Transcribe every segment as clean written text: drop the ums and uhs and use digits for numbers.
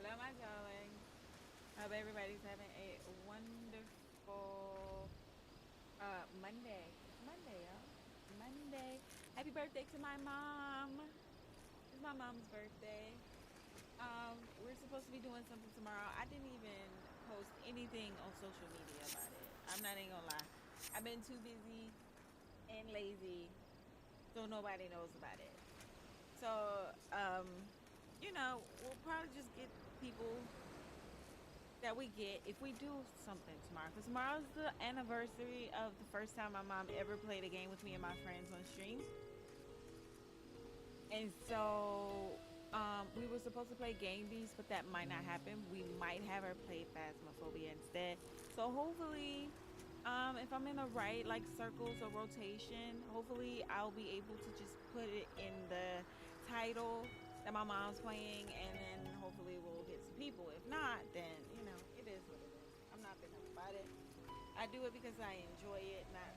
Hello, my darling. Hope everybody's having a wonderful Monday. It's Monday, y'all. Monday. Happy birthday to my mom. It's my mom's birthday. We're supposed to be doing something tomorrow. I didn't even post anything on social media about it. I'm not even gonna lie. I've been too busy and lazy, so nobody knows about it. So, we'll probably just get people that we get if we do something tomorrow. Because tomorrow's the anniversary of the first time my mom ever played a game with me and my friends on stream. And so we were supposed to play Game Beast, but that might not happen. We might have her play Phasmophobia instead. So hopefully, if I'm in the right like circles or rotation, hopefully I'll be able to just put it in the title that my mom's playing, and then hopefully we'll get some people. If not, then it is what it is. I'm not gonna about it. I do it because I enjoy it, not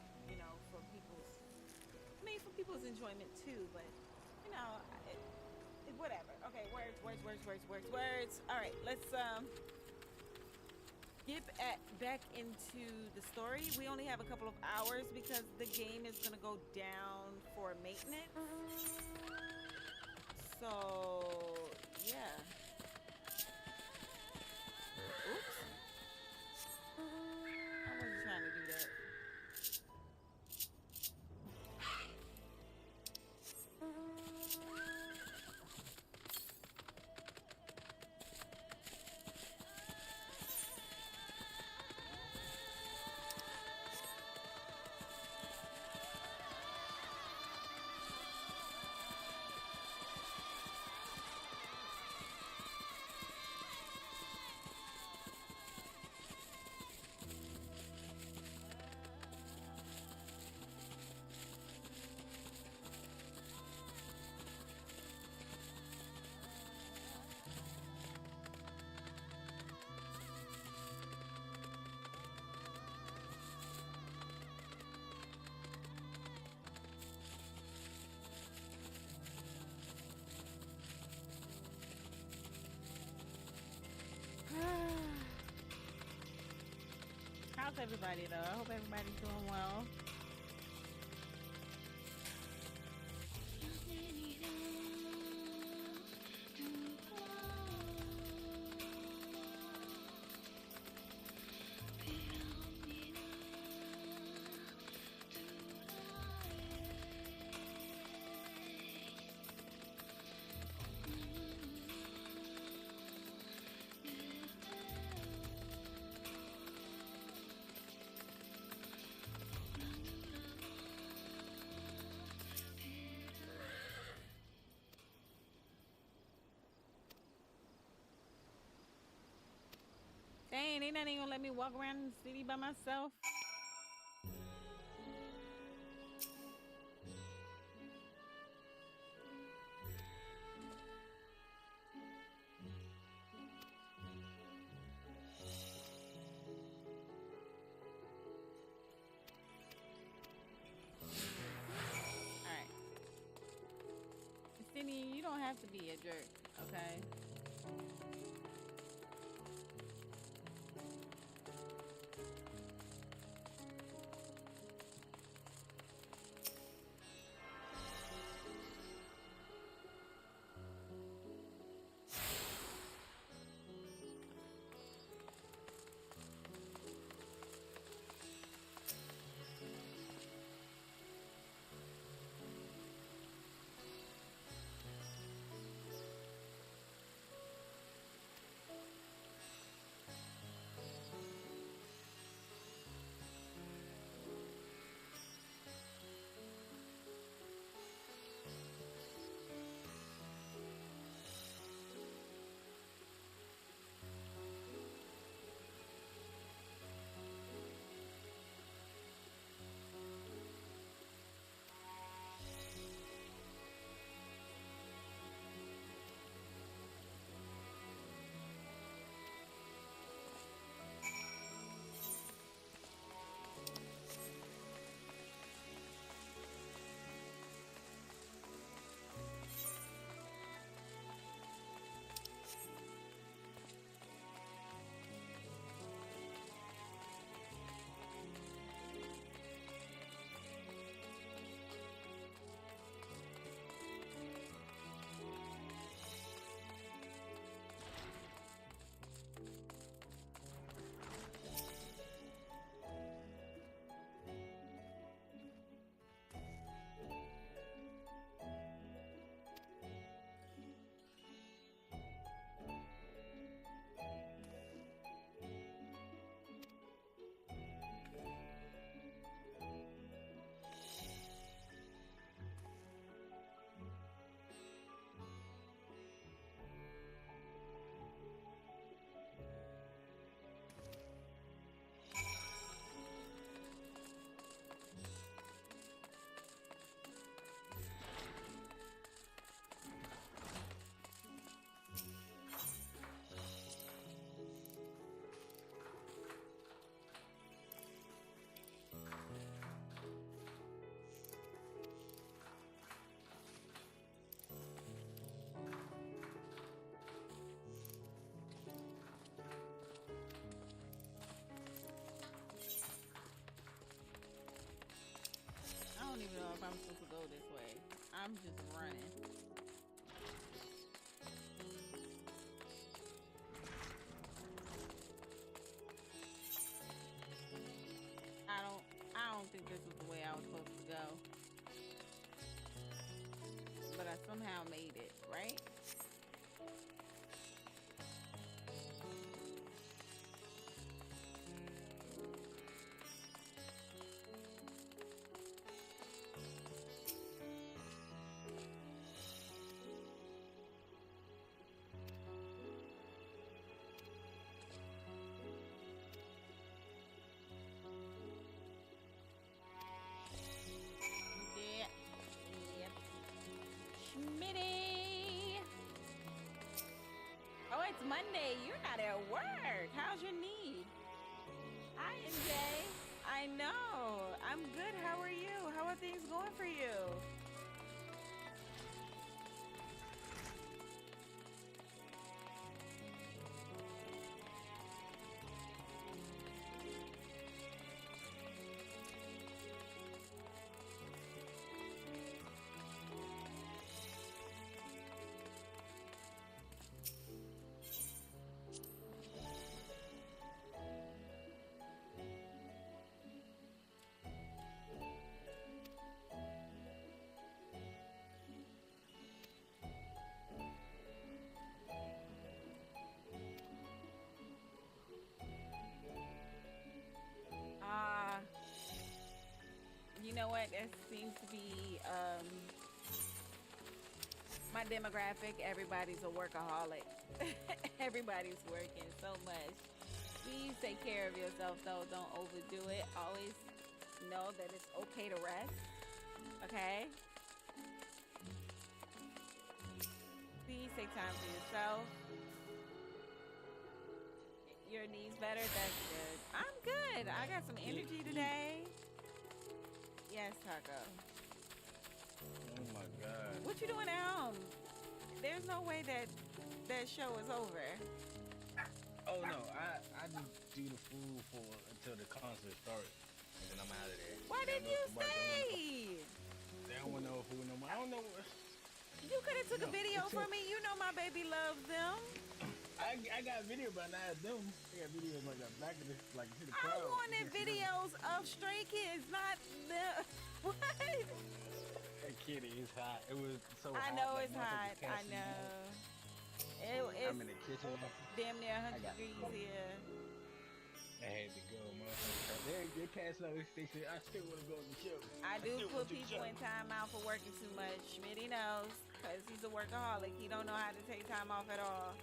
for people's. I mean, for people's enjoyment too, but whatever. Okay, words. All right, let's get back into the story. We only have a couple of hours because the game is gonna go down for maintenance. So yeah. Oops. I wasn't trying to do that. How's everybody though? I hope everybody's doing well. Dang, they not even gonna let me walk around the city by myself. All right, Sydney, you don't have to be a jerk, okay? I don't even know if I'm supposed to go this way. I'm just running. I don't I don't think this was the way I was supposed to go. But I somehow made it, right? Yeah. Yep. Schmitty. Oh, it's Monday. You're not at work. How's your knee? Hi, NJ. I know. I'm good. How are you? How are things going for you? Ah, you know what? That seems to be my demographic. Everybody's a workaholic. Everybody's working so much. Please take care of yourself though. Don't overdo it. Always know that it's okay to rest. Okay? Please take time for yourself. Your knees better? That's good. I'm good. I got some energy today. Yes, Taco. Oh my god. What you doing at home? There's no way that that show is over. Oh no, I just do the food for until the concert starts, and then I'm out of there. Why They don't didn't know you if nobody stay? They don't want no food no more. I don't know. You could have took a No, video it's for me. You know my baby loves them. I got video, but not them. I got videos like that back of this, like to the I crowd. wanted videos of Stray Kids, not the what? That kitty is hot. It was so hot. I know like, it's hot. motherfuckers can't I see know. me. It's I'm in the kitchen. damn near I 100 got degrees food. here. I had to go, motherfucker. They passed out. They said I still want to go to the show. I do still put want to people show. in time out for working too much. Schmitty knows, because he's a workaholic. He don't know how to take time off at all.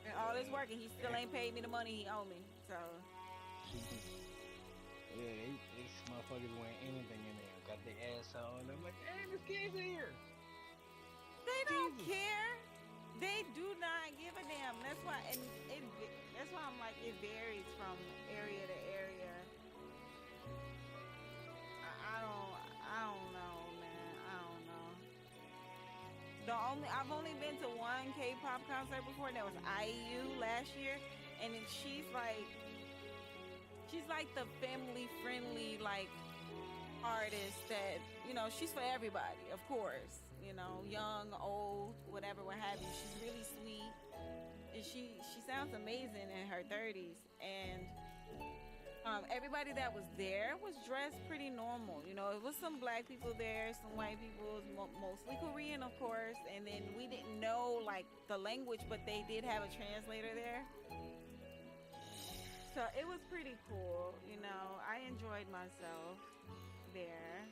And all this working, he still ain't paid me the money he owe me. So, Yeah, these motherfuckers wearing anything in there. Got their ass out. And I'm like, hey, this kid's here. they don't Jesus. care. They do not give a damn. That's why, and that's why I'm like, it varies from area to area. I don't know, man. I don't know. I've only been to one K-pop concert before, and that was IU last year, and then she's like the family-friendly like artist that, you know, she's for everybody, of course. You know, young, old, whatever, what have you. She's really sweet, and she sounds amazing in her 30s, and everybody that was there was dressed pretty normal. You know, it was some black people there, some white people, mostly Korean, of course. And then we didn't know like the language, but they did have a translator there. So it was pretty cool. You know, I enjoyed myself there.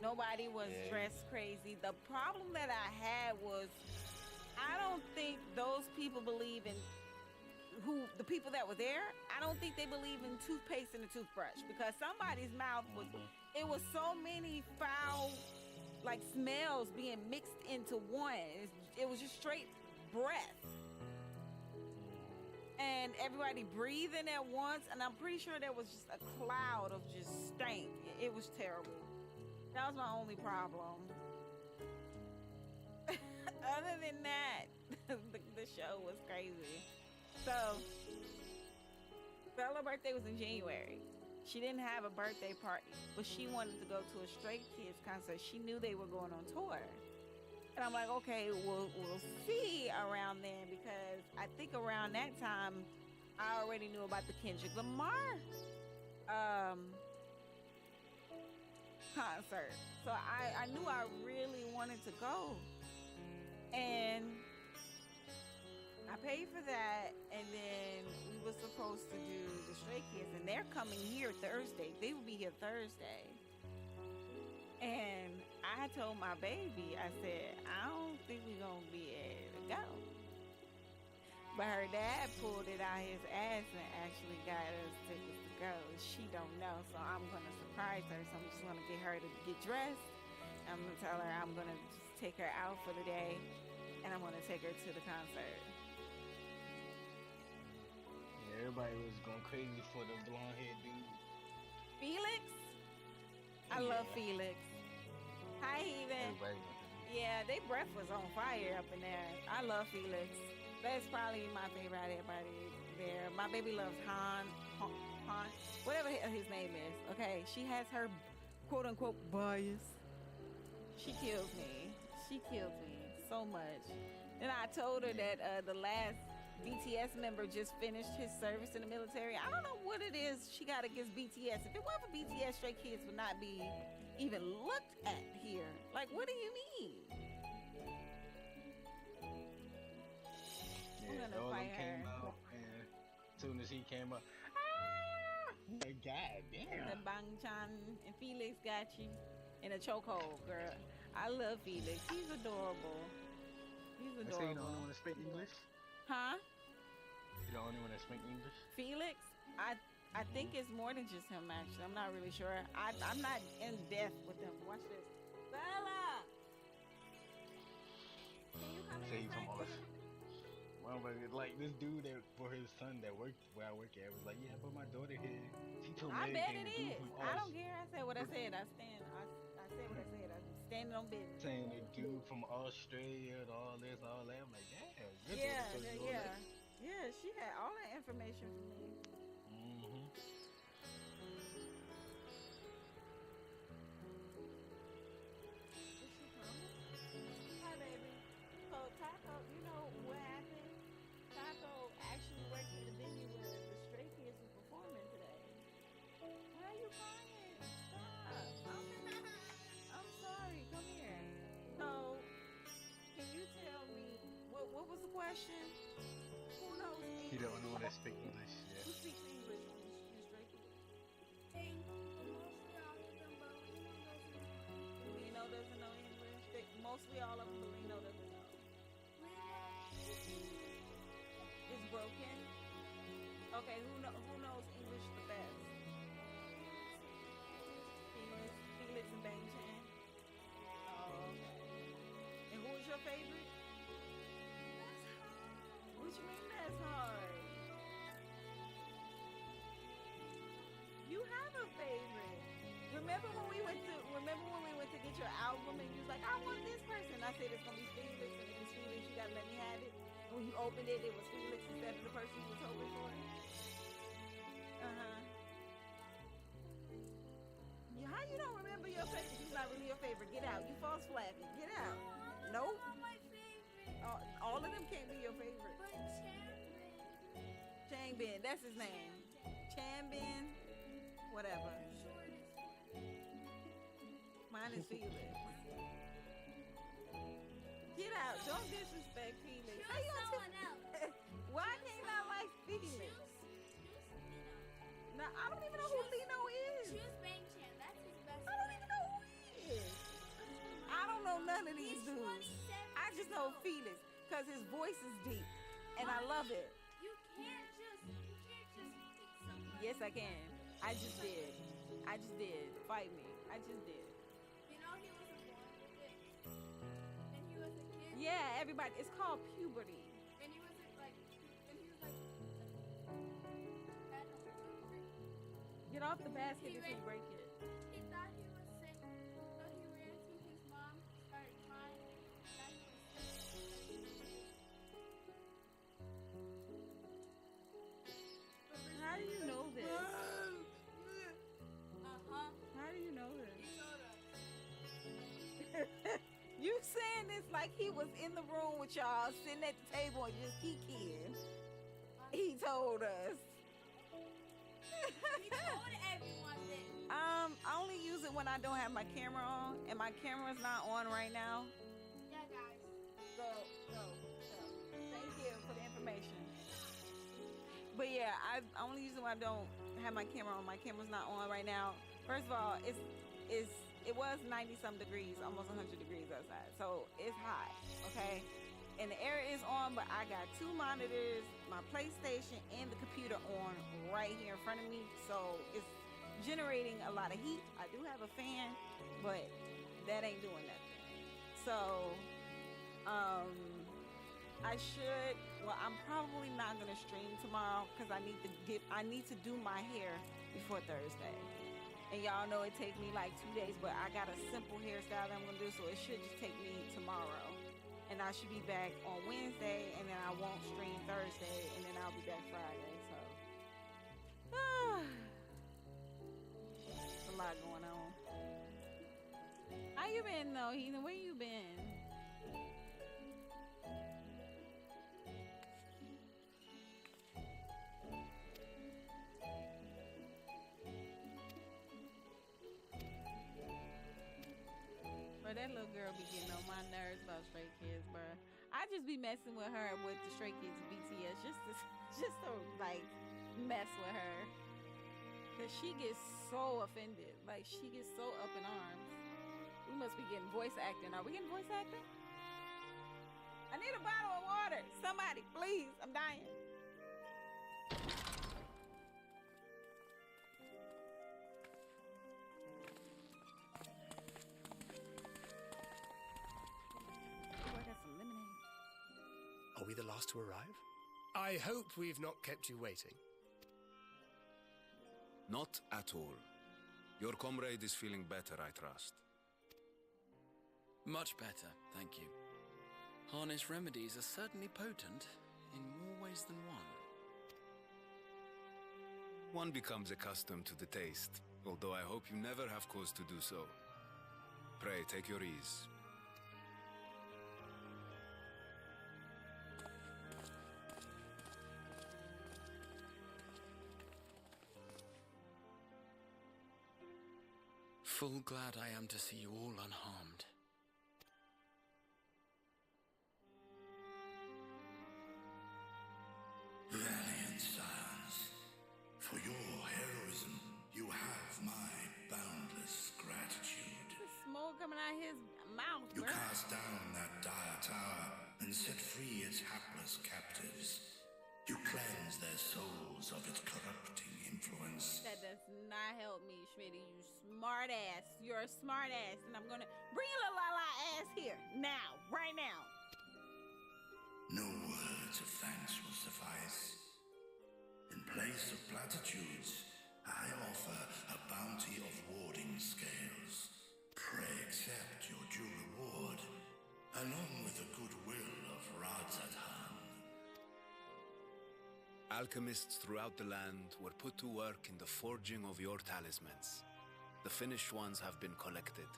Nobody was dressed crazy. The problem that I had was I don't think those people believe in the people that were there, I don't think they believe in toothpaste and a toothbrush, because somebody's mouth it was so many foul like smells being mixed into one. It was just straight breath. And everybody breathing at once, and I'm pretty sure there was just a cloud of just stank. It was terrible. That was my only problem. Other than that, the show was crazy. So, Bella's birthday was in January. She didn't have a birthday party, but she wanted to go to a Stray Kids concert. She knew they were going on tour. And I'm like, okay, we'll see around then, because I think around that time, I already knew about the Kendrick Lamar concert. So I knew I really wanted to go. And I paid for that, and then we were supposed to do the Stray Kids, and they're coming here Thursday. They will be here Thursday. And I told my baby, I said, I don't think we're going to be able to go. But her dad pulled it out his ass and actually got us tickets to go. She don't know, so I'm going to surprise her. So I'm just going to get her to get dressed. I'm going to tell her I'm going to just take her out for the day, and I'm going to take her to the concert. Yeah, everybody was going crazy for the blonde head dude. Felix? I love Felix. Hi, Heathen. Everybody. Yeah, they breath was on fire up in there. I love Felix. That's probably my favorite out of everybody there. My baby loves Han, whatever his name is. Okay, she has her quote unquote bias. She kills me. She kills me so much. And I told her that the last BTS member just finished his service in the military. I don't know what it is she got against BTS. If it weren't for BTS, Stray Kids would not be even looked at here. Like, what do you mean? Yeah, I'm gonna all fight them came her. out, and as soon as he came up, like, God damn. The Bang Chan and Felix got you in a chokehold, girl. I love Felix. He's adorable. He's I say you don't adorable. want to speak English. Huh? You the only one that speak English? Felix? I think it's more than just him actually. I'm not really sure. I'm not in depth with them. Watch this. Bella! Can you come He in said a he from us. second? Well, but like this dude that for his son that worked where I work at was like, yeah, but my daughter here. She told I me bet everything. it The dude is. from I us. don't care. I said what I said. I said what I said. I'm standing on business. Saying the dude from Australia and all this, all that. I'm like, damn, your daughter Yeah, told you all that. yeah. Yeah, she had all that information for me. Mm-hmm. Is she coming? Hi, baby. So Taco, you know what happened? Taco actually worked at the venue where the Stray Kids was performing today. Why are you crying? Stop. I'm sorry. Come here. So, can you tell me what was the question? Who knows He the English? only one that speak English. Who Yeah. speaks English on the Stray Kids? Lino doesn't know English. Mostly all of them, but Lino doesn't know. It's broken. Okay, who knows English the best? Felix and Bang Chan. Oh, okay. And who is your favorite? What you mean that's hard? You have a favorite. Remember when we went to get your album and you was like, I want this person. I said it's gonna be Felix, and if it's Felix, you gotta let me have it. When you opened it, it was Felix instead of the person you was hoping for. Uh-huh. How you don't remember your favorite? He's not really your favorite. Get out. You false flagging. Get out. Nope. All of them can't be your favorite. Changbin, that's his name. Changbin, whatever. Mine is Felix. Get out. Don't disrespect Felix. How you gonna Why can't I like Felix? Now, I don't even know who Lino is. I don't even know who he is. I don't know none of these dudes. I just know Felix because his voice is deep and I love it. You can't just pick somebody. Yes, I can. I just did. Fight me. I just did. You know he wasn't born with it. And he was a kid. Yeah, everybody. It's called puberty. And he wasn't like, and he was like, that Get off the basket if you break it. he thought he was sick. So he ran to his mom, started crying, thought he was sick. How do you know this? Uh-huh. How do you know He this? told us. You saying this like he was in the room with y'all, sitting at the table and just kikiing. He told us. He told everyone this. I only use it when I don't have my camera on, and my camera's not on right now. Yeah, guys. So, thank you for the information. But yeah, I only use it when I don't have my camera on. My camera's not on right now. First of all, it was 90 some degrees, almost 100 degrees outside. So it's hot, okay? And the air is on, but I got two monitors, my PlayStation, and the computer on right here in front of me. So it's generating a lot of heat. I do have a fan, but that ain't doing nothing. So, I'm probably not gonna stream tomorrow because I need to do my hair before Thursday. And y'all know it take me like 2 days, but I got a simple hairstyle that I'm gonna do, so it should just take me tomorrow. And I should be back on Wednesday, and then I won't stream Thursday, and then I'll be back Friday. So, a lot going on. How you been though, Heathen? Where you been? Bro, that little girl be getting on my nerves about Stray Kids, bro. I just be messing with her with the Stray Kids BTS just to like mess with her. Cause she gets so offended. Like she gets so up in arms. We must be getting voice acting. Are we getting voice acting? I need a bottle of water. Somebody, please. I'm dying. Ooh, I got some lemonade. Are we the last to arrive? I hope we've not kept you waiting. Not at all. Your comrade is feeling better, I trust. Much better, thank you. Harness remedies are certainly potent in more ways than one. One becomes accustomed to the taste, although I hope you never have cause to do so. Pray, take your ease. Full glad I am to see you all unharmed. Valiant sons, for your heroism, you have my boundless gratitude. The smoke coming out of his mouth, You bro. cast down that dire tower and set free its hapless captives. You cleanse their souls of its corrupting influence. That does not help me, Schmitty. You smart ass. You're a smart ass. And I'm gonna bring your little la ass here. Now. Right now. No words of thanks will suffice. In place of platitudes, I offer a bounty of warding scales. Pray accept your due reward, along with the goodwill of Radzatan. Alchemists throughout the land were put to work in the forging of your talismans. The finished ones have been collected,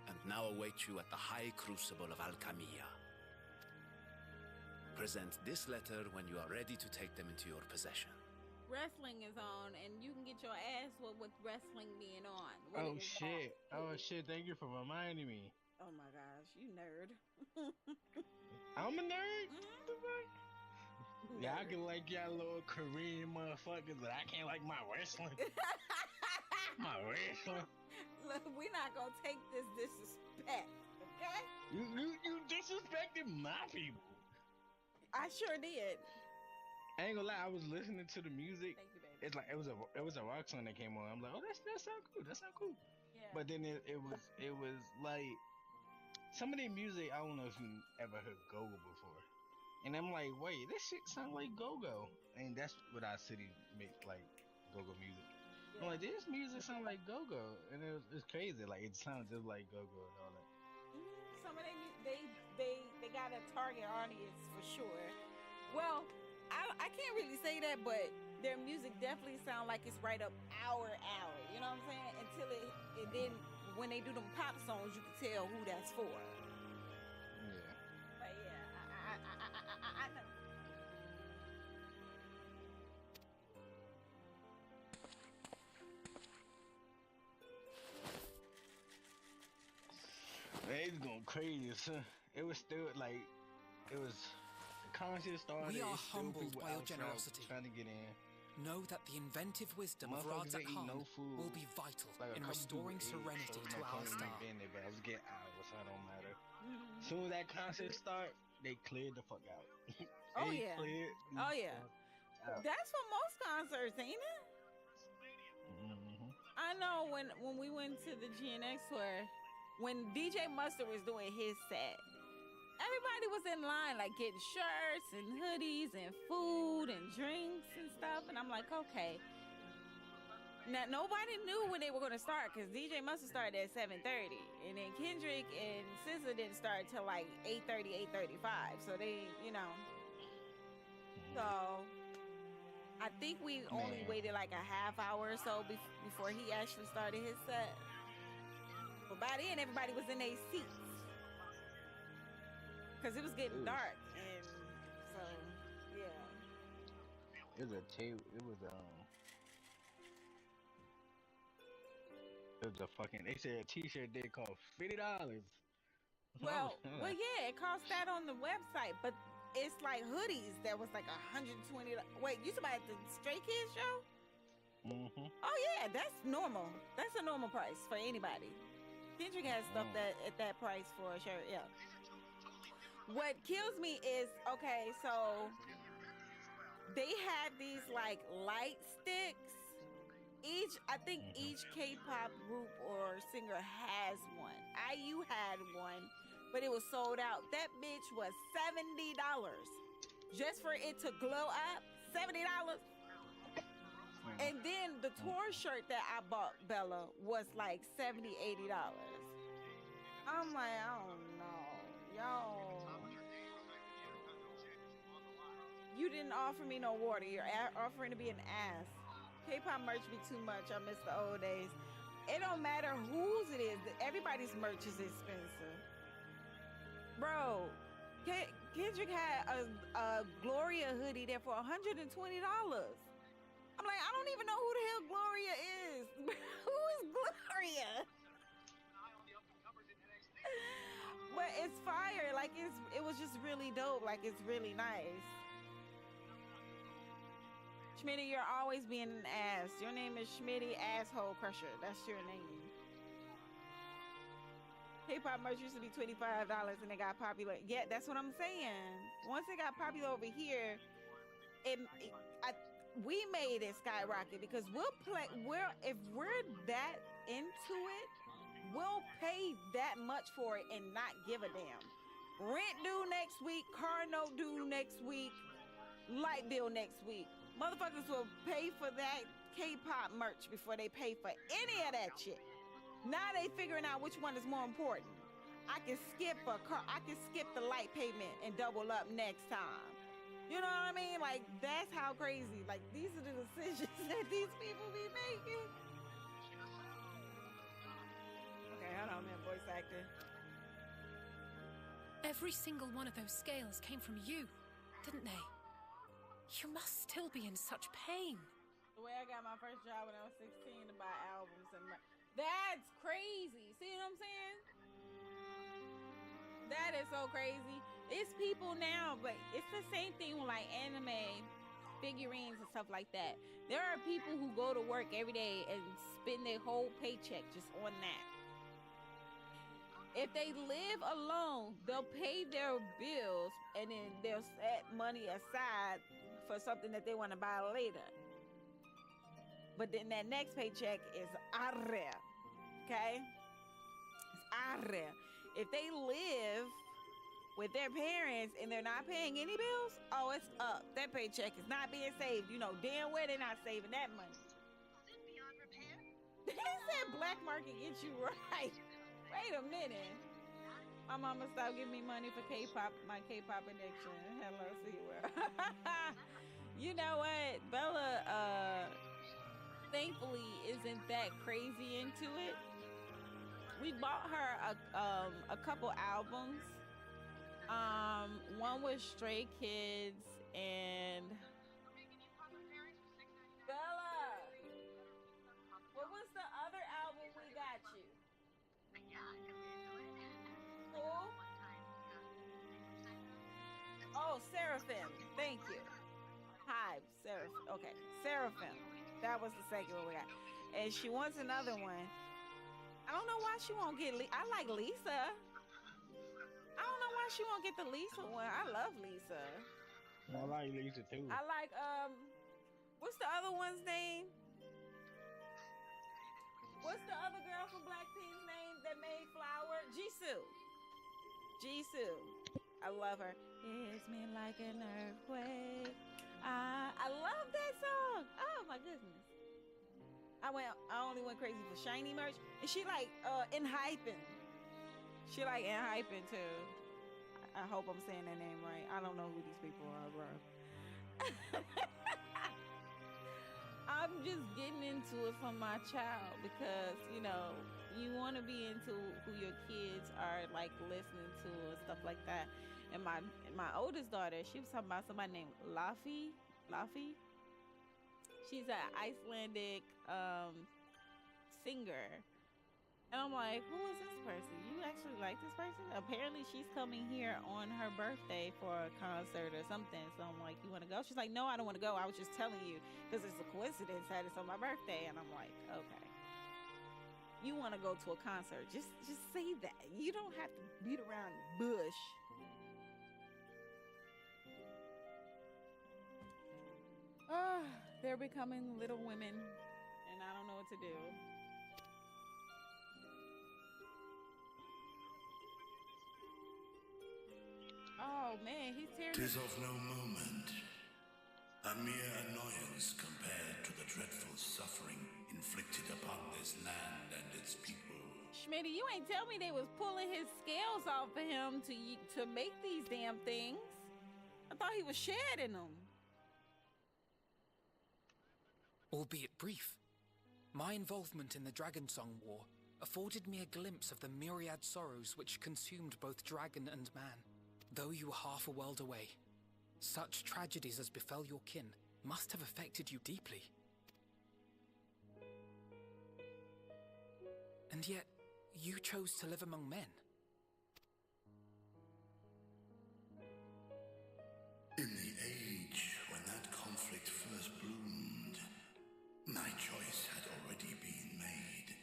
and now await you at the High Crucible of Alchemia. Present this letter when you are ready to take them into your possession. Wrestling is on, and you can get your ass whooped with wrestling being on. What Oh is shit! that? Oh shit! Thank you for reminding me. Oh my gosh, you nerd. I'm a nerd. Mhm. The fuck? Yeah, I can like y'all little Korean motherfuckers, but I can't like my wrestling. My wrestling. Look, we're not gonna take this disrespect, okay? You disrespected my people. I sure did. I ain't gonna lie, I was listening to the music. Thank you, baby. It's like it was a rock song that came on. I'm like, oh, that sound cool. That sound cool. Yeah. But then it was like some of the music. I don't know if you ever heard Go-Go before, and I'm like, wait, this shit sound like Go-Go, and that's what our city make like Go-Go music. I'm like, this music sound like Go-Go, and it's crazy. Like it sounds just like Go-Go and all that. Some of they got a target audience for sure. Well, I can't really say that, but their music definitely sound like it's right up our alley. You know what I'm saying? Until it then when they do them pop songs, you can tell who that's for. Yeah. But yeah, I know. They was going crazy, son. It was still like, it was, the concert started. We are it's still humbled people by your outside generosity. trying to get in. Know that the inventive wisdom of Motherfuckers Radzat didn't eat Khan no food. will be vital Like a in couple restoring people ate, serenity so to no our point in me star. being there, but I was getting hours, so it don't matter. Mhm. Soon as that concert start, they cleared the fuck out. Oh, They yeah. cleared the Oh, yeah. fuck out. That's for most concerts, ain't it? Mhm. I know when we went to the GNX tour, when DJ Mustard was doing his set, everybody was in line like getting shirts and hoodies and food and drinks and stuff, and I'm like, okay. Now nobody knew when they were going to start because DJ Mustard started at 7:30, and then Kendrick and SZA didn't start till like 8:30, 8:35. So they, you know. So I think we only Man. waited like a half hour or so before he actually started his set. But by then, everybody was in their seats because it was getting Ooh. dark, and so yeah. It was a table. It was a fucking. They said a T-shirt they cost $50. Well, yeah, it cost that on the website, but it's like hoodies that was like $120. Wait, you talking about the Stray Kids show? Mm-hmm. Oh yeah, that's normal. That's a normal price for anybody. Kendrick has stuff Mm. that at that price for a shirt. Yeah. what kills me is, okay, so they have these like light sticks. I think each K-pop group or singer has one. IU had one, but it was sold out. That bitch was $70 just for it to glow up. $70. And then the tour shirt that I bought Bella was like $70, $80. I'm like, I don't know, yo. You didn't offer me no water. You're offering to be an ass. K-pop merch be too much. I miss the old days. It don't matter whose it is. Everybody's merch is expensive. Bro, Kendrick had a Gloria hoodie there for $120. I'm like, I don't even know who the hell Gloria is. Who is Gloria? But it's fire. Like, it was just really dope. Like, it's really nice. Schmitty, you're always being an ass. Your name is Schmitty Asshole Crusher. That's your name. K-pop merch used to be $25 and it got popular. Yeah, that's what I'm saying. Once it got popular over here, we made it skyrocket because if we're that into it, we'll pay that much for it and not give a damn. Rent due next week, car note due next week, light bill next week. Motherfuckers will pay for that K-pop merch before they pay for any of that shit. Now they figuring out which one is more important. I can skip the light payment and double up next time. You know what I mean? Like, that's how crazy. Like, these are the decisions that these people be making. Okay, hold on, man, voice actor. Every single one of those scales came from you, didn't they? You must still be in such pain. The way I got my first job when I was 16 to buy albums and that's crazy. See what I'm saying? That is so crazy. It's people now, but it's the same thing with like anime figurines and stuff like that. There are people who go to work every day and spend their whole paycheck just on that. If they live alone, they'll pay their bills and then they'll set money aside for something that they want to buy later. But then that next paycheck is arre, okay? It's arre. If they live with their parents and they're not paying any bills, oh, it's up. That paycheck is not being saved. You know damn well they're not saving that money. Is it beyond repair? He said black market gets you right. Wait a minute. My mama stopped giving me money for K-pop, my K-pop addiction. Hello, SeaWorld. You know what? Bella, thankfully, isn't that crazy into it. We bought her a couple albums. One was Stray Kids and Bella. What was the other album we got you? Who? Oh, Seraphim. Thank you. Hive, Seraphim. Okay, Seraphim. That was the second one we got. And she wants another one. I don't know why she won't get I like Lisa. I don't know why she won't get the Lisa one. I love Lisa. I like Lisa too. I like what's the other one's name? What's the other girl from Blackpink's name that made Flower? Jisoo. Jisoo. I love her. Hits me like an earthquake. I love that song. Oh my goodness. I only went crazy for Shiny merch. And she like Enhypen. She like Enhypen too. I hope I'm saying that name right. I don't know who these people are, bro. I'm just getting into it for my child because, you know, you want to be into who your kids are like listening to and stuff like that. And my oldest daughter, she was talking about somebody named Laffy. She's an Icelandic singer. And I'm like, who is this person? You actually like this person? Apparently she's coming here on her birthday for a concert or something. So I'm like, you want to go? She's like, no, I don't want to go. I was just telling you because it's a coincidence that it's on my birthday. And I'm like, okay. You want to go to a concert. Just say that. You don't have to beat around the bush. They're becoming little women, and I don't know what to do. Oh man, he's tearing. 'Tis of no moment, a mere annoyance compared to the dreadful suffering inflicted upon this land and its people. Schmitty, you ain't tell me they was pulling his scales off of him to make these damn things. I thought he was shedding them. Albeit brief, my involvement in the Dragonsong War afforded me a glimpse of the myriad sorrows which consumed both dragon and man. Though you were half a world away, such tragedies as befell your kin must have affected you deeply. And yet, you chose to live among men. In the age when that conflict first bloomed, my choice had already been made.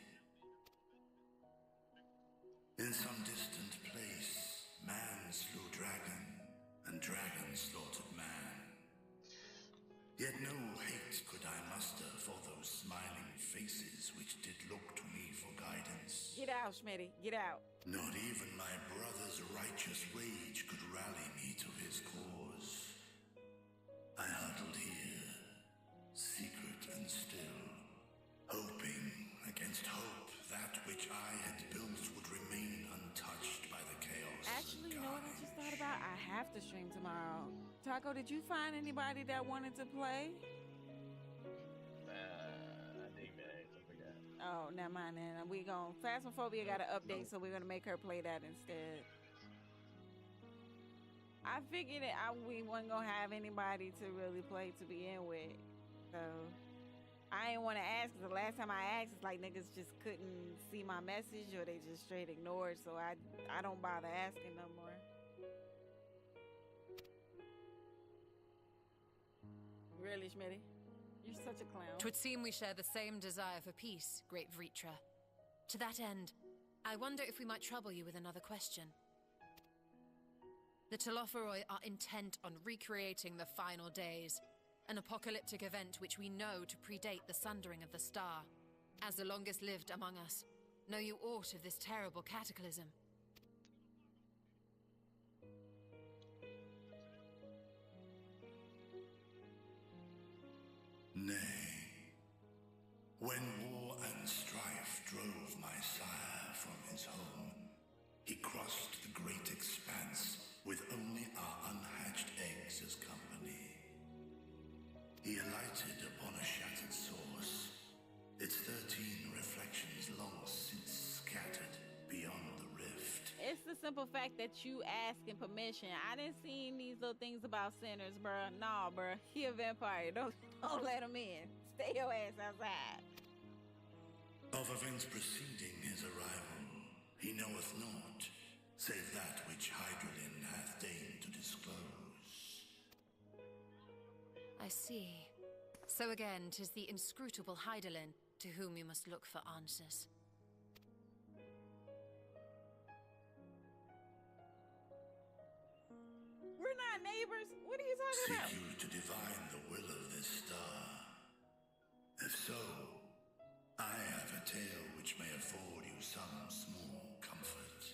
In some distant place, man slew dragon, and dragon slaughtered man. Yet no hate could I muster for those smiling faces which did look to me for guidance. Get out, Schmitty, get out. Not even my brother's righteous rage could rally me to his cause. I huddled here, secret and still, hoping against hope that which I had built would remain untouched by the chaos. Actually, you know what I just thought about? I have to stream tomorrow. Taco, did you find anybody that wanted to play? I think that I forgot. Oh, never mind then. We gon' Phasmophobia got an update, so we're gonna make her play that instead. I figured that we wasn't gonna have anybody to really play to begin with, so I didn't want to ask. Cause the last time I asked, it's like niggas just couldn't see my message or they just straight ignored. So I don't bother asking no more. Really, Schmitty? You're such a clown. 'Twould seem we share the same desire for peace, great Vritra. To that end, I wonder if we might trouble you with another question. The Telophoroi are intent on recreating the final days, an apocalyptic event which we know to predate the sundering of the star. As the longest lived among us, know you aught of this terrible cataclysm? Nay, when war and strife drove my sire from his home, he crossed the great expanse with only our unhatched eggs as company. He alighted upon a shattered source, its 13 reflections long since scattered beyond the rift. It's the simple fact that you asking permission. I didn't see these little things about sinners, bruh. Nah, bruh. He a vampire. Don't let him in. Stay your ass outside. Of events preceding his arrival, he knoweth not, save that which Hydralin hath deigned to disclose. I see. So again, 'tis the inscrutable Hydaelyn to whom you must look for answers. We're not neighbors. What are you talking about? Seek you to divine the will of this star? If so, I have a tale which may afford you some small comfort.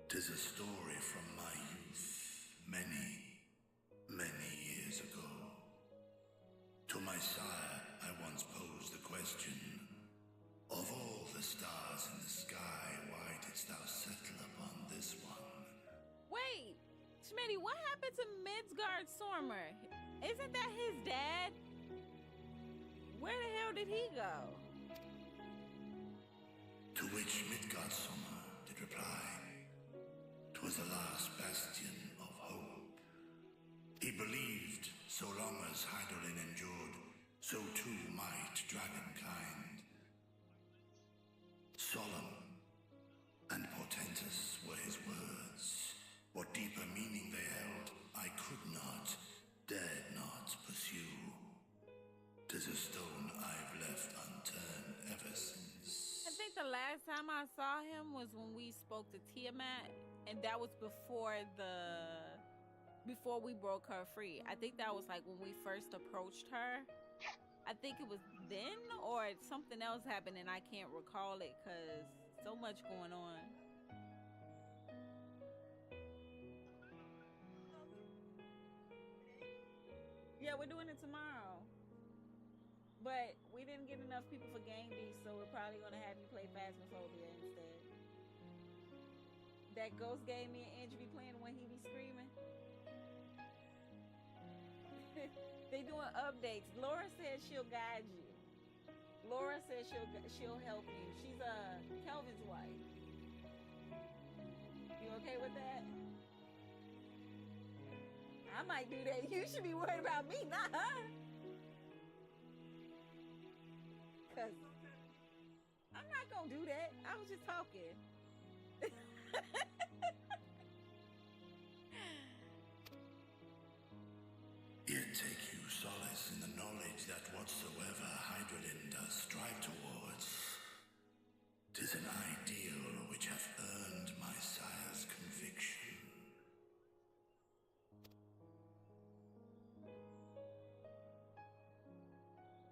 'Tis a story from my youth, many years ago. To my sire, I once posed the question, of all the stars in the sky, why didst thou settle upon this one? Wait, Schmitty, what happened to Midgard Stormer? Isn't that his dad? Where the hell did he go? To which Midgard Sommer did reply, 'twas the last bastion of hope. He believed so long as Hydaelyn endured, so too might dragonkind. Solemn and portentous were his words. What deeper meaning they held, I could not, dared not pursue. 'Tis a stone I've left unturned ever since. I think the last time I saw him was when we spoke to Tiamat, and that was before before we broke her free. I think that was like when we first approached her. I think it was then, or something else happened and I can't recall it because so much going on. Yeah, we're doing it tomorrow. But we didn't get enough people for Game Beast, so we're probably going to have you play Phasmophobia instead. That ghost gave me an Andrew be playing when he be screaming. They doing updates. Laura said she'll guide you. Laura said she'll help you. She's Kelvin's wife. You okay with that? I might do that. You should be worried about me, not her. Cause I'm not gonna do that. I was just talking. Yet take you solace in the knowledge that whatsoever Hydralin does strive towards, 'tis an ideal which hath earned my sire's conviction.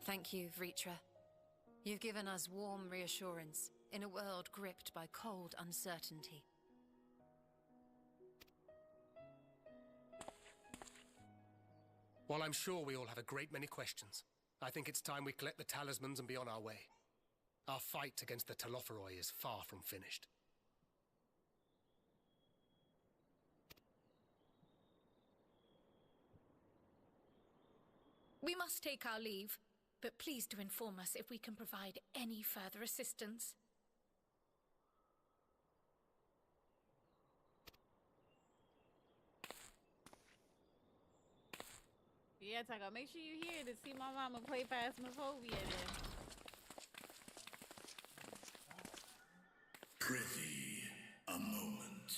Thank you, Vritra. You've given us warm reassurance in a world gripped by cold uncertainty. While I'm sure we all have a great many questions, I think it's time we collect the talismans and be on our way. Our fight against the Telophoroi is far from finished. We must take our leave, but please do inform us if we can provide any further assistance. Yeah, Taco, make sure you're here to see my mama play Phasmophobia then. Prithee, a moment.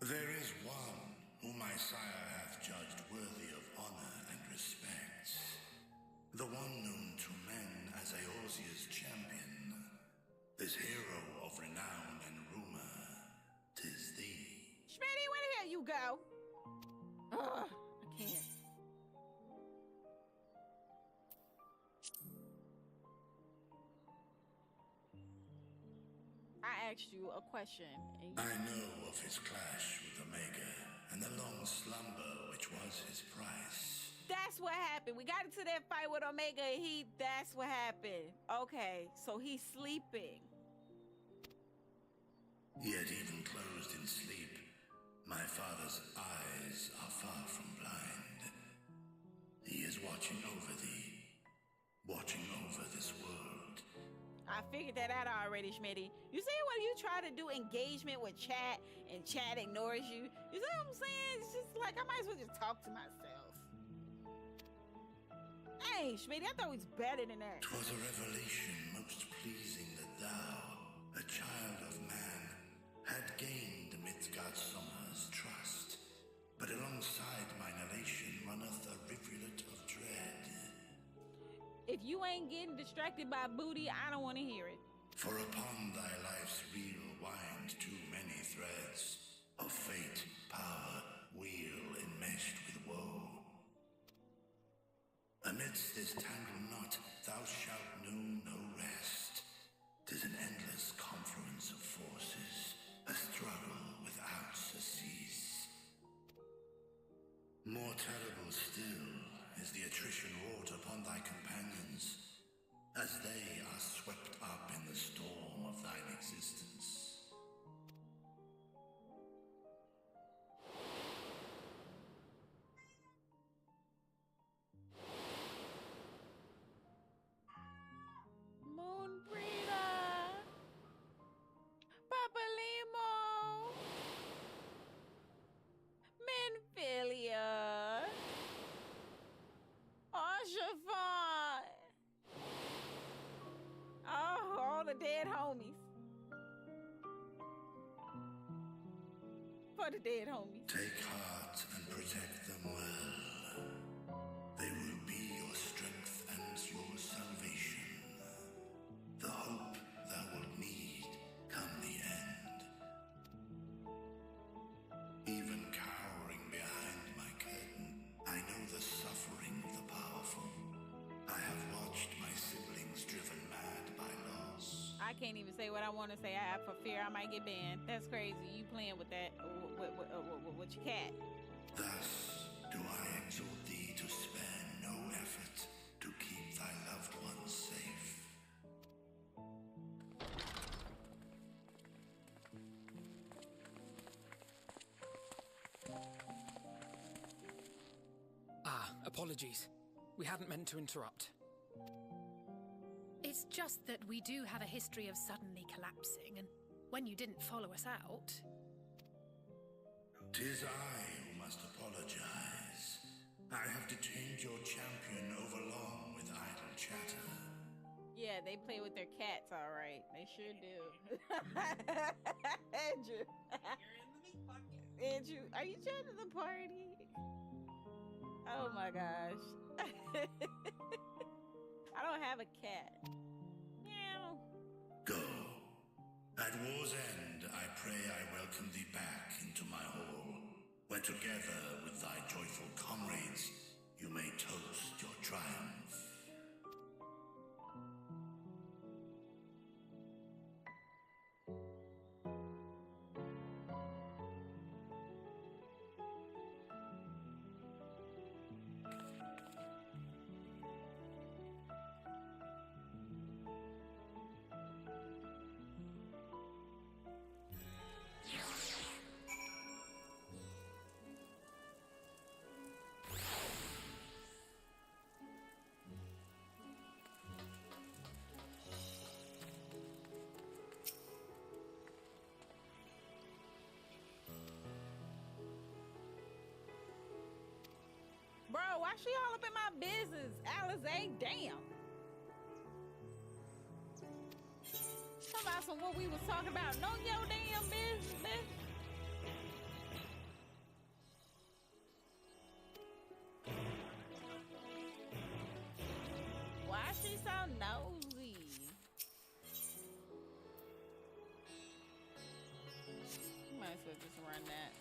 There is one whom my sire hath judged worthy of honor and respect. The one known to men as Eorzea's champion. This hero of renown and rumor. 'Tis thee. Schmitty, where the hell you go? Ugh, I can't. I asked you a question. And I know of his clash with Omega and the long slumber which was his price. That's what happened. We got into that fight with Omega and that's what happened. Okay, so he's sleeping. Yet even closed in sleep, my father's eyes are far from blind. He is watching over thee, watching over this world. I figured that out already, Schmitty. You see when you try to do engagement with chat and chat ignores you? You see what I'm saying? It's just like I might as well just talk to myself. Hey, Schmitty, I thought he was better than that. 'Twas a revelation most pleasing that thou, a child of man, had gained Midgardsormr's trust. But alongside mine elation runneth a rivulet of dread. If you ain't getting distracted by booty, I don't want to hear it. For upon thy life's reel wind too many threads of fate, power, wheel enmeshed with woe. Amidst this tangled knot, thou shalt know no rest. 'Tis an endless confluence of forces, a struggle without surcease. More terrible still is the attrition wrought upon thy companions, as they are swept up in the storm of thine existence. Moonbreeder, Papa Limo, Menphilia, Oshafon. Oh, all the dead homies. For the dead homies. Take heart and protect them well. They will be your strength and your salvation. The hope thou wilt need come the end. can't even say what I want to say. I for fear I might get banned. That's crazy. You playing with that with your cat? Thus do I exhort thee to spare no effort to keep thy loved ones safe. Apologies. We hadn't meant to interrupt. It's just that we do have a history of suddenly collapsing, and when you didn't follow us out... 'Tis I who must apologize. I have detained your champion overlong with idle chatter. Yeah, they play with their cats, all right. They sure do. Andrew. Andrew, are you joining the party? Oh my gosh. I don't have a cat. Meow. Go. At war's end, I pray I welcome thee back into my hall, where together with thy joyful comrades, you may toast your triumph. Bro, why she all up in my business? Alizé, damn. Talk about some what we was talking about. Know your damn business, bitch. Why she so nosy? Might as well just run that.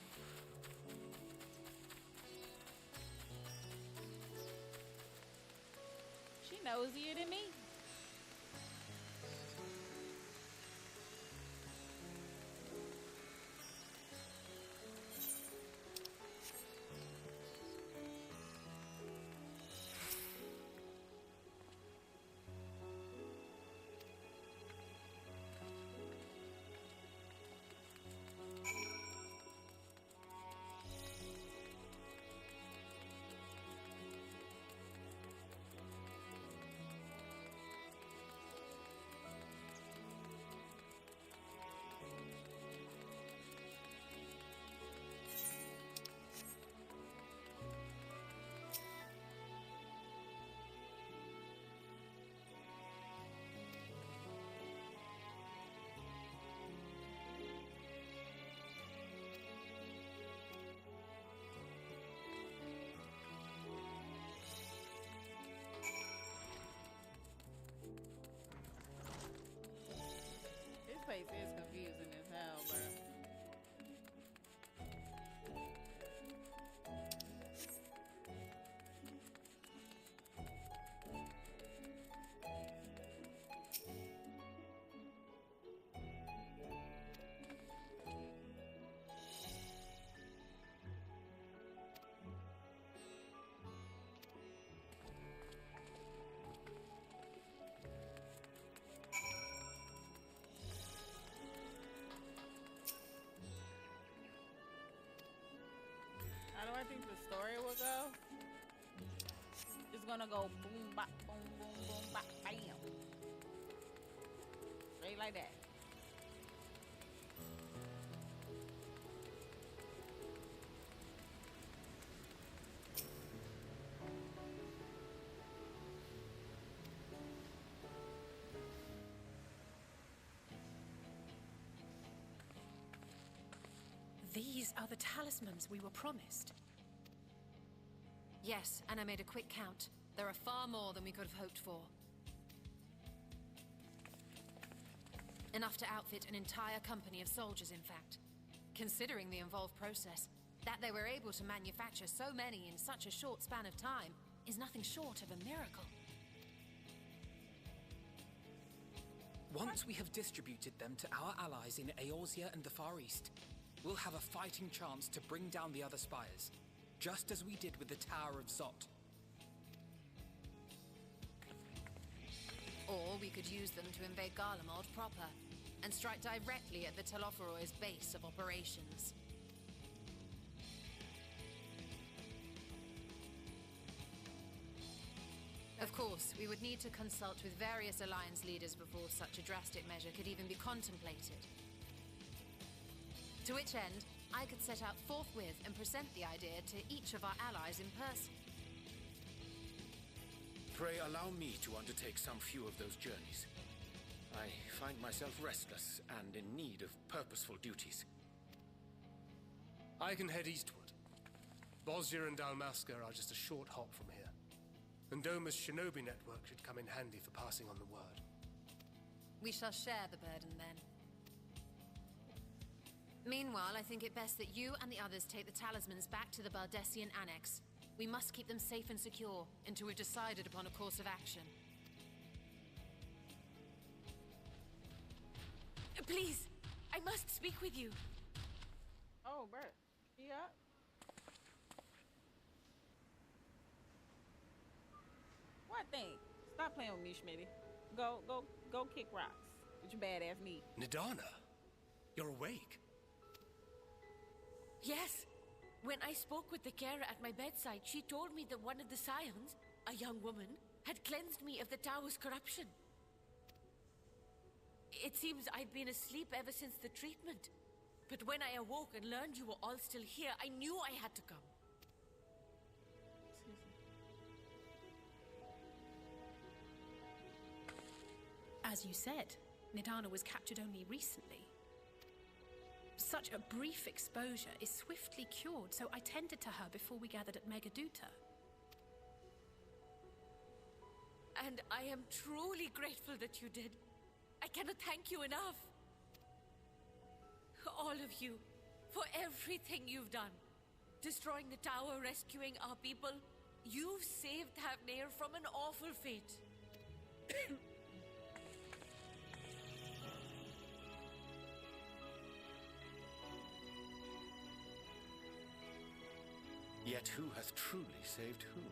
She nosier than me. This place is confusing as hell, bro. How do I think the story will go? It's gonna go boom, bop, boom, boom, boom, bop, bam. Straight like that. These are the talismans we were promised. Yes, and I made a quick count. There are far more than we could have hoped for. Enough to outfit an entire company of soldiers, in fact. Considering the involved process, that they were able to manufacture so many in such a short span of time is nothing short of a miracle. Once we have distributed them to our allies in Eorzea and the Far East, we'll have a fighting chance to bring down the other spires, just as we did with the Tower of Zot. Or we could use them to invade Garlemald proper, and strike directly at the Telophoroid's base of operations. Of course, we would need to consult with various Alliance leaders before such a drastic measure could even be contemplated. To which end, I could set out forthwith and present the idea to each of our allies in person. Pray allow me to undertake some few of those journeys. I find myself restless and in need of purposeful duties. I can head eastward. Bosnia and Dalmasca are just a short hop from here. And Doma's shinobi network should come in handy for passing on the word. We shall share the burden then. Meanwhile, I think it best that you and the others take the talismans back to the Baldessian Annex. We must keep them safe and secure until we've decided upon a course of action. Please, I must speak with you. Oh, Bert, you up? What thing? Stop playing with me, Schmitty. Go kick rocks with your badass knee. Nidana, you're awake. Yes. When I spoke with the carer at my bedside, she told me that one of the scions, a young woman, had cleansed me of the tower's corruption. It seems I'd been asleep ever since the treatment. But when I awoke and learned you were all still here, I knew I had to come. As you said, Nidana was captured only recently. Such a brief exposure is swiftly cured, so I tended to her before we gathered at Megaduta. And I am truly grateful that you did. I cannot thank you enough. All of you, for everything you've done. Destroying the tower, rescuing our people. You've saved Thavnair from an awful fate. Yet who hath truly saved whom?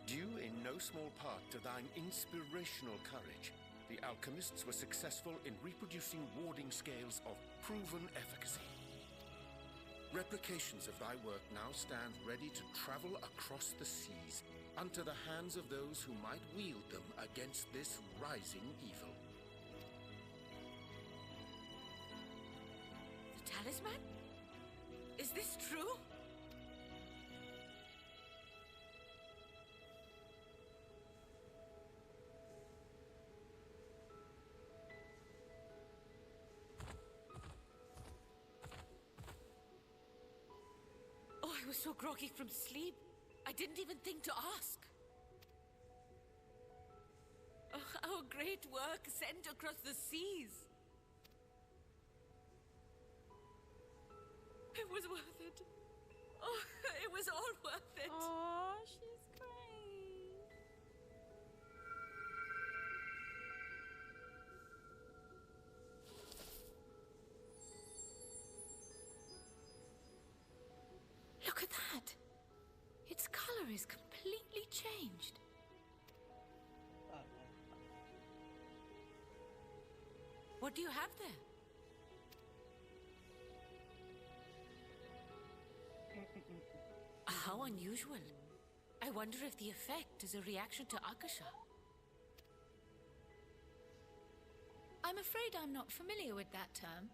Due in no small part to thine inspirational courage, the alchemists were successful in reproducing warding scales of proven efficacy. Replications of thy work now stand ready to travel across the seas unto the hands of those who might wield them against this rising evil. The talisman? Is this true? Oh, I was so groggy from sleep. I didn't even think to ask. Our great work sent across the seas. It was worth it. Oh, it was all worth it. Oh, she's crying. Look at that. Its color is completely changed. What do you have there? How unusual. I wonder if the effect is a reaction to Akasha. I'm afraid I'm not familiar with that term.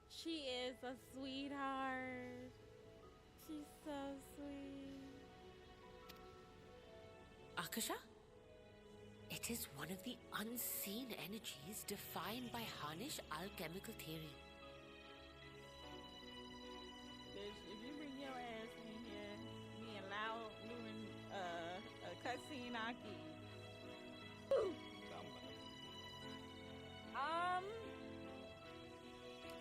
She is a sweetheart. She's so sweet. Akasha? It is one of the unseen energies defined by Harnish alchemical theory. Bitch, if you bring your ass in here, me and Lau doing a cutscene, I'll kill you.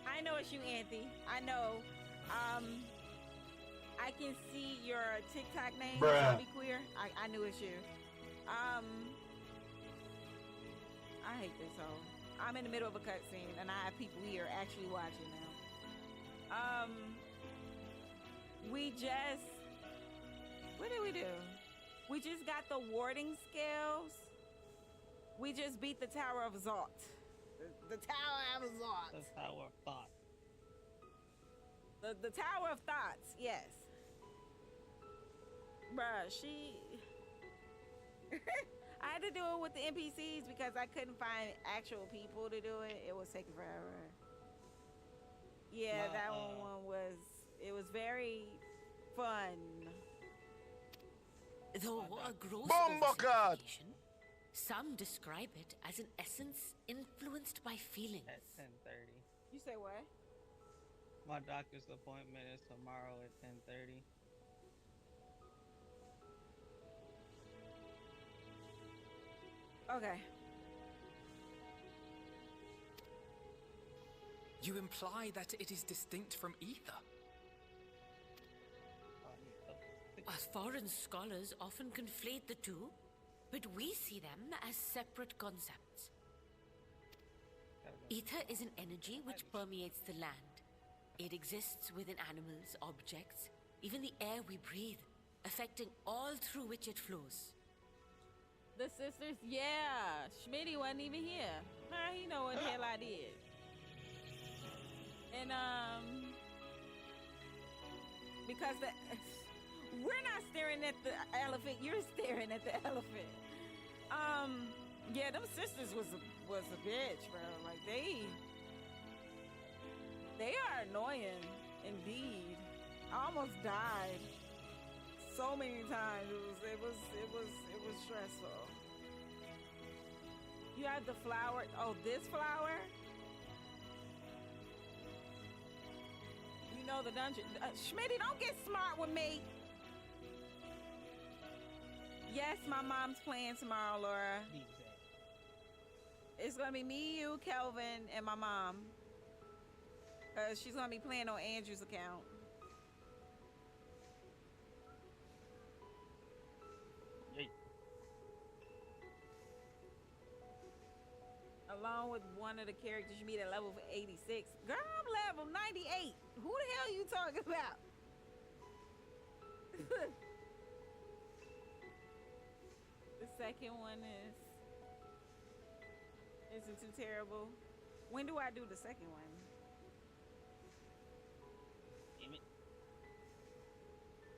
I know it's you, Anthony. I know. I can see your TikTok name, Bruh. Be Queer. I knew it's you. I hate this hoe. I'm in the middle of a cutscene and I have people here actually watching now. We just, what did we do? We just got the warding scales. We just beat the Tower of Zot. The Tower of Zot. The Tower of Thought. The Tower of Thoughts, yes. Bruh, she... I had to do it with the NPCs because I couldn't find actual people to do it. It was taking forever. Yeah, that one was... It was very fun. Though a gross Bombocard! oversimplification, some describe it as an essence influenced by feelings. At 10:30. You say what? My doctor's appointment is tomorrow at 10:30. Okay. You imply that it is distinct from ether. Foreign scholars often conflate the two, but we see them as separate concepts. Ether is an energy which permeates the land. It exists within animals, objects, even the air we breathe, affecting all through which it flows. The sisters, yeah. Schmitty wasn't even here. Huh, he know what the hell I did. And, because we're not staring at the elephant, you're staring at the elephant. Yeah, them sisters was a bitch, bro. Like, they are annoying, indeed. I almost died so many times. It was stressful. You have the flower. Oh, this flower? You know the dungeon. Schmitty, don't get smart with me. Yes, my mom's playing tomorrow, Laura. It's gonna be me, you, Kelvin, and my mom. She's gonna be playing on Andrew's account. Yay. Along with one of the characters you meet at level 86. Girl, I'm level 98. Who the hell you talking about? The second one isn't too terrible. When do I do the second one? Damn it.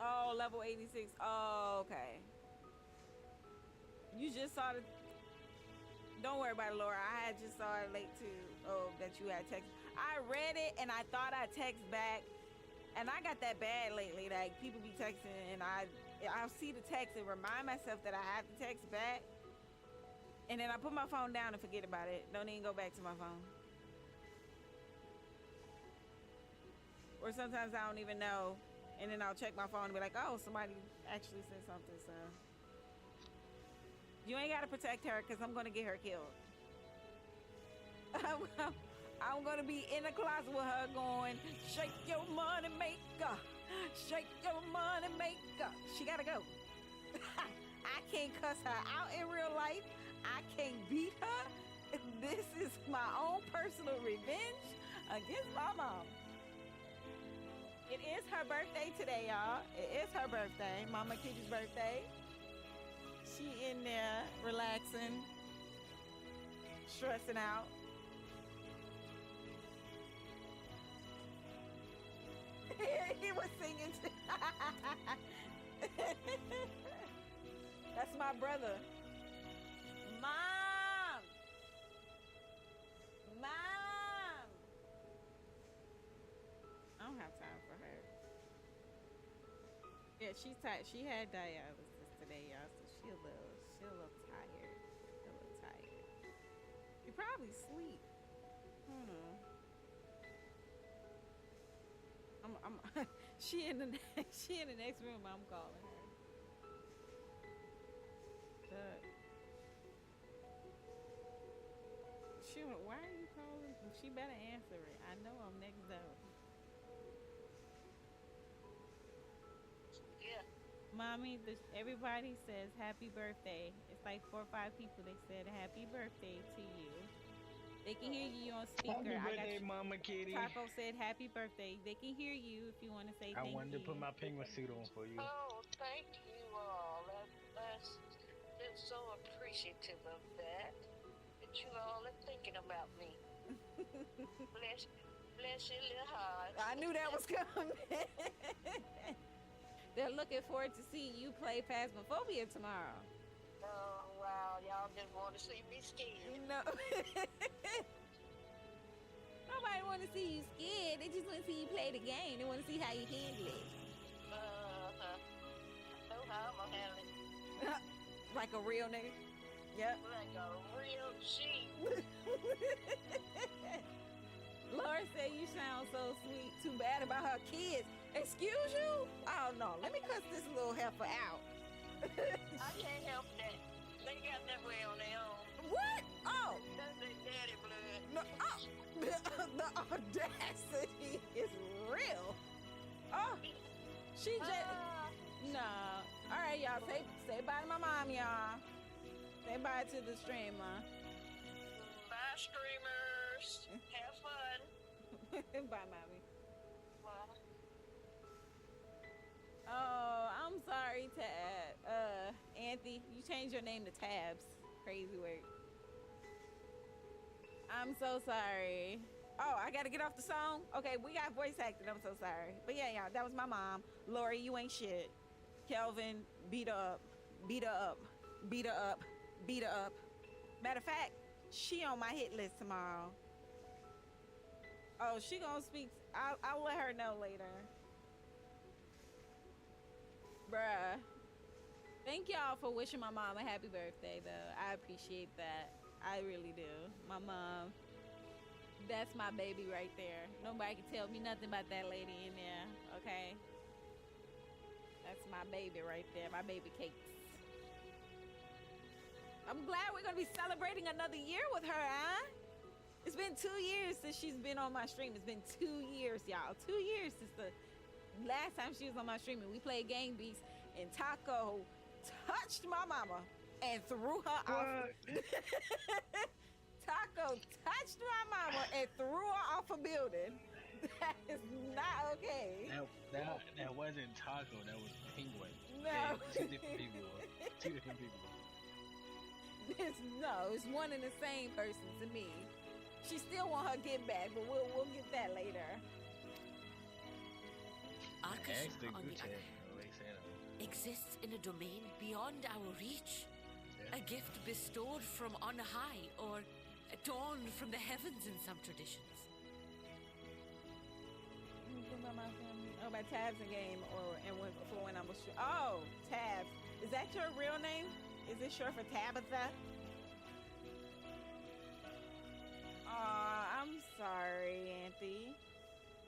Oh, level 86. Oh, okay. You just saw the... Don't worry about it, Laura. I just saw it late too. Oh, that you had text. I read it and I thought I text back. And I got that bad lately. Like, people be texting and I'll see the text and remind myself that I have to text back. And then I put my phone down and forget about it. Don't even go back to my phone. Or sometimes I don't even know. And then I'll check my phone and be like, oh, somebody actually said something, so. You ain't got to protect her because I'm going to get her killed. I'm going to be in the closet with her going, shake your money maker. Shake your money maker. She got to go. I can't cuss her out in real life. I can't beat her. This is my own personal revenge against my mom. It is her birthday today, y'all. It is her birthday. Mama Kitty's birthday. She in there relaxing, stressing out. He was singing too. That's my brother. Mom! Mom! I don't have time for her. Yeah, she's tired. She had dialysis today, y'all, so she a little tired. A little tired. She probably sleep. She in the next room. I'm calling her. Why are you calling? She better answer it. I know I'm next door. Yeah. Mommy, everybody says happy birthday. It's like 4 or 5 people. They said happy birthday to you. They can hear you on speaker. Happy birthday, Mama Kitty. Taco said happy birthday. They can hear you if you want to say thank you. I wanted to put my penguin suit on for you. Oh, thank you all. That's so appreciative of that. That you all are thinking about me. bless your little heart. I knew that was coming. They're looking forward to see you play Phasmophobia tomorrow. Oh, wow. Y'all just want to see me scared. No. Nobody want to see you scared. They just want to see you play the game. They want to see how you handle it. I know how I'm going to handle it. Like a real nigga? Yep. Like a real G. Laura said you sound so sweet. Too bad about her kids. Excuse you? Oh, no. Let me cuss this little heifer out. I can't help that. They got that way on their own. What? Oh. That's their daddy blood. No, oh. The audacity is real. Oh. She just... No. All right, y'all. Say bye to my mom, y'all. Say bye to the streamer. Bye, streamers. Have fun. Bye, mommy. Oh, I'm sorry, Anthony. You changed your name to Tabs. Crazy work. I'm so sorry. Oh, I gotta get off the song? Okay, we got voice acting. I'm so sorry. But yeah, y'all, that was my mom. Lori, you ain't shit. Kelvin, beat her up. Beat her up. Beat her up. Beat her up. Matter of fact, she on my hit list tomorrow. Oh, she gonna speak. I'll let her know later. Bruh. Thank y'all for wishing my mom a happy birthday, though. I appreciate that. I really do. My mom, that's my baby right there. Nobody can tell me nothing about that lady in there, okay? That's my baby right there, my baby cakes. I'm glad we're gonna be celebrating another year with her, huh? It's been 2 years since she's been on my stream. It's been 2 years, y'all. 2 years since the last time she was on my stream, and we played Game Beasts, and Taco touched my mama and threw her off. Taco touched my mama and threw her off a building. That is not okay. That wasn't Taco. That was Penguin. No. Okay, 2 different people. 2 different people. It's one and the same person to me. She still want her get back, but we'll get that later. Arkasha, on the other hand, exists in a domain beyond our reach. A gift bestowed from on high, or torn from the heavens in some traditions. Oh, by Tabs in game, for when I was oh, Tabs. Is that your real name? Is it short for Tabitha? I'm sorry, Auntie.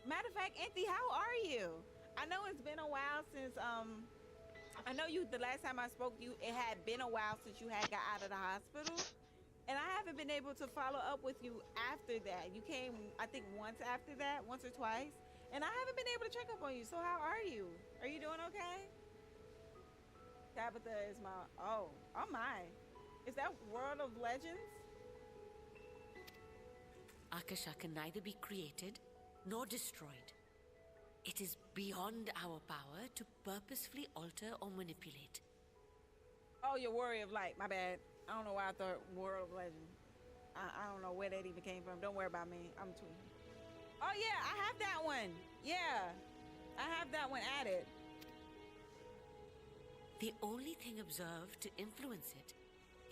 Matter of fact, Auntie, how are you? I know it's been a while since I know the last time I spoke to you, it had been a while since you had got out of the hospital. And I haven't been able to follow up with you after that. You came, I think, once after that, once or twice. And I haven't been able to check up on you. So how are you? Are you doing okay? Tabitha is my, oh my. Is that World of Legends? Akasha can neither be created nor destroyed. It is beyond our power to purposefully alter or manipulate. Oh, your Warrior of Light. My bad. I don't know why I thought World of Legends. I don't know where that even came from. Don't worry about me. I'm too. Oh, yeah. I have that one. Yeah. I have that one added. The only thing observed to influence it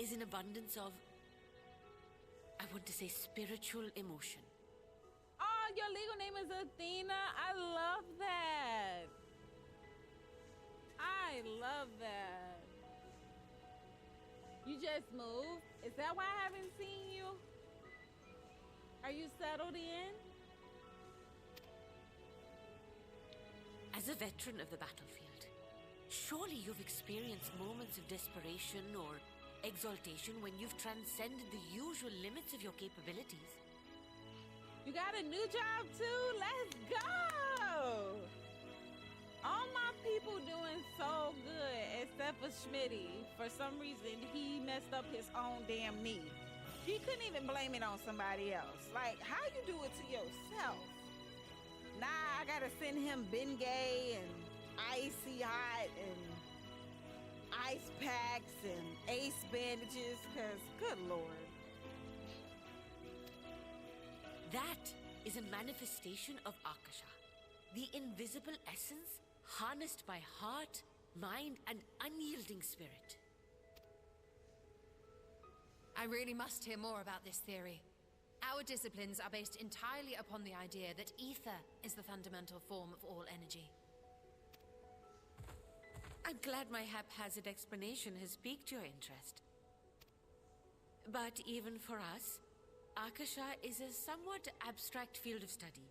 is an abundance of, I want to say, spiritual emotion. Oh, your legal name is Athena. I love that. I love that. You just moved? Is that why I haven't seen you? Are you settled in? As a veteran of the battlefield, surely you've experienced moments of desperation or exaltation when you've transcended the usual limits of your capabilities. You got a new job too? Let's go! All my people doing so good. Schmitty, for some reason, he messed up his own damn knee. He couldn't even blame it on somebody else. Like, how you do it to yourself? Nah, I gotta send him Bengay and Icy Hot and ice packs and ace bandages, because good Lord. That is a manifestation of Akasha, the invisible essence harnessed by heart, mind, and unyielding spirit. I really must hear more about this theory. Our disciplines are based entirely upon the idea that ether is the fundamental form of all energy. I'm glad my haphazard explanation has piqued your interest. But even for us, Akasha is a somewhat abstract field of study.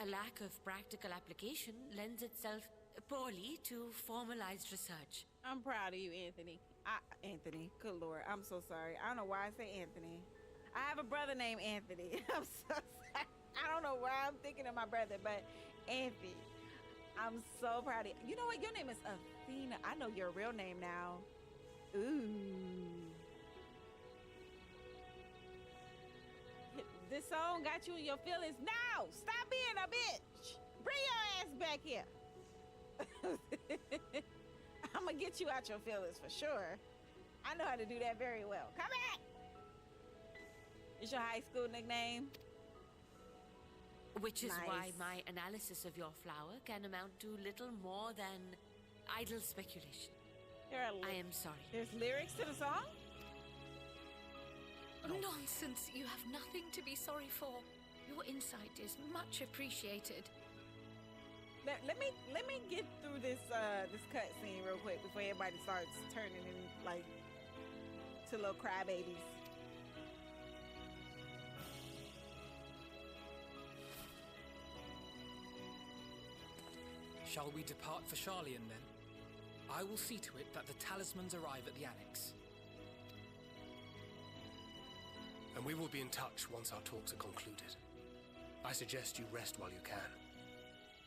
A lack of practical application lends itself poorly to formalized research. I'm proud of you, Anthony. Anthony, good Lord, I'm so sorry. I don't know why I say Anthony. I have a brother named Anthony. I'm so sorry. I don't know why I'm thinking of my brother, but Anthony, I'm so proud of you. You know what? Your name is Athena. I know your real name now. Ooh. This song got you in your feelings. Now, stop being a bitch. Bring your ass back here. I'm gonna get you out your feelings for sure. I know how to do that very well. Come back. It's your high school nickname? Which is why my analysis of your flower can amount to little more than idle speculation. I am sorry. There's lyrics to the song? Nonsense. You have nothing to be sorry for. Your insight is much appreciated. Let me get through this cutscene real quick before everybody starts turning in like to little crybabies. Shall we depart for Sharlayan then? I will see to it that the talismans arrive at the annex. And we will be in touch once our talks are concluded. I suggest you rest while you can.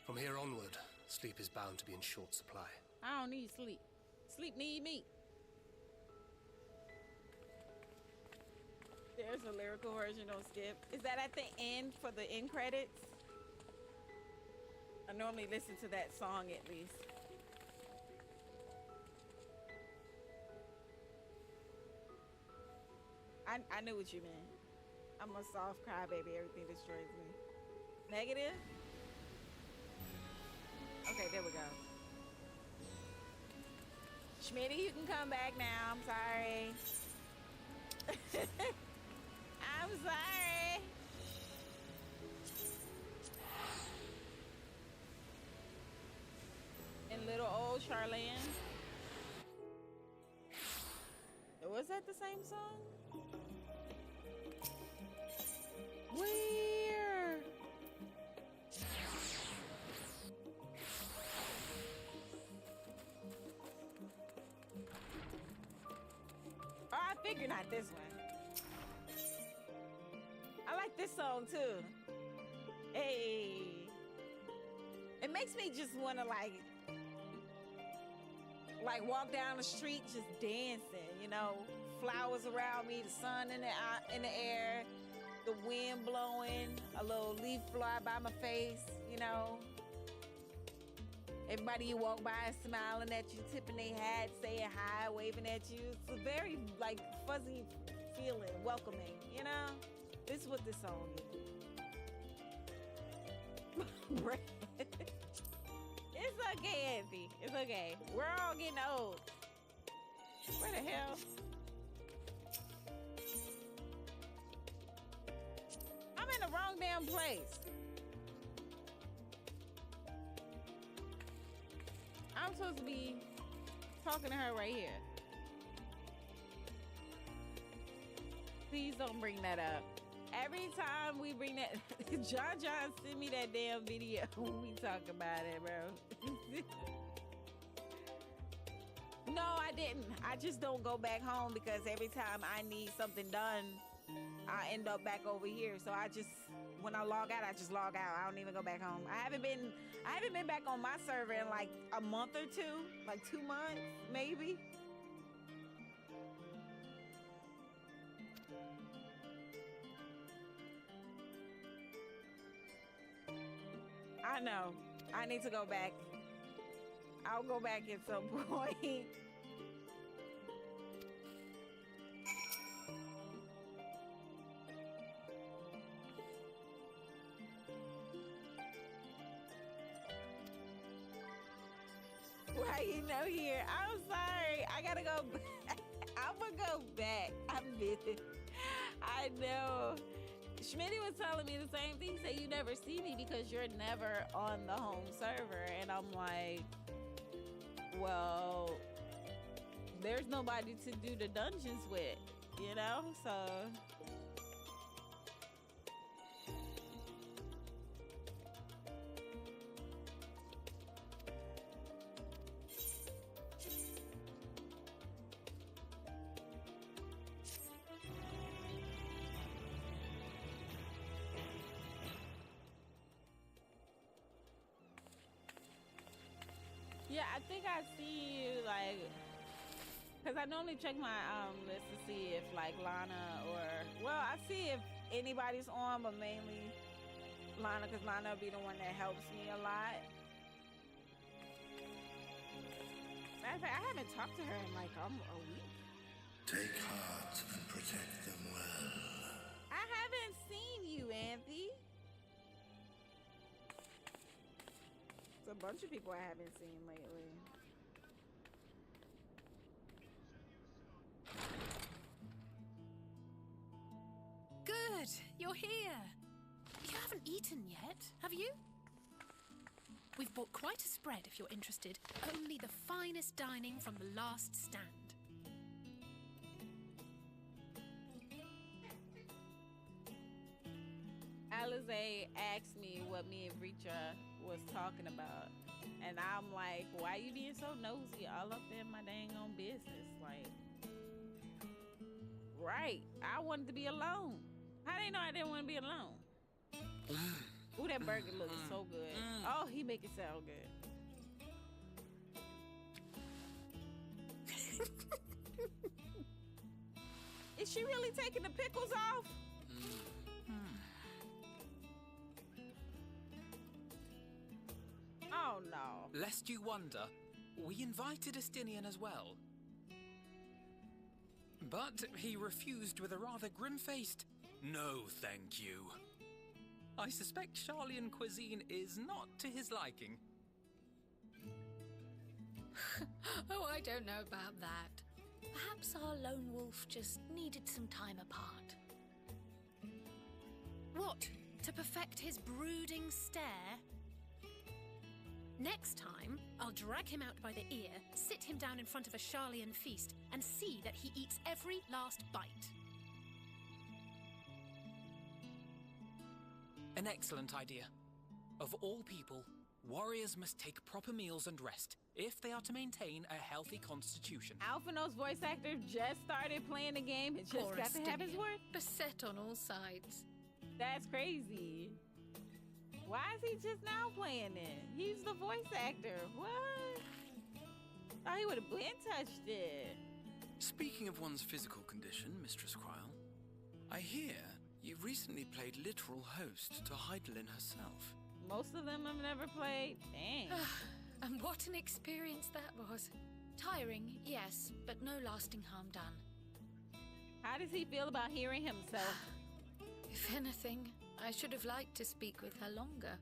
From here onward, sleep is bound to be in short supply. I don't need sleep. Sleep need me. There's a lyrical version on Skip. Is that at the end for the end credits? I normally listen to that song at least. I knew what you meant. I'm a soft crybaby. Everything destroys me. Negative? Okay, there we go. Schmitty, you can come back now. I'm sorry. I'm sorry. And little old Sharlayan. Was that the same song? Weird. Oh, I figured not this one. I like this song too. Hey. It makes me just want to like walk down the street just dancing, you know, flowers around me, the sun in the air, the wind blowing, a little leaf fly by my face, you know. Everybody you walk by smiling at you, tipping their hat, saying hi, waving at you. It's a very like fuzzy feeling, welcoming, you know. This is what this song is. It's okay, Anthony. It's okay. We're all getting old. Where the hell? I'm in the wrong damn place. I'm supposed to be talking to her right here. Please don't bring that up. Every time we bring that, John send me that damn video when we talk about it, bro. No, I didn't. I just don't go back home because every time I need something done, I end up back over here. So when I log out, I just log out. I don't even go back home. I haven't been back on my server in like a month or two, like 2 months, maybe. I know. I need to go back. I'll go back at some point. Why you know here? I'm sorry. I gotta go back. I'm gonna go back. I'm busy. I know. Schmitty was telling me the same thing. Say you never see me because you're never on the home server. And I'm like, well, there's nobody to do the dungeons with, you know? So... Yeah, I think I see you, like, because I normally check my list to see if, like, Lana or, well, I see if anybody's on, but mainly Lana, because Lana will be the one that helps me a lot. Matter of fact, I haven't talked to her in, like, a week. Take heart and protect them well. I haven't seen you, Anthy. There's a bunch of people I haven't seen lately. Good, you're here. You haven't eaten yet, have you? We've bought quite a spread if you're interested. Only the finest dining from the last stand. Alize asked me what me and Richa was talking about, and I'm like, why you being so nosy all up in my dang on business? Like, right, I wanted to be alone. How they know I didn't want to be alone? Ooh, that burger looks so good. Oh, he make it sound good. Is she really taking the pickles off? Oh no. Lest you wonder, we invited Estinian as well. But he refused with a rather grim-faced, "No, thank you." I suspect Sharlayan cuisine is not to his liking. Oh, I don't know about that. Perhaps our lone wolf just needed some time apart. What? To perfect his brooding stare? Next time, I'll drag him out by the ear, sit him down in front of a Sharlayan feast, and see that he eats every last bite. An excellent idea. Of all people, warriors must take proper meals and rest if they are to maintain a healthy constitution. Alphino's voice actor just started playing the game and just got to have his word. Beset on all sides. That's crazy. Why is he just now playing it? He's the voice actor. What? Thought he would have been touched it. Speaking of one's physical condition, Mistress Krile, I hear you've recently played literal host to Hydaelyn herself. Most of them have never played. Dang. And what an experience that was. Tiring, yes, but no lasting harm done. How does he feel about hearing himself? If anything, I should have liked to speak with her longer.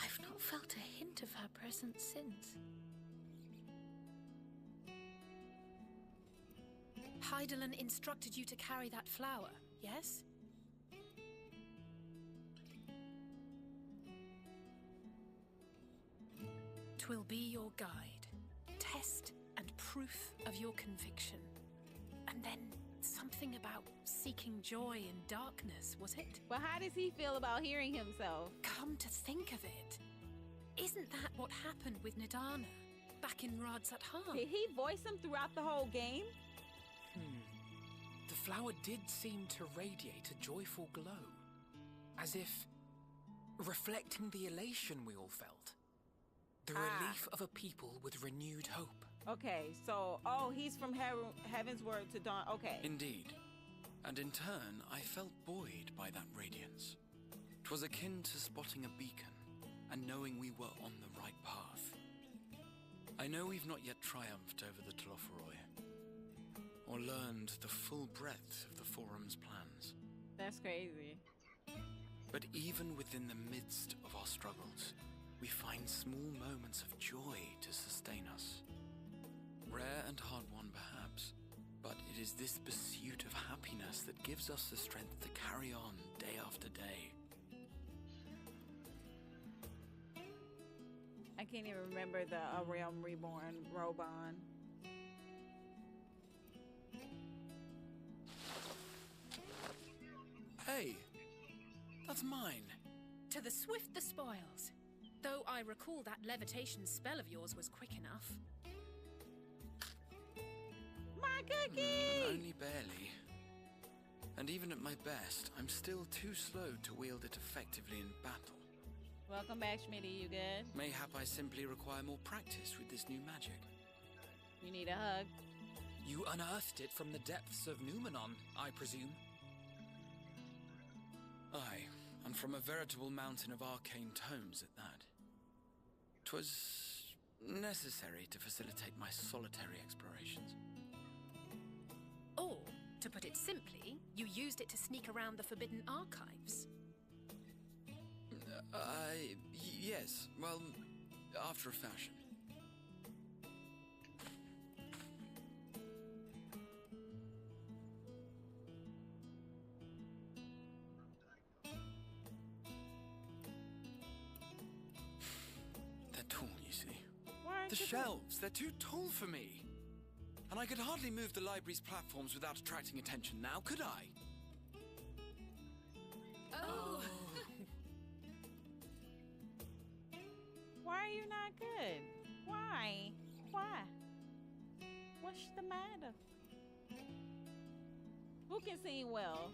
I've not felt a hint of her presence since. Hydaelyn instructed you to carry that flower, yes? 'Twill be your guide, test and proof of your conviction. And then something about seeking joy in darkness, was it? But how does he feel about hearing himself? Come to think of it, isn't that what happened with Nidana back in Radsat Han? Did he voice him throughout the whole game? The flower did seem to radiate a joyful glow, as if reflecting the elation we all felt. The relief of a people with renewed hope. Okay, so, he's from Heaven's Word to Dawn. Okay. Indeed. And in turn, I felt buoyed by that radiance. 'Twas akin to spotting a beacon and knowing we were on the right path. I know we've not yet triumphed over the Telophoroi, or learned the full breadth of the Forum's plans. That's crazy. But even within the midst of our struggles, we find small moments of joy to sustain us. Rare and hard-won, perhaps, but it is this pursuit of happiness that gives us the strength to carry on day after day. I can't even remember the A Realm Reborn Robon. Hey, that's mine. To the swift the spoils. Though I recall that levitation spell of yours was quick enough. My cookie! Only barely. And even at my best, I'm still too slow to wield it effectively in battle. Welcome back, Schmitty. You good? Mayhap I simply require more practice with this new magic. You need a hug? You unearthed it from the depths of Numenon, I presume? Aye, and from a veritable mountain of arcane tomes at that. 'Twas necessary to facilitate my solitary explorations. Or, to put it simply, you used it to sneak around the Forbidden Archives. Yes, well, after a fashion. They're tall, you see. The shelves, they're too tall for me. And I could hardly move the library's platforms without attracting attention now, could I? Oh! Why are you not good? Why? Why? What's the matter? Who can sing well?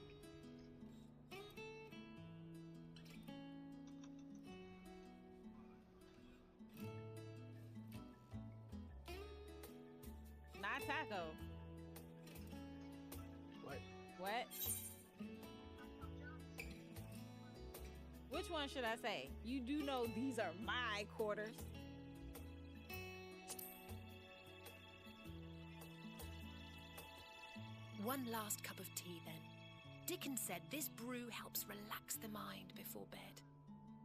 Not Taco. What? Which one should I say? You do know these are my quarters. One last cup of tea, then. Dickens said this brew helps relax the mind before bed.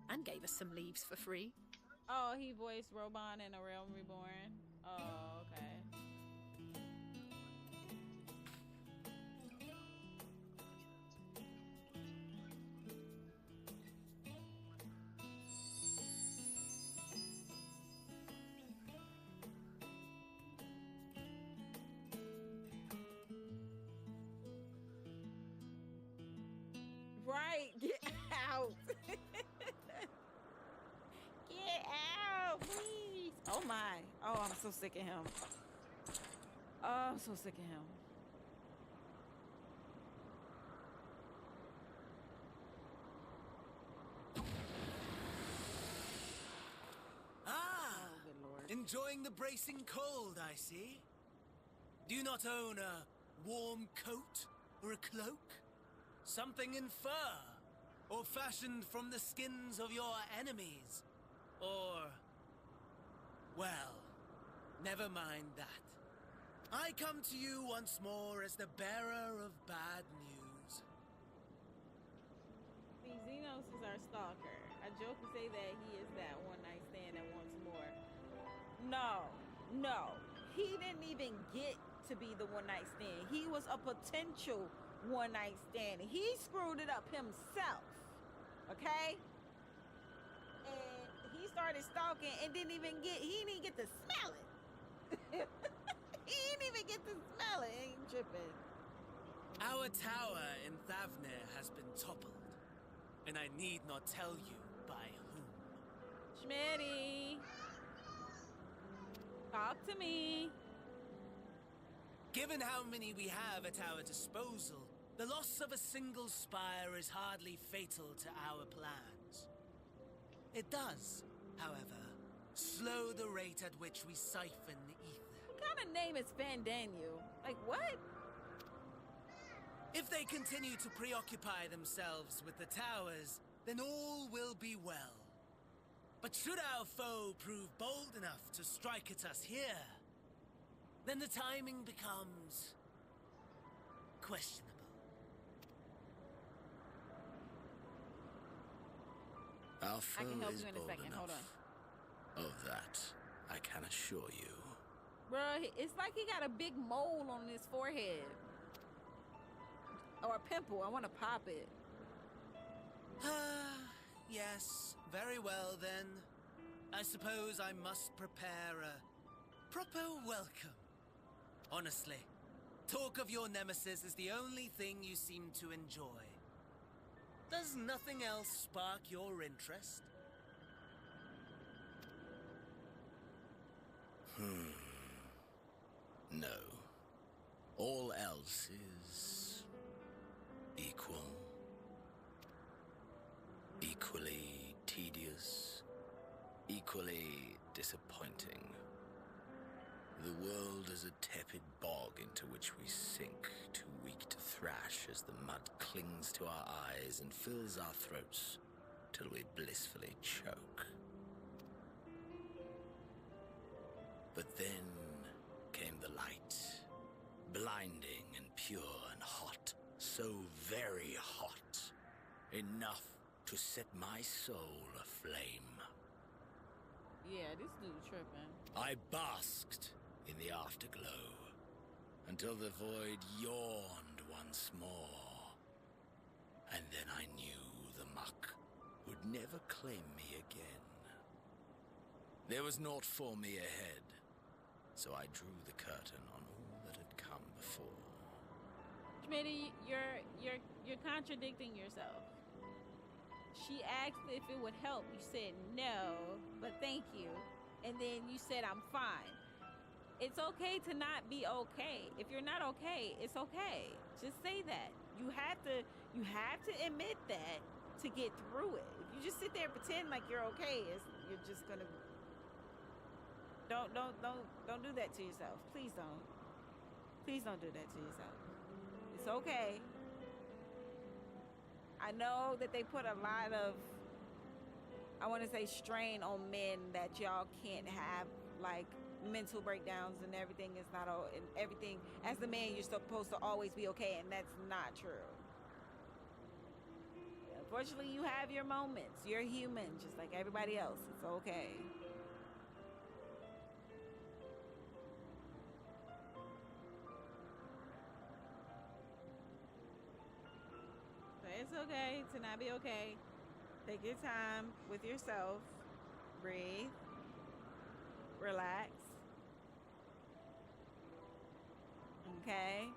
And gave us some leaves for free. Oh, he voiced Robon in A Realm Reborn. Oh, okay. Right, get out. Get out, please. Oh my. Oh, I'm so sick of him. Oh, I'm so sick of him. Ah, enjoying the bracing cold, I see. Do you not own a warm coat or a cloak? Something in fur, or fashioned from the skins of your enemies, or... well, never mind that. I come to you once more as the bearer of bad news. See, Xenos is our stalker. I joke and say that he is that one-night stand that wants more. No. He didn't even get to be the one-night stand. He was a potential one-night stand. He screwed it up himself. Okay? And he started stalking and he didn't even get to smell it. He didn't even get to smell it. Ain't tripping. Our tower in Thavnir has been toppled, and I need not tell you by whom. Schmitty. Talk to me. Given how many we have at our disposal, the loss of a single spire is hardly fatal to our plans. It does, however, slow the rate at which we siphon the ether. What kind of name is Fandaniel? Like, what? If they continue to preoccupy themselves with the towers, then all will be well. But should our foe prove bold enough to strike at us here, then the timing becomes questionable. Our foe I can help is you in a bold second. Hold enough. on. Of that, I can assure you. Bruh, it's like he got a big mole on his forehead. Or a pimple. I want to pop it. Yes, very well then. I suppose I must prepare a proper welcome. Honestly, talk of your nemesis is the only thing you seem to enjoy. Does nothing else spark your interest? No. All else is equal. Equally tedious. Equally disappointing. The world is a tepid bog into which we sink, too weak to thrash as the mud clings to our eyes and fills our throats till we blissfully choke. But then came the light, blinding and pure and hot, so very hot, enough to set my soul aflame. Yeah, this dude tripping. I basked in the afterglow until the void yawned once more. And then I knew the muck would never claim me again. There was naught for me ahead, so I drew the curtain on all that had come before. Schmitty, you're contradicting yourself. She asked if it would help. You said no, but thank you. And then you said I'm fine. It's okay to not be okay. If you're not okay, it's okay. Just say that. You have to admit that to get through it. If you just sit there and pretend like you're okay, you're just gonna don't do that to yourself. Please don't. Please don't do that to yourself. It's okay. I know that they put a lot of, I want to say, strain on men that y'all can't have like mental breakdowns and everything is not and everything. As a man, you're supposed to always be okay, and that's not true. Unfortunately, you have your moments. You're human, just like everybody else. It's okay. So it's okay to not be okay. Take your time with yourself. Breathe. Relax. Okay?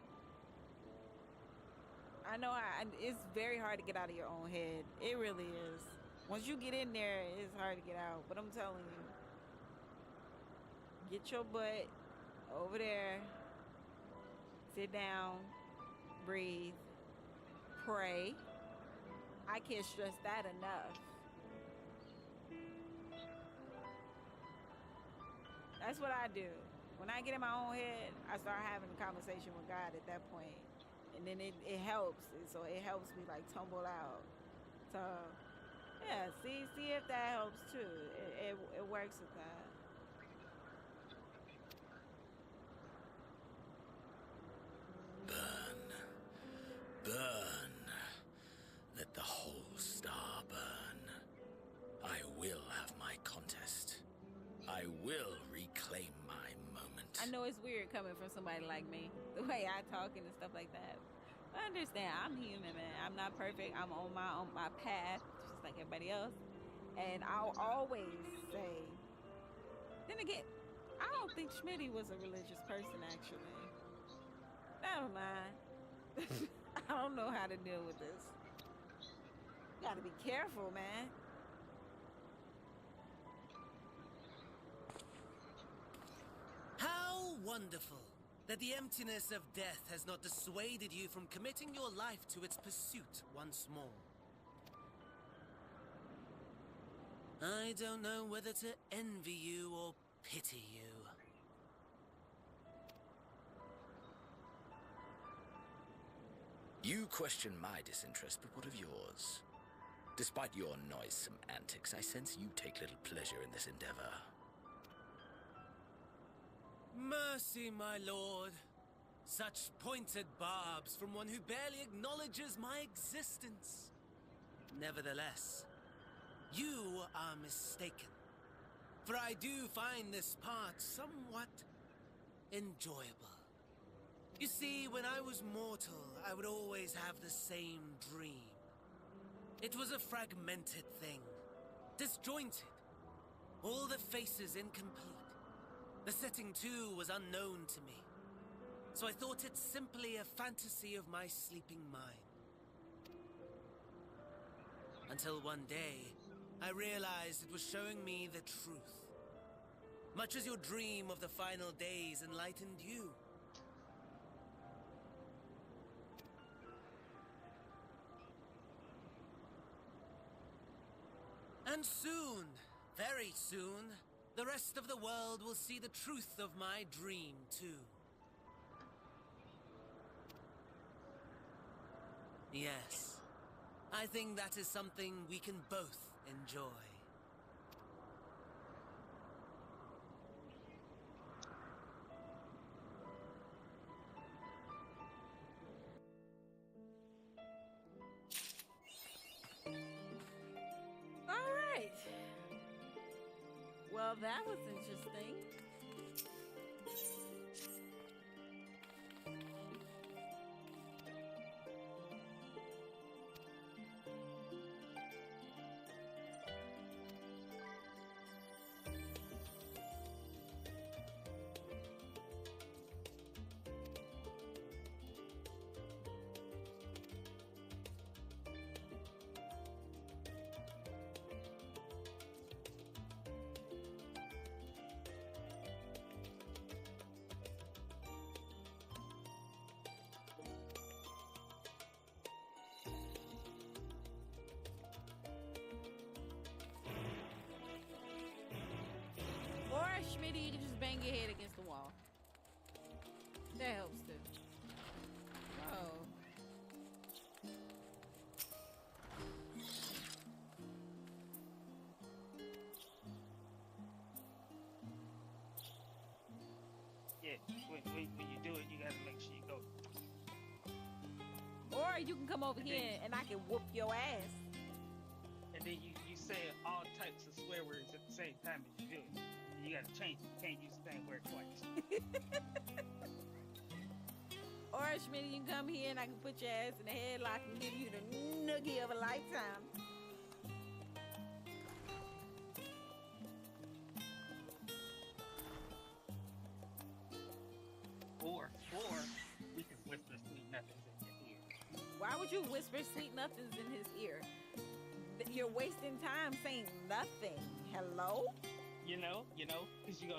I know it's very hard to get out of your own head. It really is. Once you get in there, it's hard to get out. But I'm telling you, get your butt over there. Sit down. Breathe. Pray. I can't stress that enough. That's what I do. When I get in my own head, I start having a conversation with God at that point. And then it helps. So it helps me like tumble out. So yeah, see if that helps too. It works with that. Burn. Let the whole star burn. I will have my contest. I will reclaim my moment. I know it's weird coming from somebody like me, the way I talk and stuff like that. But I understand, I'm human, man. I'm not perfect. I'm on my path, just like everybody else. And I'll always say, then again, I don't think Schmitty was a religious person, actually. Never mind. I don't know how to deal with this. You gotta be careful, man. How wonderful. that the emptiness of death has not dissuaded you from committing your life to its pursuit once more. I don't know whether to envy you or pity you. You question my disinterest, but what of yours? Despite your noisome antics, I sense you take little pleasure in this endeavor. Mercy, my lord. Such pointed barbs from one who barely acknowledges my existence. Nevertheless, you are mistaken. For I do find this part somewhat enjoyable. You see, when I was mortal, I would always have the same dream. It was a fragmented thing, disjointed, all the faces incomplete. The setting, too, was unknown to me, so I thought it simply a fantasy of my sleeping mind. Until one day, I realized it was showing me the truth. Much as your dream of the final days enlightened you. And soon, very soon, the rest of the world will see the truth of my dream, too. Yes, I think that is something we can both enjoy. Well, that was interesting. Schmitty, you can just bang your head against the wall. That helps too. Oh. Yeah, when you do it, you gotta make sure you go. Or you can come over here and I can whoop your ass. And then you say all types of swear words at the same time as you do it. You gotta change it. You can't use the same word twice. Or Schmitty, you can come here and I can put your ass in the headlock and give you the noogie of a lifetime. Or we can whisper sweet nothings in your ear. Why would you whisper sweet nothings in his ear? You're wasting time saying nothing. Hello? You know, because you go,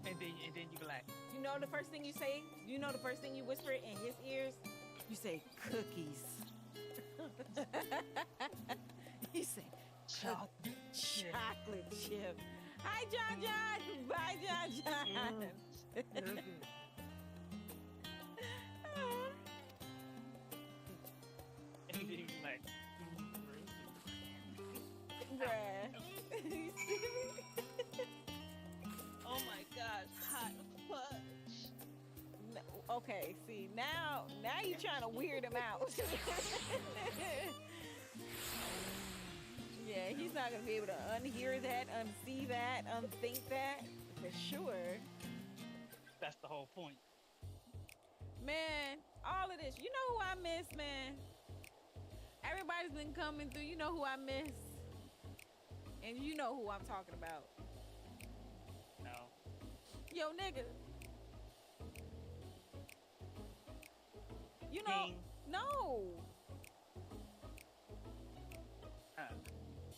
and then you be like, you know the first thing you say? You know the first thing you whisper in his ears? You say cookies. You say chocolate chip. Hi, John John. Bye, John John. And then you be like, oh my gosh, hot fudge. No, okay, see, now you're trying to weird him out. Yeah, he's not gonna be able to unhear that, unsee that, unthink that, for sure. That's the whole point. Man, all of this, you know who I miss, man? Everybody's been coming through, you know who I miss? And you know who I'm talking about. No. Yo, nigga. You know, King. no.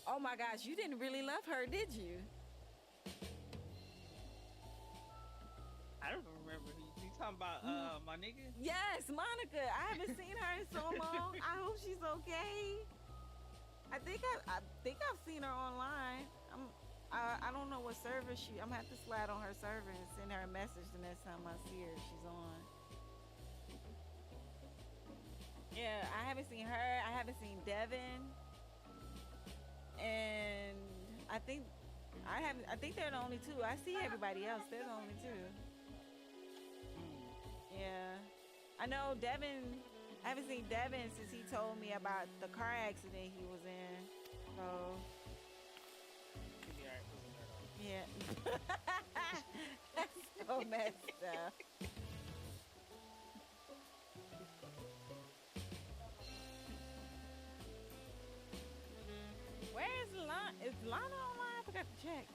Oh my gosh, you didn't really love her, did you? talking about my nigga? Yes, Monica. I haven't seen her in so long. I hope she's okay. I think I've seen her online. I don't know what server I'm gonna have to slide on her server and send her a message the next time I see her if she's on. Yeah, I haven't seen her. I haven't seen Devin. And I think they're the only two. I see everybody else. They're the only two. Yeah. I know Devin. I haven't seen Devin since he told me about the car accident he was in. So. Yeah. That's so messed up. Where is Lana? Is Lana online? I forgot to check.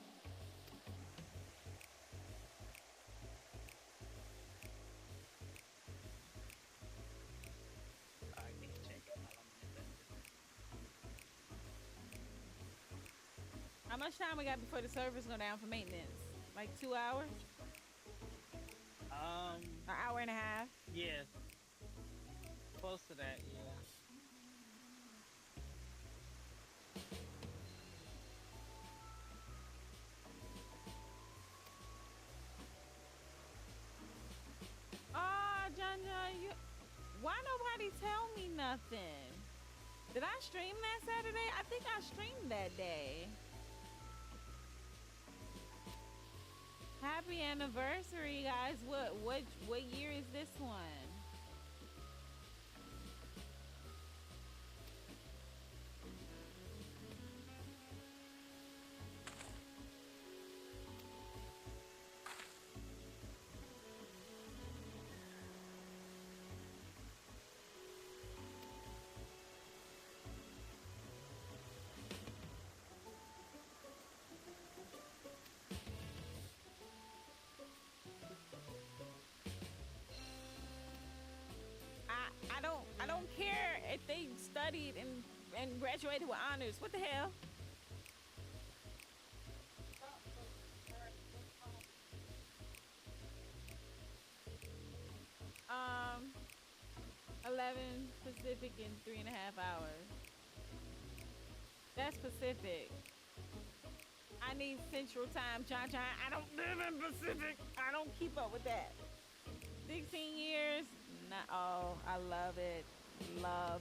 How much time we got before the servers go down for maintenance? Like 2 hours? An hour and a half? Yeah. Close to that, yeah. John, why nobody tell me nothing? Did I stream that Saturday? I think I streamed that day. Happy anniversary, guys. What year is this one? I don't care if they studied and graduated with honors. What the hell? 11 Pacific in 3.5 hours. That's Pacific. I need Central Time, John. I don't live in Pacific. I don't keep up with that. 16 years. Oh, I love it.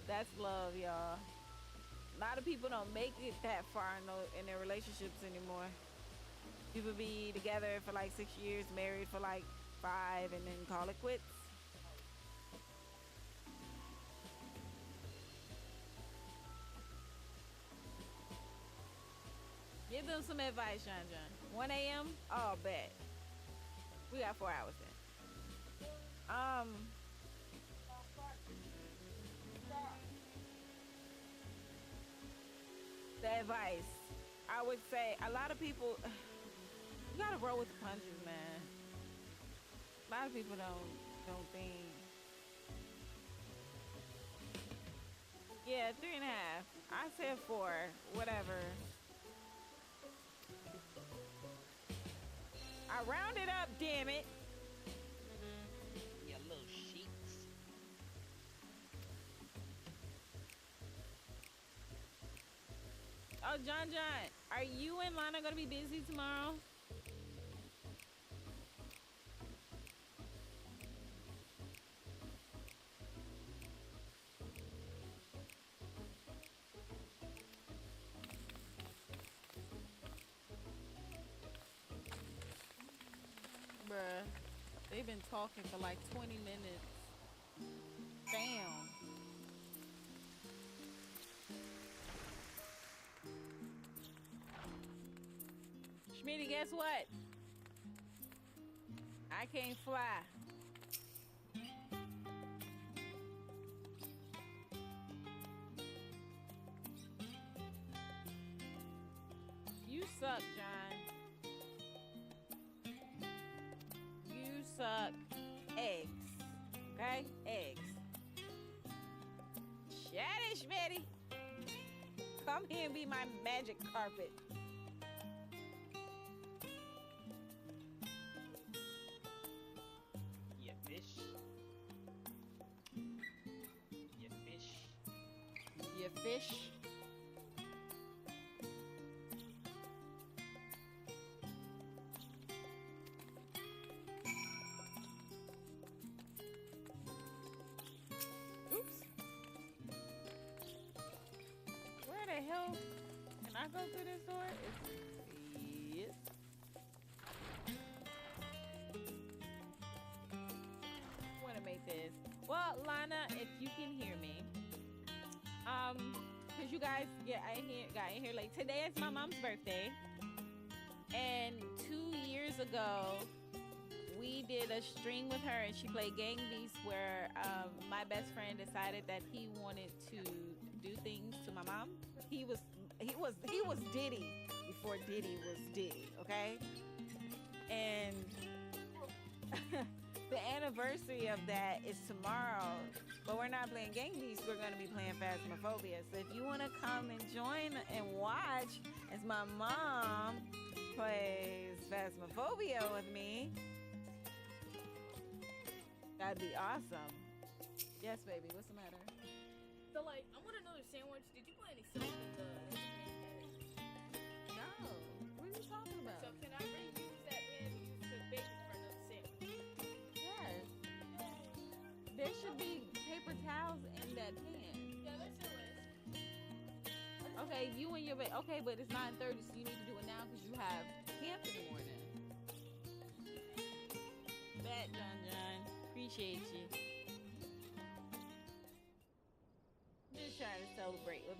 That's love, y'all. A lot of people don't make it that far in their relationships anymore. People be together for like 6 years, married for like 5, and then call it quits. Give them some advice, John. 1 a.m. Oh, bet. We got 4 hours then. The advice, I would say, a lot of people, you gotta roll with the punches, man. A lot of people don't think. Yeah, 3.5. I said 4. Whatever. I rounded up, damn it. You little sheets. Oh, John, are you and Lana gonna be busy tomorrow? Bruh, they've been talking for like 20 minutes. Damn. Schmitty, guess what? I can't fly. You suck, John. You suck eggs. Okay? Eggs. Shut it, Schmitty. Come here and be my magic carpet. You vicious. fish. Oops. Where the hell can I go through this door? Yes. Want to make this. Well, Lana, if you can hear me, because you guys got in here late. Today is my mom's birthday, and 2 years ago, we did a stream with her, and she played Gang Beasts, where my best friend decided that he wanted to do things to my mom. He was Diddy before Diddy was Diddy, okay? And the anniversary of that is tomorrow, but we're not playing Gang Beasts. We're going to be playing Phasmophobia. So if you want to come and join and watch as my mom plays Phasmophobia with me, that'd be awesome. Yes, baby. What's the matter? So, like, I want another sandwich. Did you put any salt in the No. What are you talking about? So, can I reuse that pan to use to bake for another sandwich? Yes. There should be paper towels in that pan. Yeah, that's your list. Okay, you and your okay, but it's 9:30, so you need to do it now because you have camp in the morning. Bet, John. Appreciate you. Just trying to celebrate with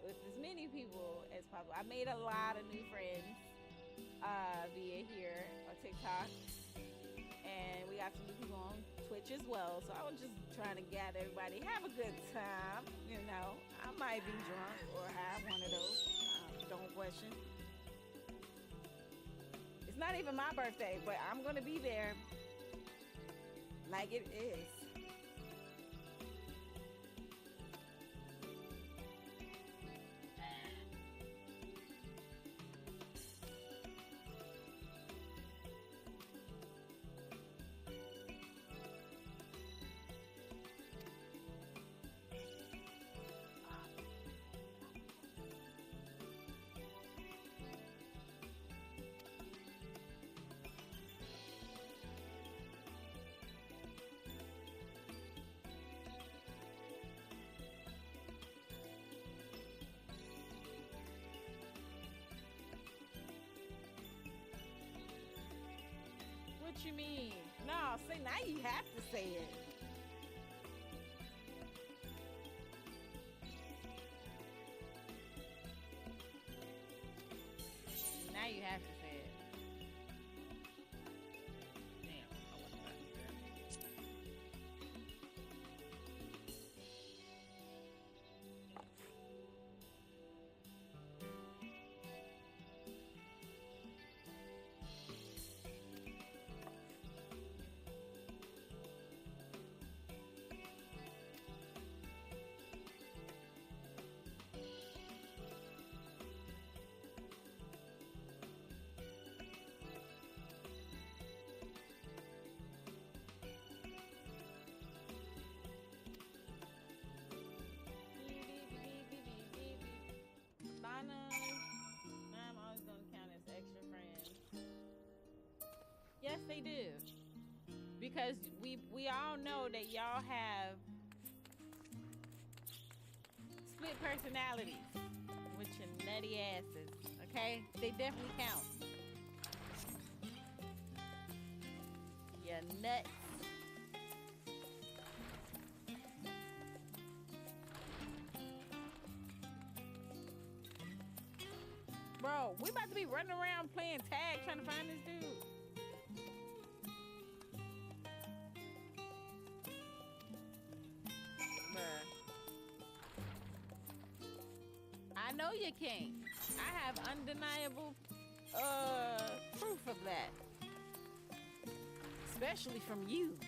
as many people as possible. I made a lot of new friends via here on TikTok, and we got some new people on Twitch as well. So I was just trying to gather everybody, have a good time. You know, I might be drunk or have one of those. Don't question. It's not even my birthday, but I'm gonna be there like it is. What you mean? No, say now you have to say it. Now you have to say it. Damn, I wasn't about to do that. I'm always gonna count as extra friends. Yes, they do. Because we all know that y'all have split personalities with your nutty asses. Okay? They definitely count. Your nuts. Bro, we about to be running around playing tag trying to find this dude. Bruh. I know you can't. I have undeniable proof of that. Especially from you.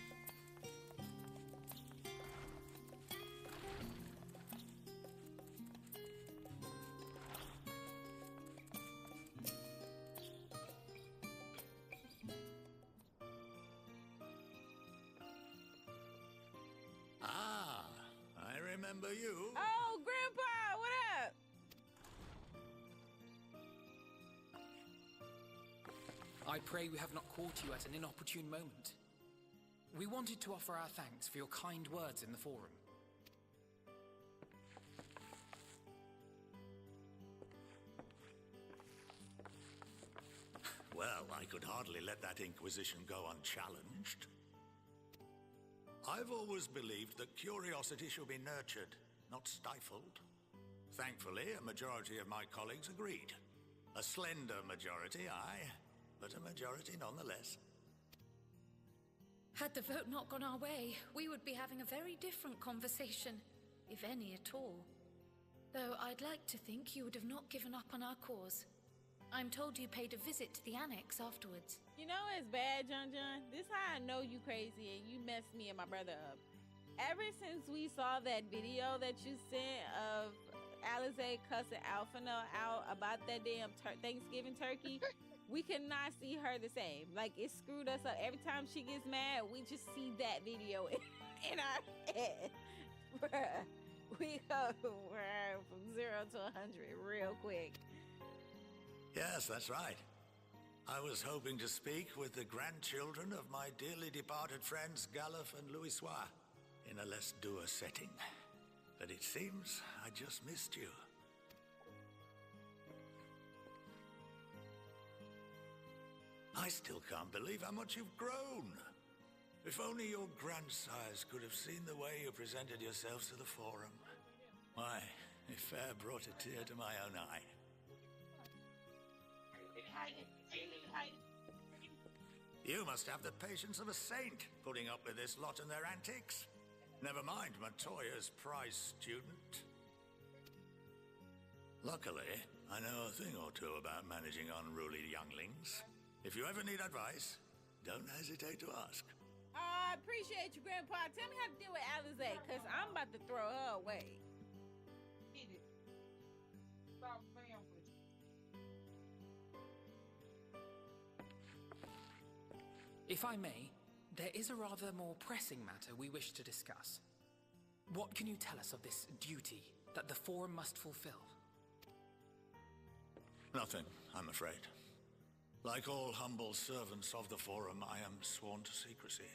Ah, I remember you. Oh, Grandpa! I pray we have not caught you at an inopportune moment. We wanted to offer our thanks for your kind words in the forum. Well, I could hardly let that inquisition go unchallenged. I've always believed that curiosity should be nurtured, not stifled. Thankfully, a majority of my colleagues agreed. A slender majority, aye, but a majority nonetheless. Had the vote not gone our way, we would be having a very different conversation, if any at all. Though I'd like to think you would have not given up on our cause. I'm told you paid a visit to the annex afterwards. You know it's bad, John. This how I know you crazy and you messed me and my brother up. Ever since we saw that video that you sent of Alize cussing Alphinaud out about that damn Thanksgiving turkey, we cannot see her the same. Like, it screwed us up. Every time she gets mad, we just see that video in our head. Bruh, we go from 0 to 100 real quick. Yes, that's right. I was hoping to speak with the grandchildren of my dearly departed friends Galuf and Louisoix in a less dour setting. But it seems I just missed you. I still can't believe how much you've grown. If only your grandsires could have seen the way you presented yourselves to the forum. Why, it fair brought a tear to my own eye. You must have the patience of a saint, putting up with this lot and their antics. Never mind Matoya's prize student. Luckily, I know a thing or two about managing unruly younglings. If you ever need advice, don't hesitate to ask. I appreciate you, Grandpa. Tell me how to deal with Alize, because I'm about to throw her away. Stop playing with you. If I may, there is a rather more pressing matter we wish to discuss. What can you tell us of this duty that the Forum must fulfill? Nothing, I'm afraid. Like all humble servants of the Forum, I am sworn to secrecy.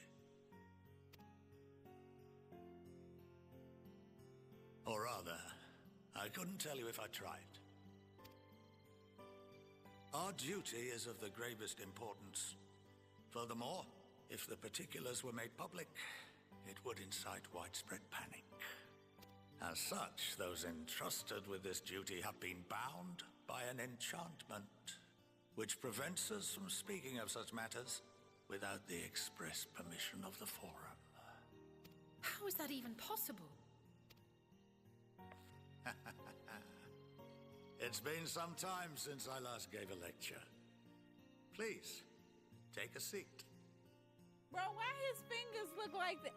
Or rather, I couldn't tell you if I tried. Our duty is of the gravest importance. Furthermore, if the particulars were made public, it would incite widespread panic. As such, those entrusted with this duty have been bound by an enchantment, which prevents us from speaking of such matters without the express permission of the Forum. How is that even possible? It's been some time since I last gave a lecture. Please, take a seat. Bro, why his fingers look like that?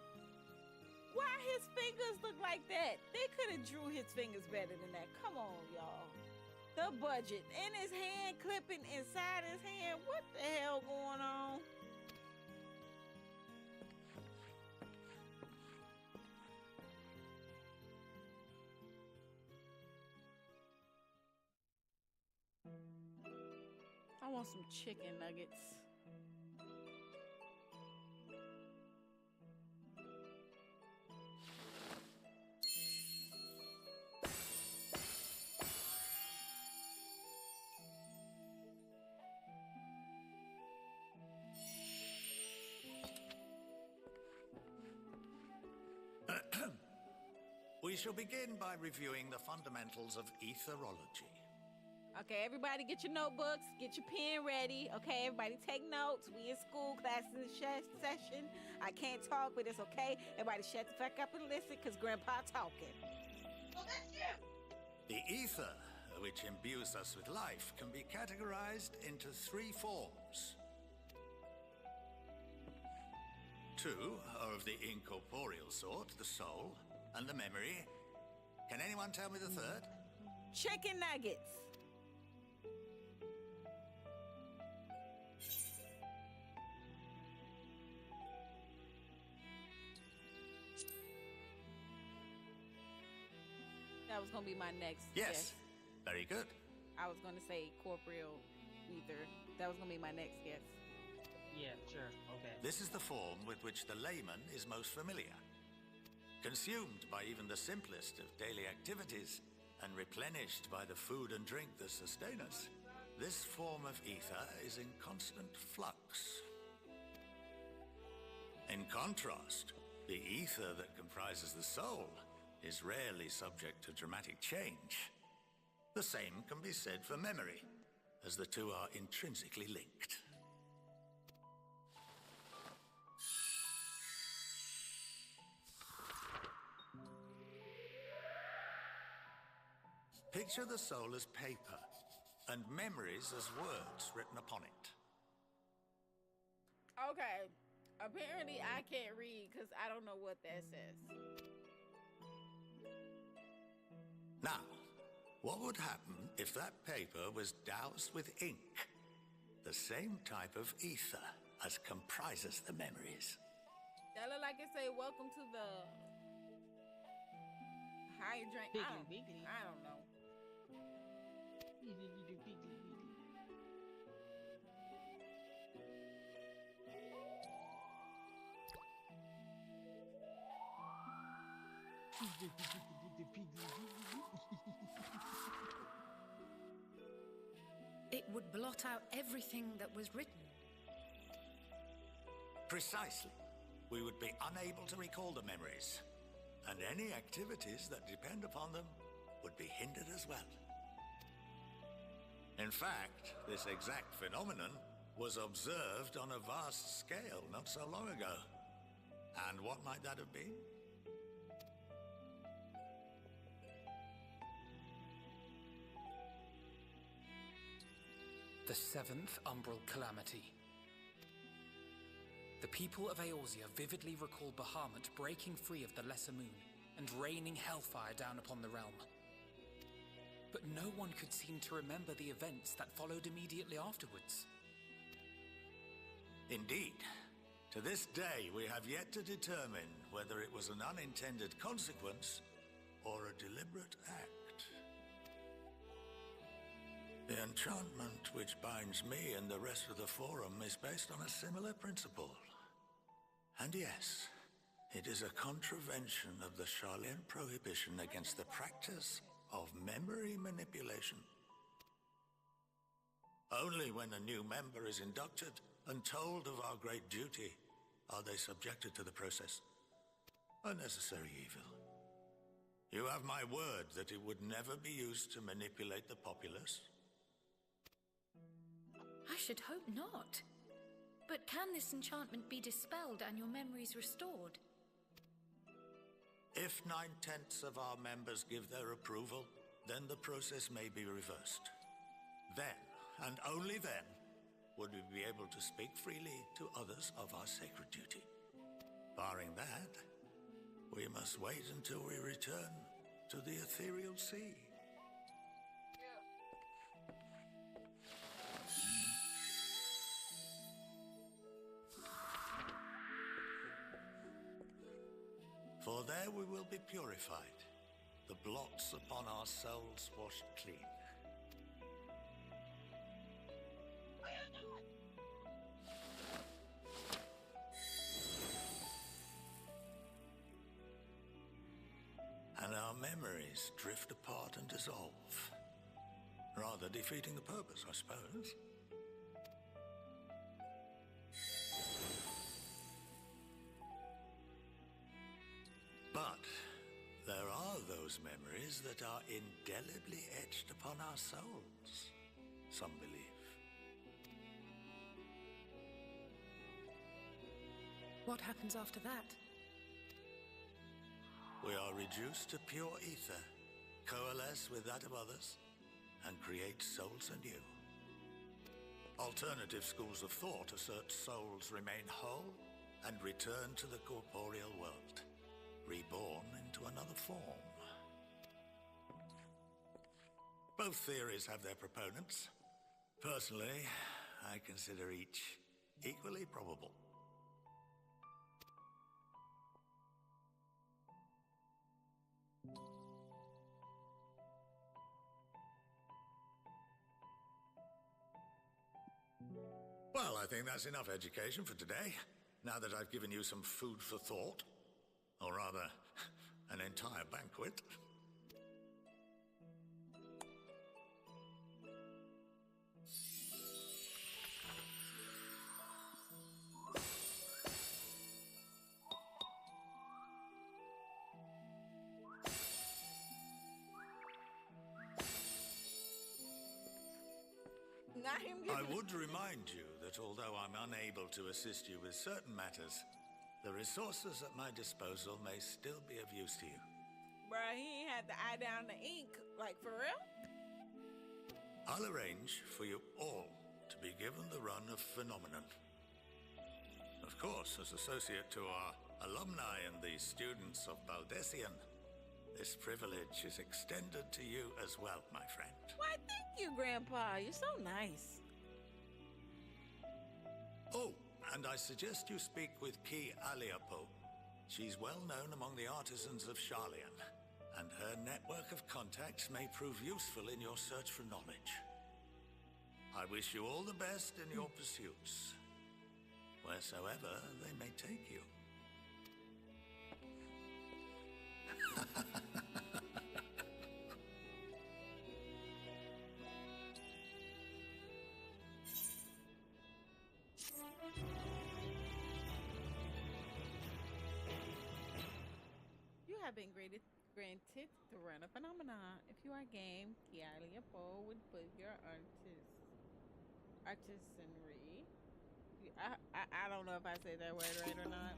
Why his fingers look like that? They could have drew his fingers better than that. Come on, y'all. The budget. And his hand clipping inside his hand. What the hell going on? I want some chicken nuggets. We shall begin by reviewing the fundamentals of etherology. Okay, everybody get your notebooks, get your pen ready. Okay, everybody take notes. We in school, class in the session. I can't talk, but it's okay. Everybody shut the fuck up and listen, because Grandpa talking. Oh, that's you! The ether, which imbues us with life, can be categorized into 3 forms. 2 are of the incorporeal sort, the soul, and the memory. Can anyone tell me the third? Chicken nuggets. That was gonna be my next Yes. guess. Very good. I was gonna say corporeal ether. That was gonna be my next guess. Yeah, sure. Okay. This is the form with which the layman is most familiar. Consumed by even the simplest of daily activities, and replenished by the food and drink that sustain us, this form of ether is in constant flux. In contrast, the ether that comprises the soul is rarely subject to dramatic change. The same can be said for memory, as the two are intrinsically linked. Picture the soul as paper, and memories as words written upon it. Okay. Apparently, I can't read because I don't know what that says. Now, what would happen if that paper was doused with ink? The same type of ether as comprises the memories. That look like it say, welcome to the hydrant. I don't know. It would blot out everything that was written. Precisely. We would be unable to recall the memories, and any activities that depend upon them would be hindered as well. In fact, this exact phenomenon was observed on a vast scale not so long ago. And what might that have been? The seventh Umbral Calamity. The people of Eorzea vividly recall Bahamut breaking free of the Lesser Moon and raining hellfire down upon the realm. But no one could seem to remember the events that followed immediately afterwards. Indeed. To this day, we have yet to determine whether it was an unintended consequence or a deliberate act. The enchantment which binds me and the rest of the Forum is based on a similar principle. And yes, it is a contravention of the Sharlayan prohibition against the practice of memory manipulation. Only when a new member is inducted and told of our great duty are they subjected to the process. A necessary evil. You have my word that it would never be used to manipulate the populace. I should hope not. But can this enchantment be dispelled and your memories restored? If 9/10 of our members give their approval, then the process may be reversed. Then, and only then, would we be able to speak freely to others of our sacred duty. Barring that, we must wait until we return to the ethereal sea. For there we will be purified, the blots upon our souls washed clean. And our memories drift apart and dissolve, rather defeating the purpose, I suppose. But there are those memories that are indelibly etched upon our souls, some believe. What happens after that? We are reduced to pure ether, coalesce with that of others, and create souls anew. Alternative schools of thought assert souls remain whole and return to the corporeal world, reborn into another form. Both theories have their proponents. Personally, I consider each equally probable. Well, I think that's enough education for today. Now that I've given you some food for thought. Or rather, an entire banquet. I would remind you that although I'm unable to assist you with certain matters, the resources at my disposal may still be of use to you. Bruh, he ain't had to eye down the ink. Like, for real? I'll arrange for you all to be given the run of Phenomenon. Of course, as associate to our alumni and the students of Baldesion, this privilege is extended to you as well, my friend. Why, thank you, Grandpa. You're so nice. Oh, and I suggest you speak with Ki Aliapo. She's well known among the artisans of Sharlayan, and her network of contacts may prove useful in your search for knowledge. I wish you all the best in your pursuits, wheresoever they may take you. You have been granted the run of Phenomenon. If you are game, Kialia Poe would put your artisanry. I don't know if I said that word right or not.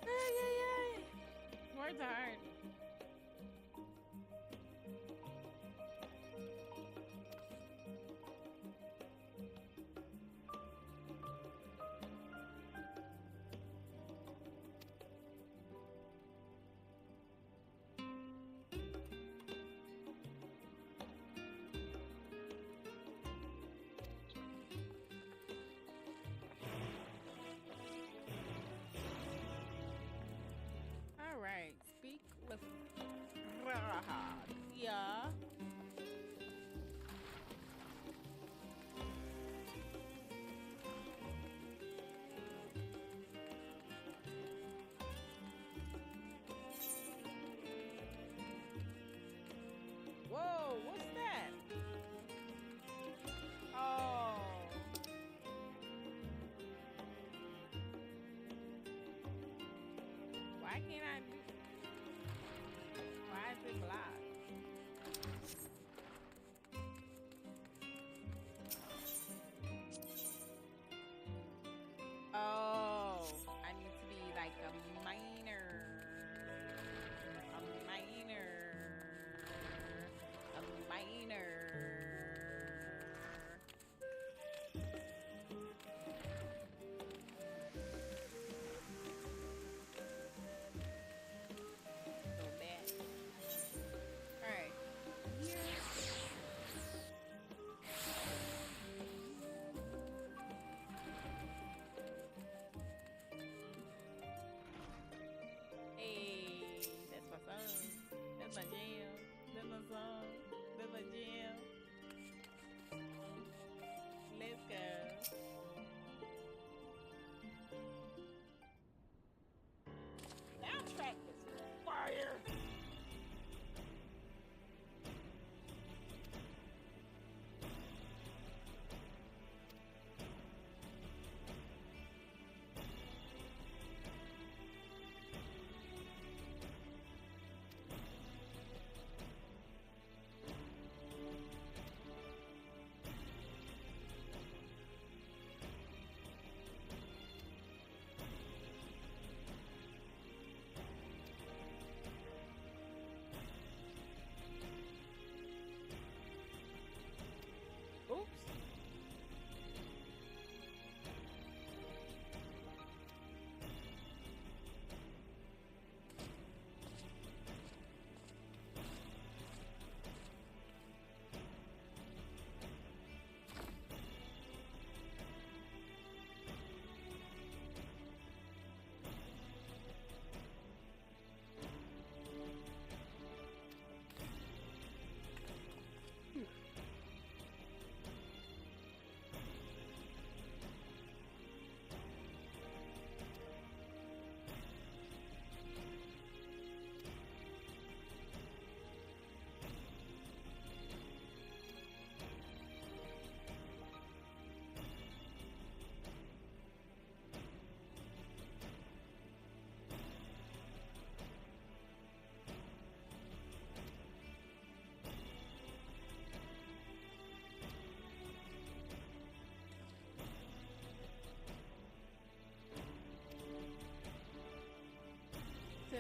Ay. Words are hard. Alright, speak with Rahad. Yeah. Whoa, what's that? Oh. Why can't I do? Why is it blocked? Oh, I need to be like a miner. A miner. A miner.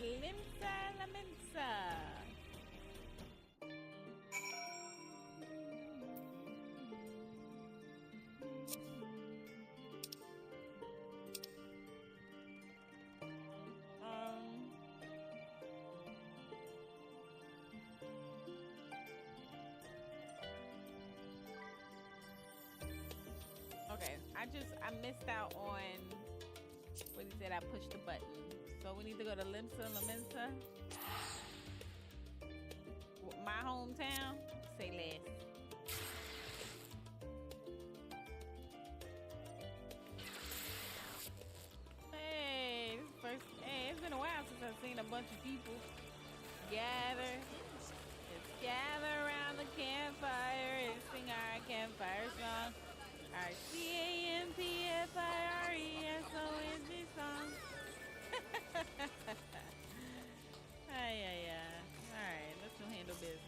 Limsa la Mensa. Okay, I missed out on what he said. I pushed the button. So we need to go to Limsa La Mensa. My hometown. Say less. Hey, it's been a while since I've seen a bunch of people gather. Let's gather around the campfire and sing our campfire song. Our CAMPFIRESONG song. Ay. Alright, let's go handle business.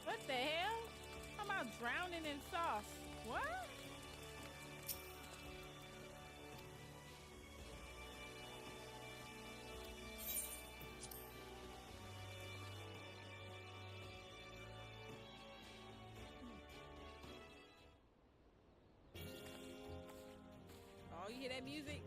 What the hell? How about drowning in sauce? What? Oh, you hear that music?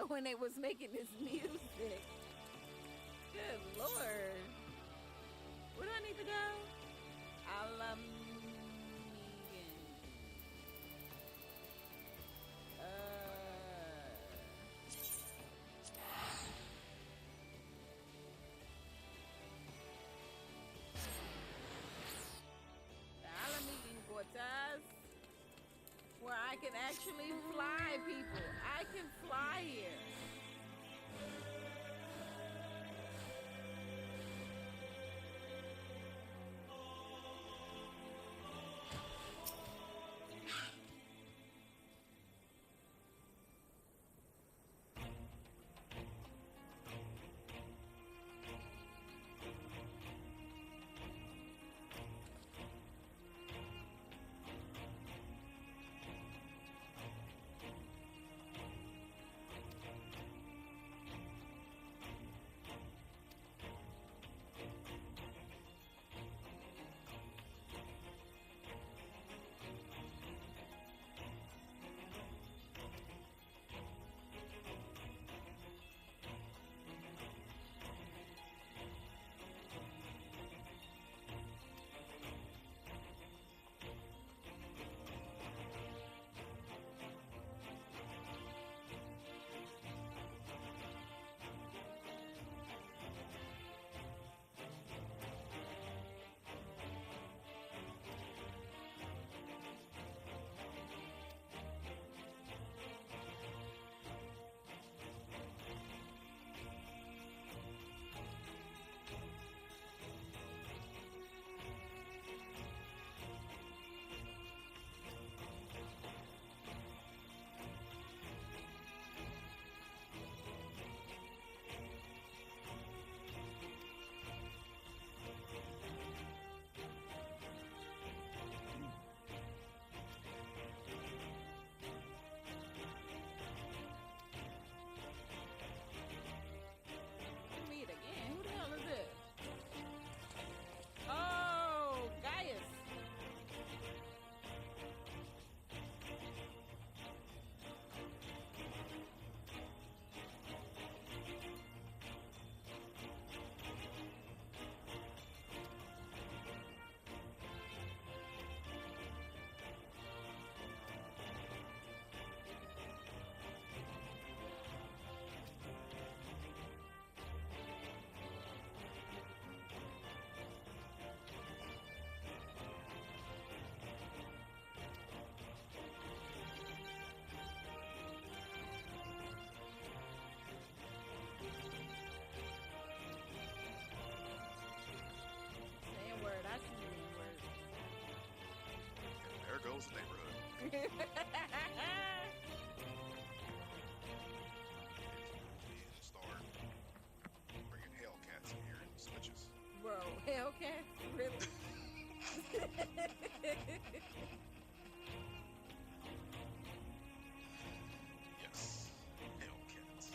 when they was making this music. Good Lord. Where do I need to go? Alamigan. The Alamigan Cortez. Where I can actually fly, people. I can fly here. There goes the neighborhood. Start bringing Hellcats in here and switches. Bro, Hellcats? Really? Yes, Hellcats.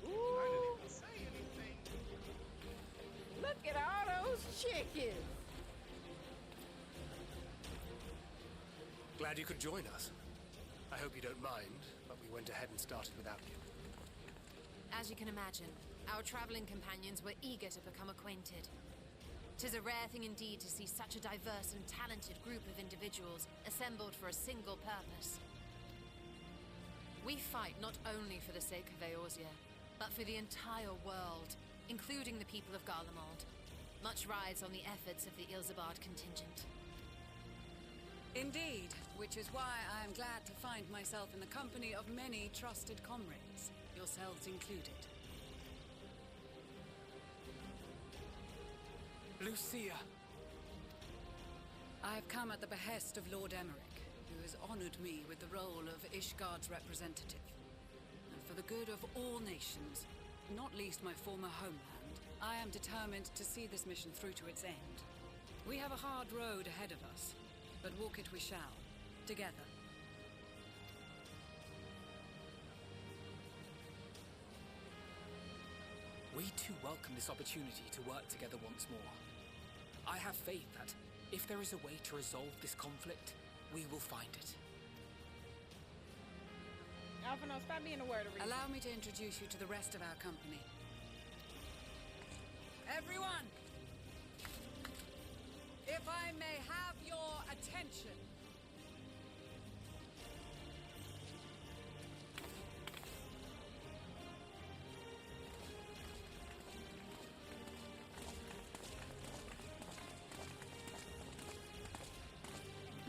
Ooh. Look at all those chickens. Glad you could join us. I hope you don't mind, but we went ahead and started without you. As you can imagine, our traveling companions were eager to become acquainted. 'Tis a rare thing indeed to see such a diverse and talented group of individuals assembled for a single purpose. We fight not only for the sake of Eorzea, but for the entire world, including the people of Garlemald. Much rides on the efforts of the Ilsabard contingent. Indeed, which is why I am glad to find myself in the company of many trusted comrades, yourselves included. Lucia! I have come at the behest of Lord Emmerich, who has honored me with the role of Ishgard's representative. And for the good of all nations, not least my former homeland, I am determined to see this mission through to its end. We have a hard road ahead of us, but walk it we shall, together. We too welcome this opportunity to work together once more. I have faith that, if there is a way to resolve this conflict, we will find it. Alphino, stop being a word of reason. Allow me to introduce you to the rest of our company. Everyone! If I may have your attention.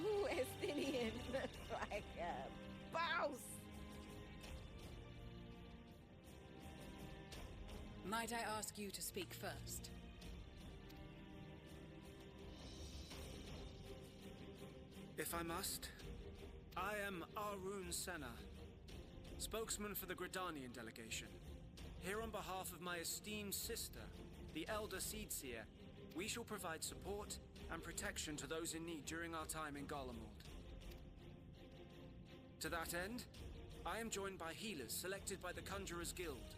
Ooh, Estinian looks like a boss. Might I ask you to speak first? If I must, I am Arun Senna, spokesman for the Gridanian delegation. Here on behalf of my esteemed sister, the Elder Seedseer, we shall provide support and protection to those in need during our time in Garlemald. To that end, I am joined by healers selected by the Conjurers Guild,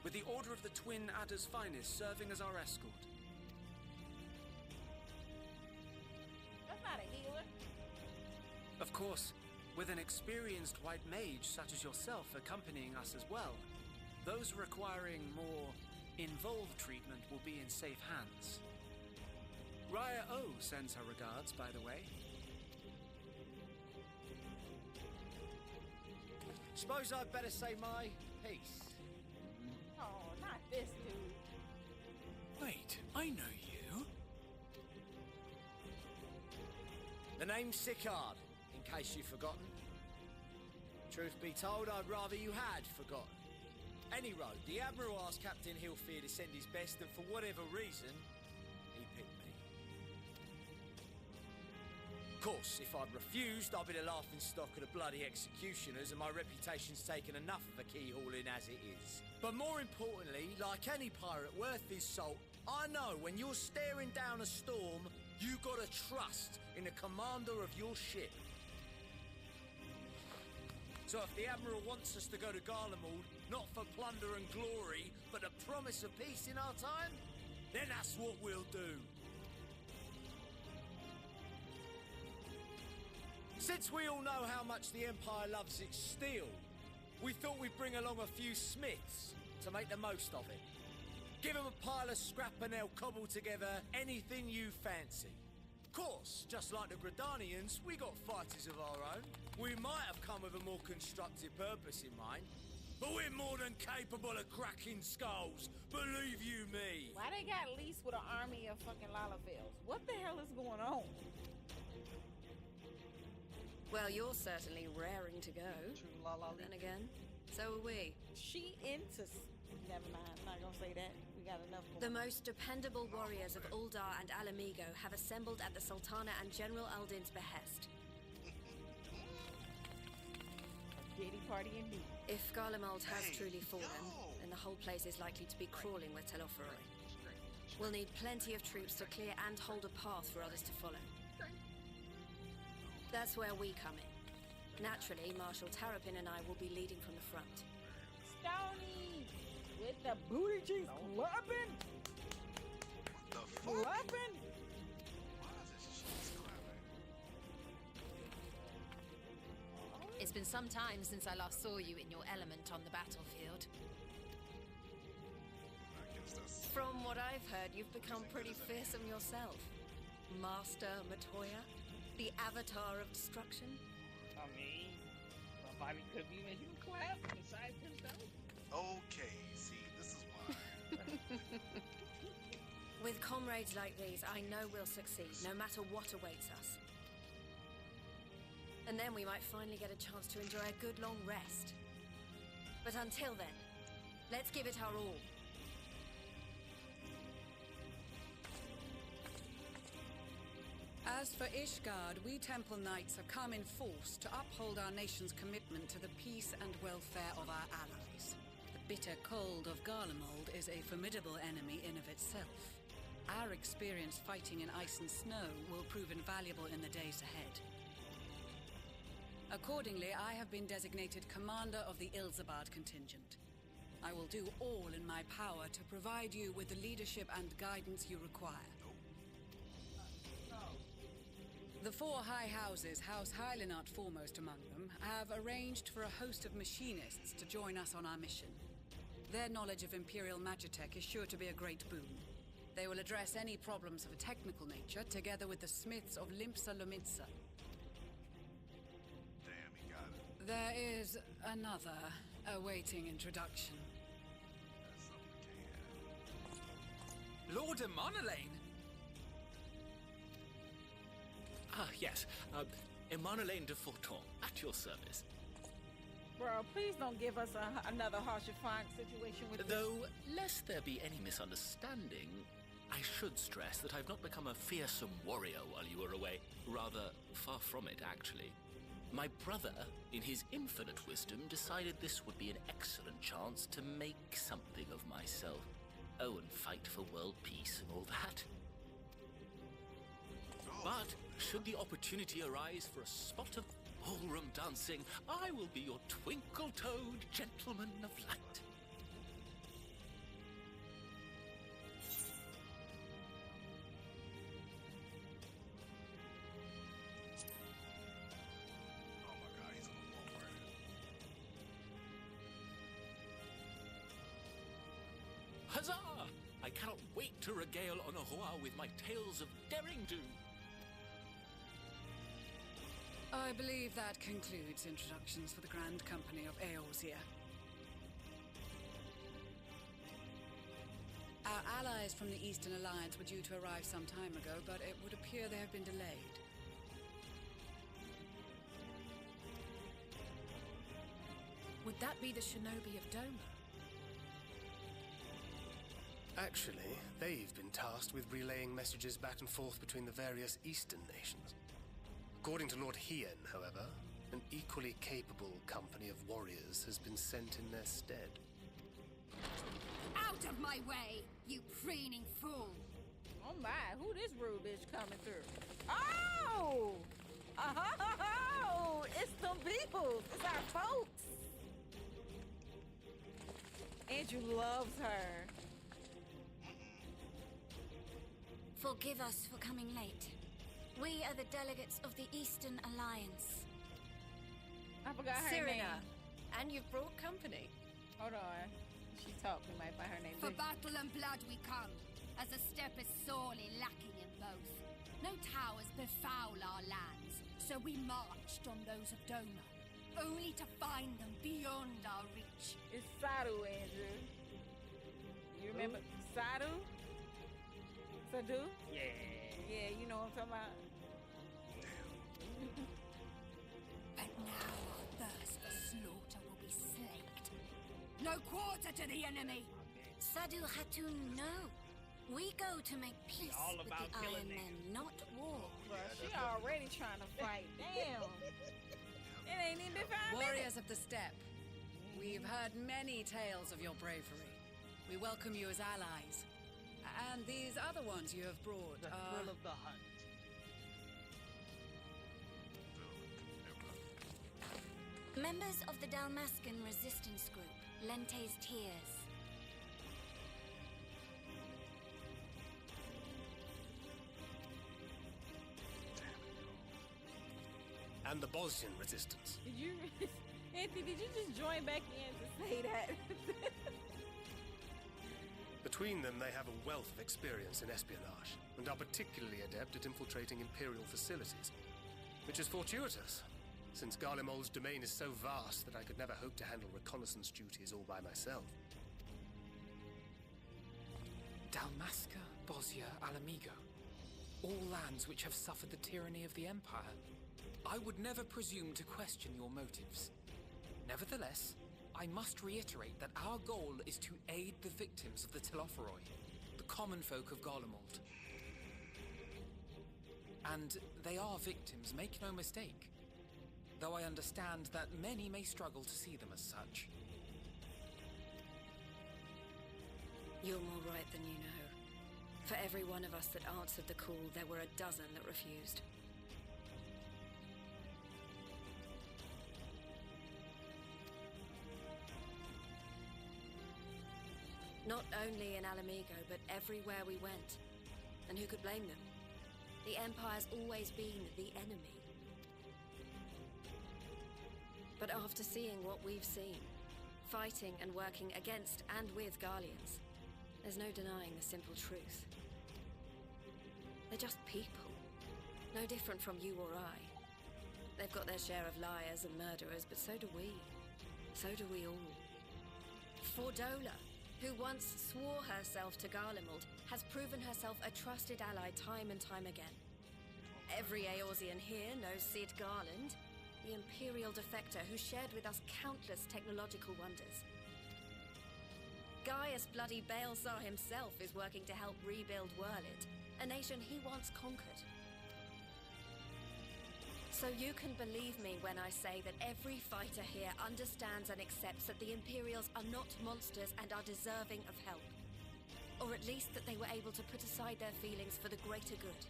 with the Order of the Twin Adder's Finest serving as our escort. That's not a healer. Of course, with an experienced white mage such as yourself accompanying us as well, those requiring more involved treatment will be in safe hands. Raya O sends her regards, by the way. Suppose I'd better say my piece. Oh, not this dude. Wait, I know you. The name's Sicard, in case you've forgotten. Truth be told, I'd rather you had forgotten. Any road, the Admiral asked Captain Hilfear to send his best, and for whatever reason, he picked me. Of course, if I'd refused, I'd be the laughing stock of the bloody executioners, and my reputation's taken enough of a keyhauling as it is. But more importantly, like any pirate worth his salt, I know when you're staring down a storm, you gotta trust in the commander of your ship. So if the Admiral wants us to go to Garlemald, not for plunder and glory, but the promise of peace in our time, then that's what we'll do. Since we all know how much the Empire loves its steel, we thought we'd bring along a few smiths to make the most of it. Give them a pile of scrap and they'll cobble together anything you fancy. Of course, just like the Gridanians, we got fighters of our own. We might have come with a more constructive purpose in mind, but we're more than capable of cracking skulls, believe you me. Why they got leased with an army of fucking Lalafels? What the hell is going on? Well, you're certainly raring to go. Then again, so are we. She into... Never mind, I'm not gonna say that. We got enough going The on. most dependable warriors of Uldar and Alamigo have assembled at the Sultana and General Aldin's behest. Diddy party indeed. If Garlemald has truly fallen, then the whole place is likely to be crawling with Telophoroi. We'll need plenty of troops to clear and hold a path for others to follow. That's where we come in. Naturally, Marshal Terrapin and I will be leading from the front. Stony with the booty cheeks clapping. Clapping. It's been some time since I last saw you in your element on the battlefield. From what I've heard, you've become pretty fearsome yourself. Master Matoya, the avatar of destruction. I mean, somebody could be making him clap besides himself. Okay, see, this is why. With comrades like these, I know we'll succeed, no matter what awaits us. And then we might finally get a chance to enjoy a good long rest. But until then, let's give it our all. As for Ishgard, we Temple Knights have come in force to uphold our nation's commitment to the peace and welfare of our allies. The bitter cold of Garlemald is a formidable enemy in of itself. Our experience fighting in ice and snow will prove invaluable in the days ahead. Accordingly, I have been designated commander of the Ilzabard contingent. I will do all in my power to provide you with the leadership and guidance you require. The four high houses, House Hylinart foremost among them, have arranged for a host of machinists to join us on our mission. Their knowledge of Imperial Magitech is sure to be a great boon. They will address any problems of a technical nature, together with the smiths of Limpsa Lomitsa. Damn, he got it. There is another awaiting introduction. Lord Emanolain! Ah, yes. Emanolain de Forton, at your service. Bro, please don't give us another Harshifiant situation with Though, lest there be any misunderstanding, I should stress that I've not become a fearsome warrior while you were away. Rather, far from it, actually. My brother, in his infinite wisdom, decided this would be an excellent chance to make something of myself. Oh, and fight for world peace and all that. But, should the opportunity arise for a spot of ballroom dancing, I will be your twinkle-toed gentleman of light. Huzzah! I cannot wait to regale Onohua with my tales of daring-do. I believe that concludes introductions for the Grand Company of Eorzea. Our allies from the Eastern Alliance were due to arrive some time ago, but it would appear they have been delayed. Would that be the shinobi of Doma? Actually, they've been tasked with relaying messages back and forth between the various Eastern nations. According to Lord Hien, however, an equally capable company of warriors has been sent in their stead. Out of my way, you preening fool! Oh my, who this rude bitch coming through? Oh! Oh! It's them people! It's our folks! Andrew loves her. Forgive us for coming late. We are the delegates of the Eastern Alliance. I forgot her Cyrena. name. And you've brought company. Hold on. She talked. We might find her name. For battle and blood we come, as a step is sorely lacking in both. No towers befoul our lands, so we marched on those of Doma, only to find them beyond our reach. It's Sadu, Andrew. You remember Sadu? Sadu? Yeah. Yeah, you know what I'm talking about? But now our thirst for slaughter will be slaked. No quarter to the enemy! Sadu Hatun, no. We go to make peace all with about the killing Iron Men, not war. She already trying to fight. Damn. It ain't even been 5 minutes. Warriors of the Steppe, we've heard many tales of your bravery. We welcome you as allies. And these other ones you have brought The are... thrill of the hunt. Members of the Dalmascan resistance group, Lente's Tears. And the Bosnian resistance. Did you, Anthony, did you just join back in to say that? Between them, they have a wealth of experience in espionage, and are particularly adept at infiltrating Imperial facilities. Which is fortuitous, since Garlemald's domain is so vast that I could never hope to handle reconnaissance duties all by myself. Dalmasca, Bosnia, Alamigo. All lands which have suffered the tyranny of the Empire. I would never presume to question your motives. Nevertheless, I must reiterate that our goal is to aid the victims of the Telophoroi, the common folk of Garlemald. And they are victims, make no mistake. Though I understand that many may struggle to see them as such. You're more right than you know. For every one of us that answered the call, there were a dozen that refused. Not only in Alamigo, but everywhere we went. And who could blame them? The Empire's always been the enemy. But after seeing what we've seen, fighting and working against and with Garleans, there's no denying the simple truth. They're just people. No different from you or I. They've got their share of liars and murderers, but so do we. So do we all. Fordola, who once swore herself to Garlemald, has proven herself a trusted ally time and time again. Every Eorzean here knows Cid Garland, the Imperial defector who shared with us countless technological wonders. Gaius bloody Baelsar himself is working to help rebuild Werlid, a nation he once conquered. So you can believe me when I say that every fighter here understands and accepts that the Imperials are not monsters and are deserving of help. Or at least that they were able to put aside their feelings for the greater good.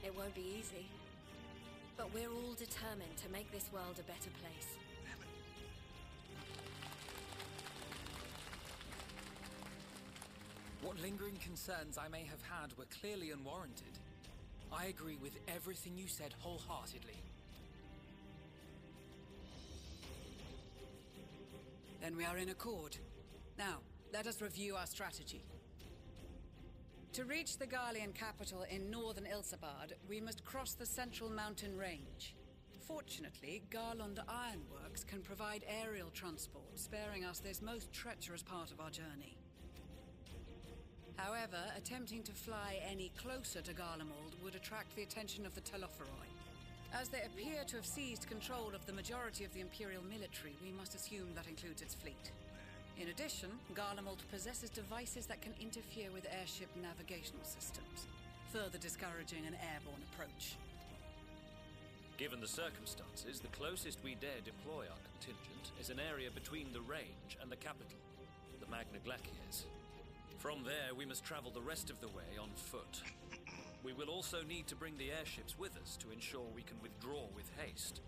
It won't be easy, but we're all determined to make this world a better place. What lingering concerns I may have had were clearly unwarranted. I agree with everything you said wholeheartedly. Then we are in accord. Now, let us review our strategy. To reach the Garlean capital in northern Ilsabard, we must cross the central mountain range. Fortunately, Garlund Ironworks can provide aerial transport, sparing us this most treacherous part of our journey. However, attempting to fly any closer to Garlemald would attract the attention of the Telophoroi. As they appear to have seized control of the majority of the Imperial military, we must assume that includes its fleet. In addition, Garlemald possesses devices that can interfere with airship navigational systems, further discouraging an airborne approach. Given the circumstances, the closest we dare deploy our contingent is an area between the range and the capital, the Magna Glaciers. From there, we must travel the rest of the way on foot. We will also need to bring the airships with us to ensure we can withdraw with haste.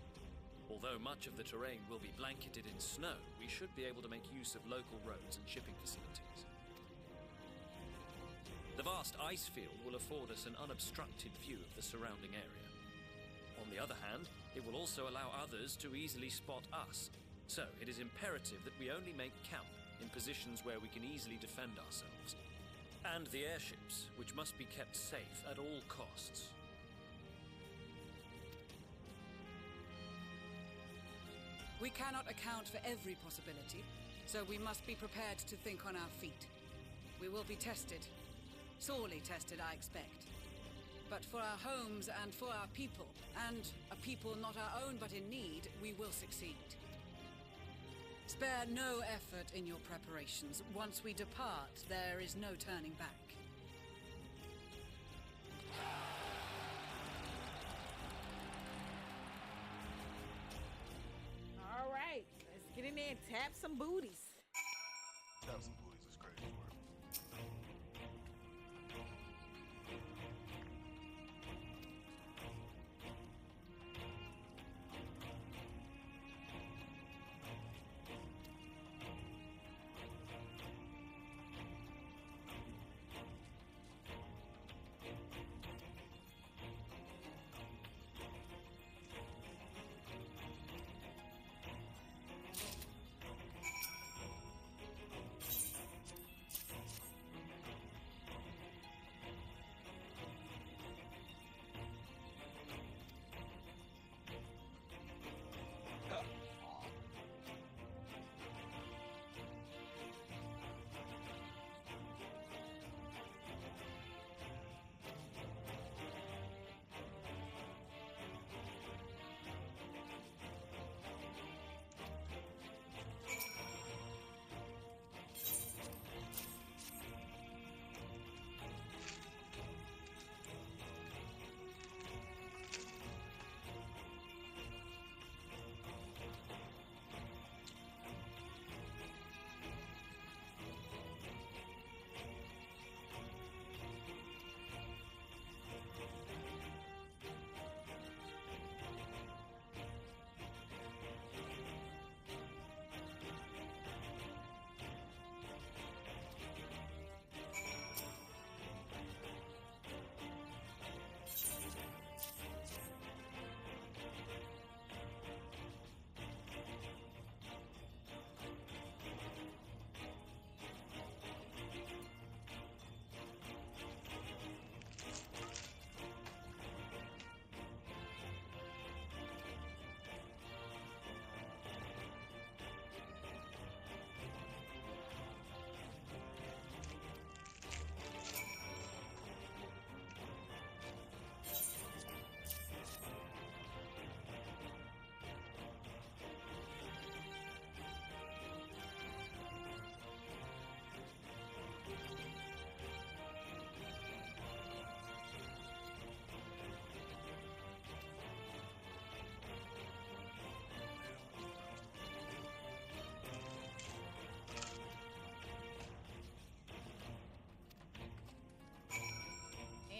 Although much of the terrain will be blanketed in snow, we should be able to make use of local roads and shipping facilities. The vast ice field will afford us an unobstructed view of the surrounding area. On the other hand, it will also allow others to easily spot us, so it is imperative that we only make camp in positions where we can easily defend ourselves. And the airships, which must be kept safe at all costs. We cannot account for every possibility, so we must be prepared to think on our feet. We will be tested. Sorely tested, I expect. But for our homes and for our people, and a people not our own but in need, we will succeed. Spare no effort in your preparations. Once we depart, there is no turning back. All right, let's get in there and tap some booties. Tap some booties is crazy word.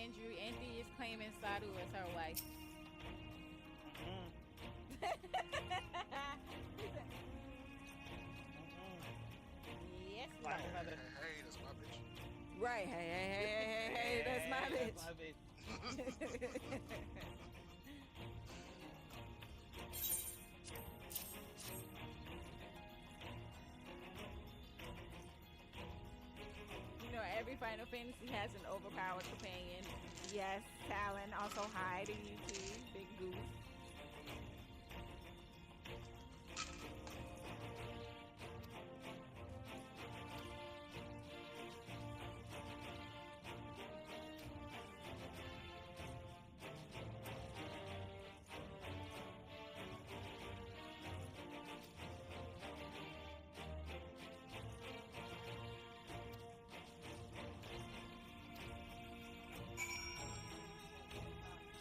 Andrew. Andy is claiming Sadu as her wife. Yes, Hey, mother. hey, that's my bitch. Right. Hey, that's my bitch. That's my bitch. You know, every Final Fantasy has an overpowered companion. Yes, Talon. Also Hyde and UT. Big Goose.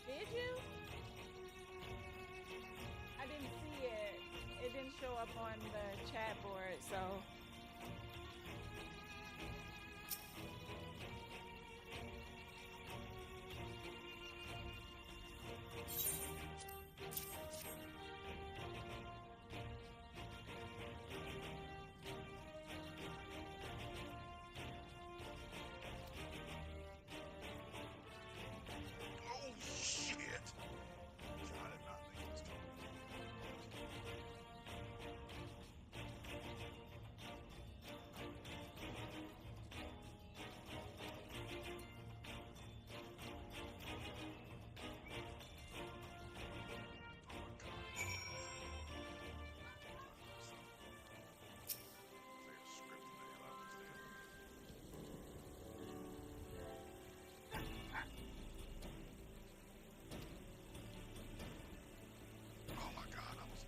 Did you? I didn't see it. It didn't show up on the chat board, so. Oh shit! I did not think it was coming. Oh my god, I was.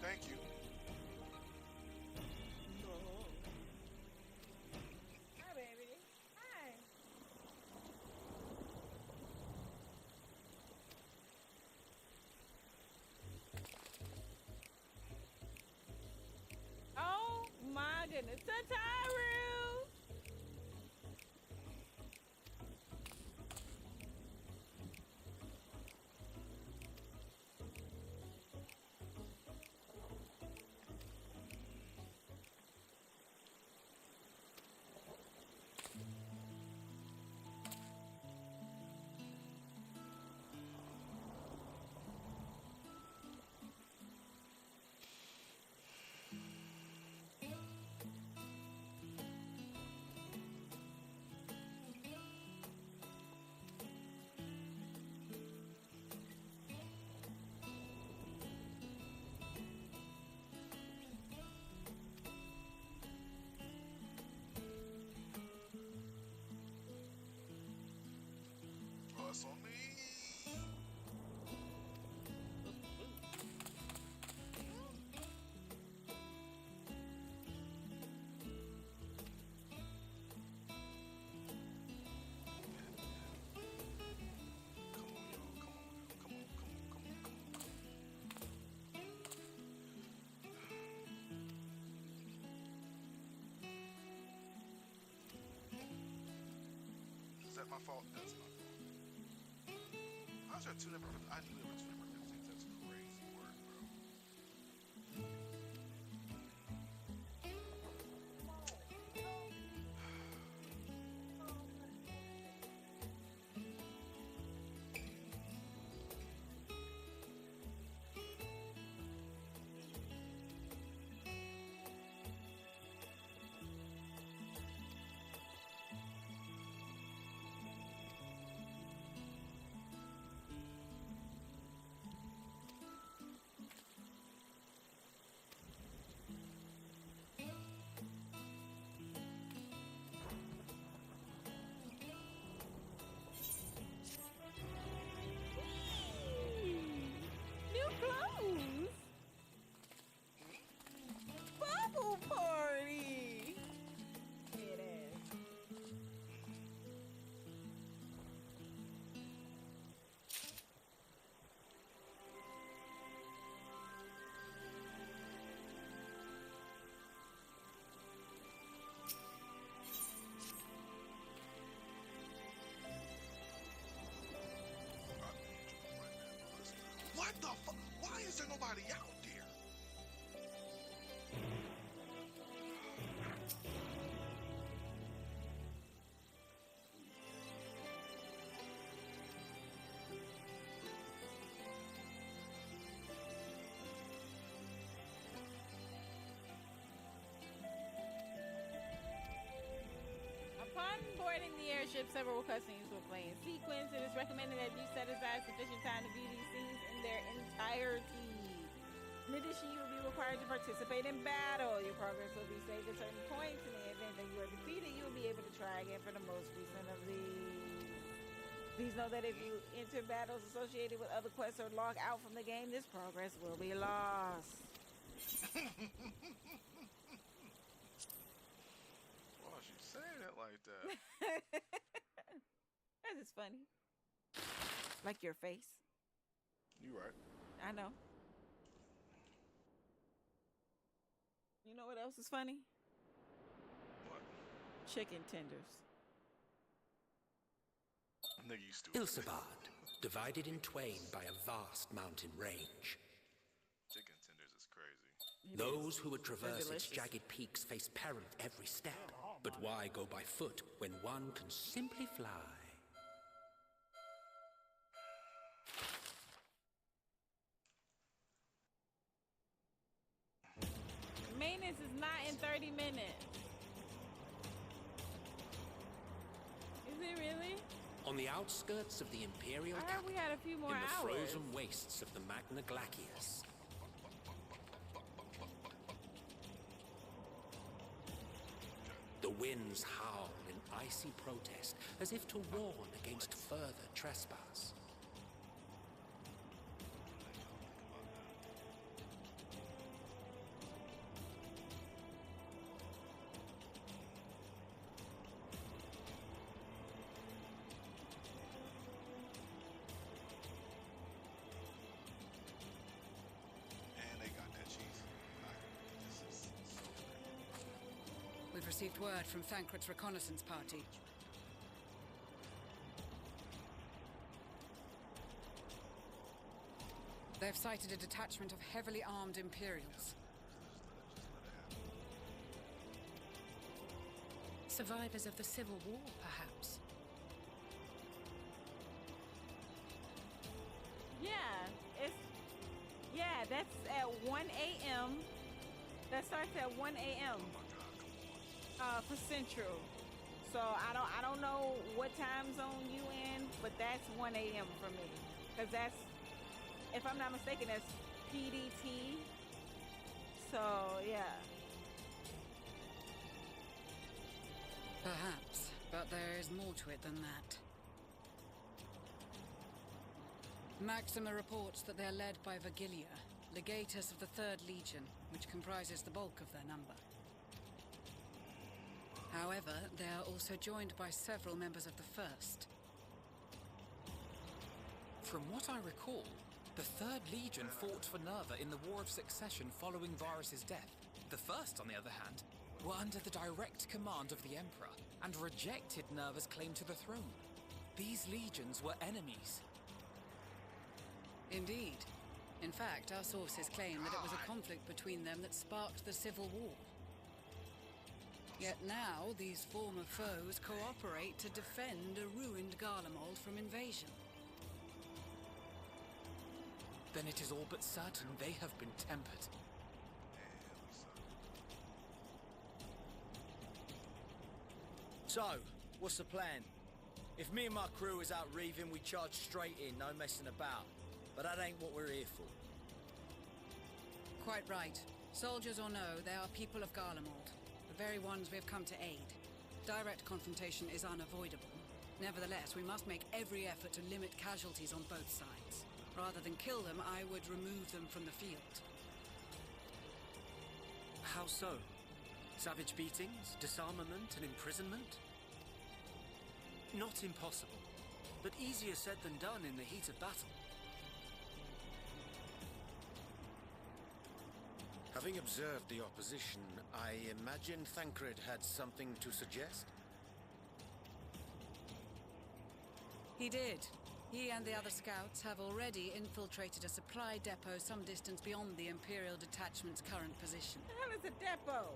Thank you. Hi, baby. Hi. Oh my goodness, Tataru! Plus on me. Is that my fault? That's my fault. How's there two number? I knew there were two number 15s. That's crazy work, bro. ship several cutscenes will play in sequence. It is recommended that you set aside sufficient time to view these scenes in their entirety. In addition, you will be required to participate in battle. Your progress will be saved at certain points. In the event that you are defeated, you will be able to try again for the most recent of these. Please know that if you enter battles associated with other quests or log out from the game, this progress will be lost. Why is you saying it like that? That is funny. Like your face. You right. I know. You know what else is funny? What? Chicken tenders. Nigga, you stupid. Ilsabad, divided in twain by a vast mountain range. Chicken tenders is crazy. Those who would traverse its jagged peaks face peril at every step. But why go by foot when one can simply fly? Maintenance is not in 30 minutes. Is it really? On the outskirts of the Imperial I heard capital, we had a few more in the hours. frozen wastes of the Magna Glacius. The winds howl in icy protest, as if to warn against further trespass. And they got that cheese. This is so great. We've received word from Thancred's reconnaissance party. They've sighted a detachment of heavily armed Imperials. Survivors of the Civil War, perhaps. That's at 1 a.m. That starts at 1 a.m. For Central. So I don't know what time zone you in, but that's 1 a.m. for me. Cause that's, if I'm not mistaken, that's PDT. So yeah. Perhaps, but there is more to it than that. Maxima reports that they are led by Vergilia, legatus of the 3rd Legion, which comprises the bulk of their number. However, they are also joined by several members of the 1st. From what I recall, the 3rd Legion fought for Nerva in the War of Succession following Varus' death. The 1st, on the other hand, were under the direct command of the Emperor and rejected Nerva's claim to the throne. These legions were enemies. Indeed. In fact, our sources claim that it was a conflict between them that sparked the Civil War. Yet now, these former foes cooperate to defend a ruined Garlemald from invasion. Then it is all but certain they have been tempered. So, what's the plan? If me and my crew is out reaving, we charge straight in, no messing about. But that ain't what we're here for. Quite right. Soldiers or no, they are people of Garlemald, the very ones we have come to aid. Direct confrontation is unavoidable. Nevertheless, we must make every effort to limit casualties on both sides. Rather than kill them, I would remove them from the field. How so? Savage beatings, disarmament, and imprisonment? Not impossible, but easier said than done in the heat of battle. Having observed the opposition, I imagine Thancred had something to suggest? He did. He and the other scouts have already infiltrated a supply depot some distance beyond the Imperial detachment's current position. The hell is a depot?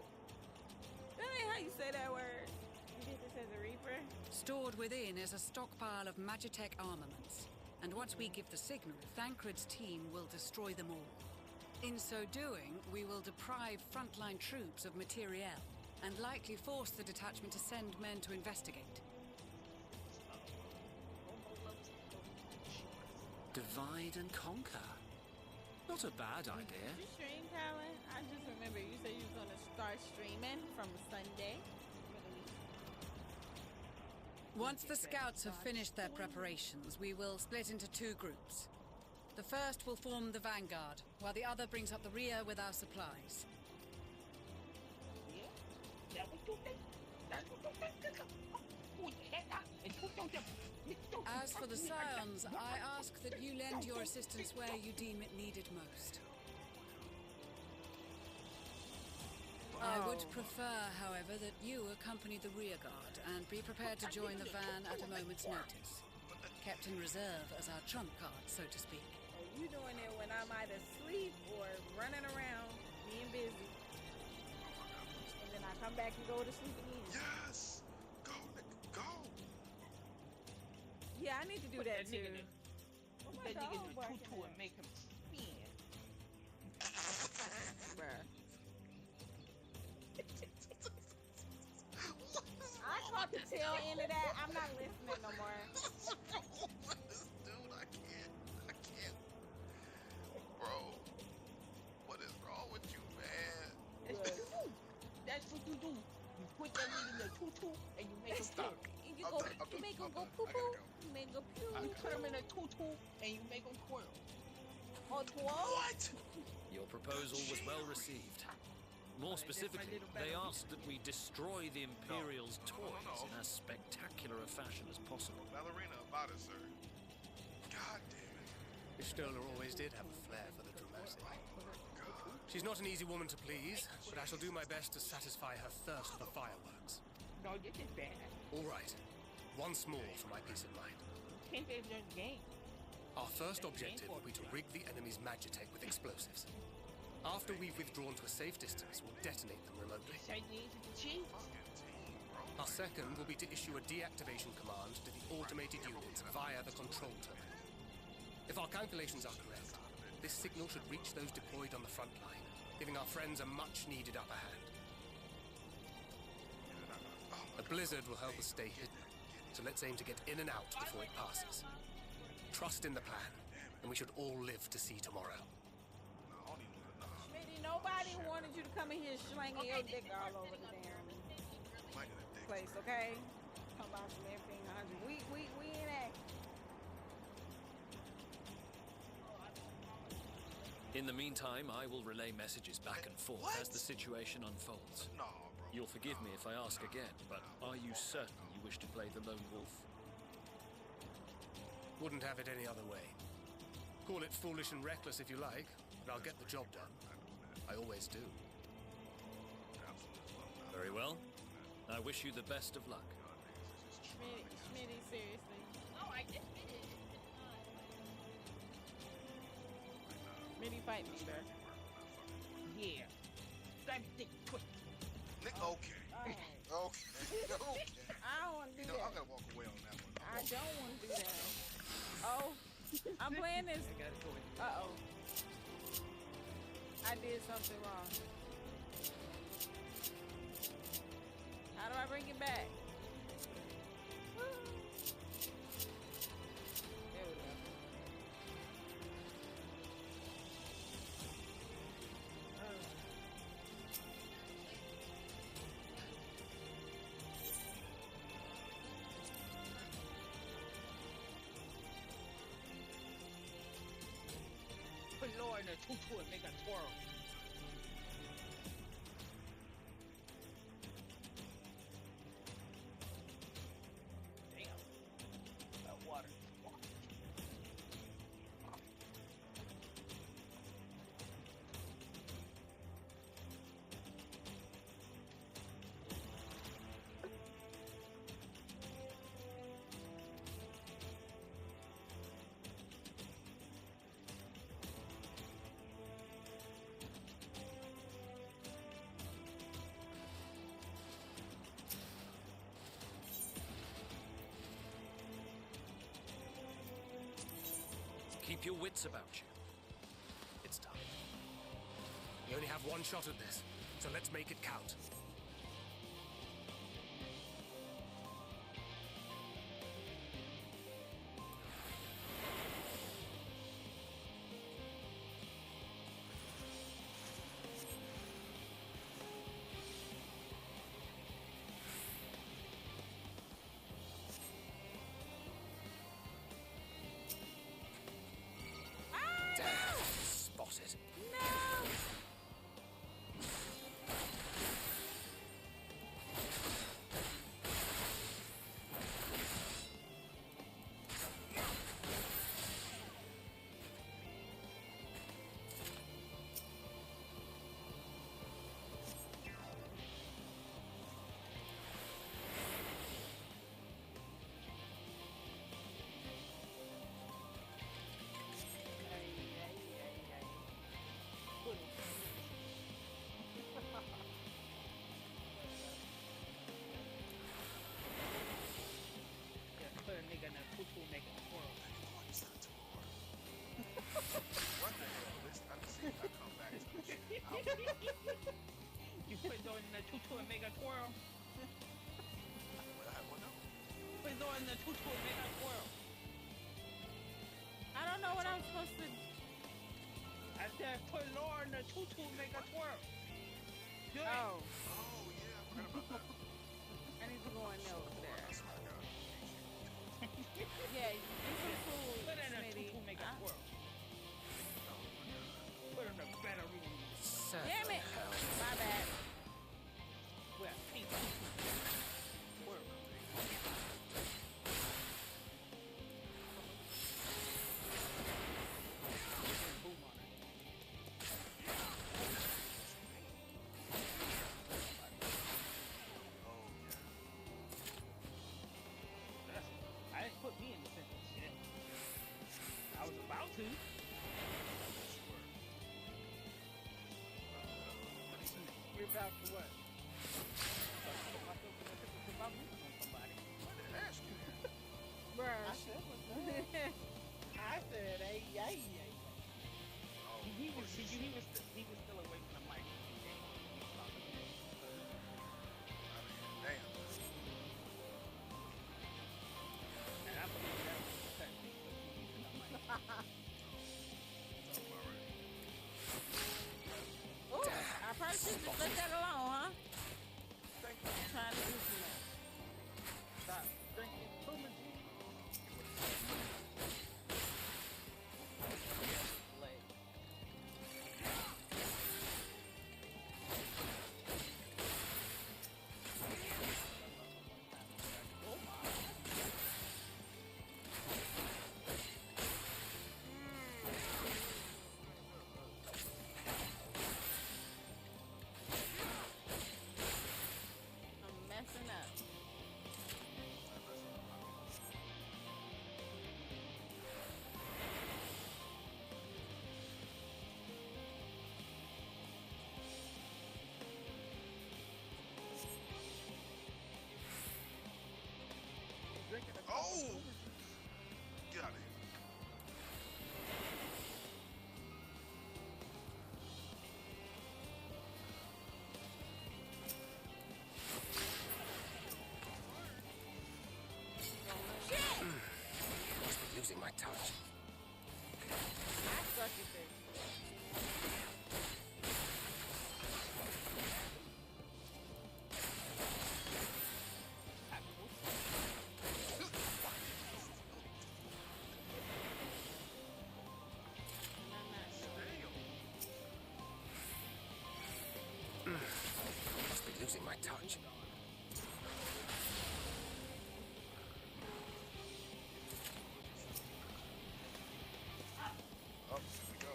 That ain't how you say that word. You did this as a Reaper? Stored within is a stockpile of Magitech armaments. And once we give the signal, Thancred's team will destroy them all. In so doing, we will deprive frontline troops of materiel and likely force the detachment to send men to investigate. Divide and conquer. Not a bad idea. Did you stream, Callan? I just remember you said you was gonna start streaming from Sunday. Once the scouts have finished their preparations, we will split into 2 groups. The first will form the vanguard, while the other brings up the rear with our supplies. As for the Scions, I ask that you lend your assistance where you deem it needed most. I would prefer, however, that you accompany the rear guard and be prepared to join the van at a moment's notice. Kept in reserve as our trump card, so to speak. Oh, you doing it when I'm either asleep or running around, being busy. And then I come back and go to sleep again. Yes! Go, nigga, go! Yeah, I need to do that too. Put that nigga in a tutu and make him spin. Bruh. I caught the tail end of that. I'm not listening no more. Dude, I can't. Bro, what is wrong with you, man? That's what you do. You put that nigga in a tutu and you make him Stop. twirl. You make him go poo poo. You make him go pew. You put him in a tutu and you make him twirl. Oh, twirl? What? Your proposal was well received. More specifically, they asked that we destroy the Imperial's toys in as spectacular a fashion as possible. Ballerina about it, sir. God damn it. Y'shtola always did have a flair for the dramatic. She's not an easy woman to please, but I shall do my best to satisfy her thirst for fireworks. No, this is bad. All right. Once more for my peace of mind. Can't they just game? Our first objective will be to rig the enemy's magitech with explosives. After we've withdrawn to a safe distance, we'll detonate them remotely. Our second will be to issue a deactivation command to the automated units via the control terminal. If our calculations are correct, this signal should reach those deployed on the front line, giving our friends a much-needed upper hand. A blizzard will help us stay hidden, so let's aim to get in and out before it passes. Trust in the plan, and we should all live to see tomorrow. Nobody wanted you to come in here slanging your dick all over the damn place, okay? Come about some everything 100. We in action. In the meantime, I will relay messages back and forth as the situation unfolds. No, bro. You'll forgive me if I ask again, but are you certain you wish to play the lone wolf? Wouldn't have it any other way. Call it foolish and reckless if you like, but I'll get the job done. I always do. Very well. I wish you the best of luck. Schmitty, seriously. No, I just did it. Schmitty, fight me, sir. Yeah. Slam dick quick. Nick, okay. Okay. Okay. I don't want to do that. I'm gonna walk away on that one. I don't want to do that. Oh, I'm playing this. Uh-oh. I did something wrong. How do I bring it back? There we go. Put Laura in a tutu and make her twirl. Damn. That water. Keep your wits about you. It's time. We only have one shot at this, so let's make it count. tutu and make a twirl. What now? Put Zora in the tutu and make a twirl. I don't know what I'm supposed to. I said put Laura in the tutu and make a twirl. Do it. Oh. Oh yeah, I forgot about that. I need to go in there over there. That's what I got. Yeah, do some food, Put in a Smitty. tutu and make a twirl. Put in a better room. Damn it! My bad. Well, pink tutu. Twirl. Boom on it. I didn't put me in the sentence yet. I was about to. You're about to what? Put myself in the sentence about moving on somebody. I didn't ask you. Bruh. I said what's up? I said, hey, yay, yay. He was still away from the mic. Damn. And I believe that was the technique of using the mic. Ooh, I probably should just let that alone, huh? Trying to do too much. Stop drinking too much. Leg. Oh my. I'm messing up. Drinking a Oh! Get out of here. Must be losing my touch. I suck at this. Must be losing my touch. Oh, here we go.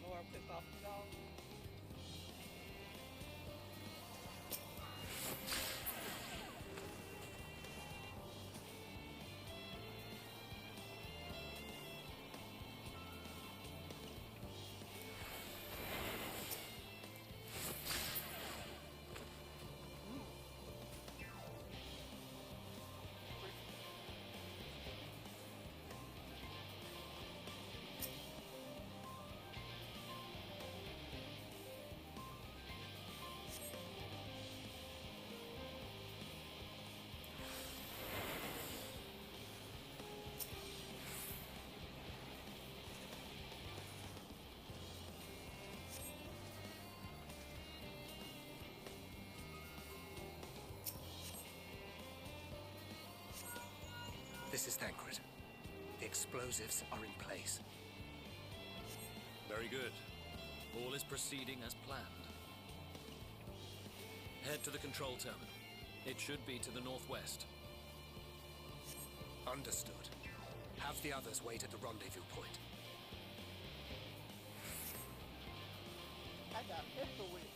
Laura pissed off the dog. This is Thancred. The explosives are in place. Very good. All is proceeding as planned. Head to the control terminal. It should be to the northwest. Understood. Have the others wait at the rendezvous point. I got pistol with it.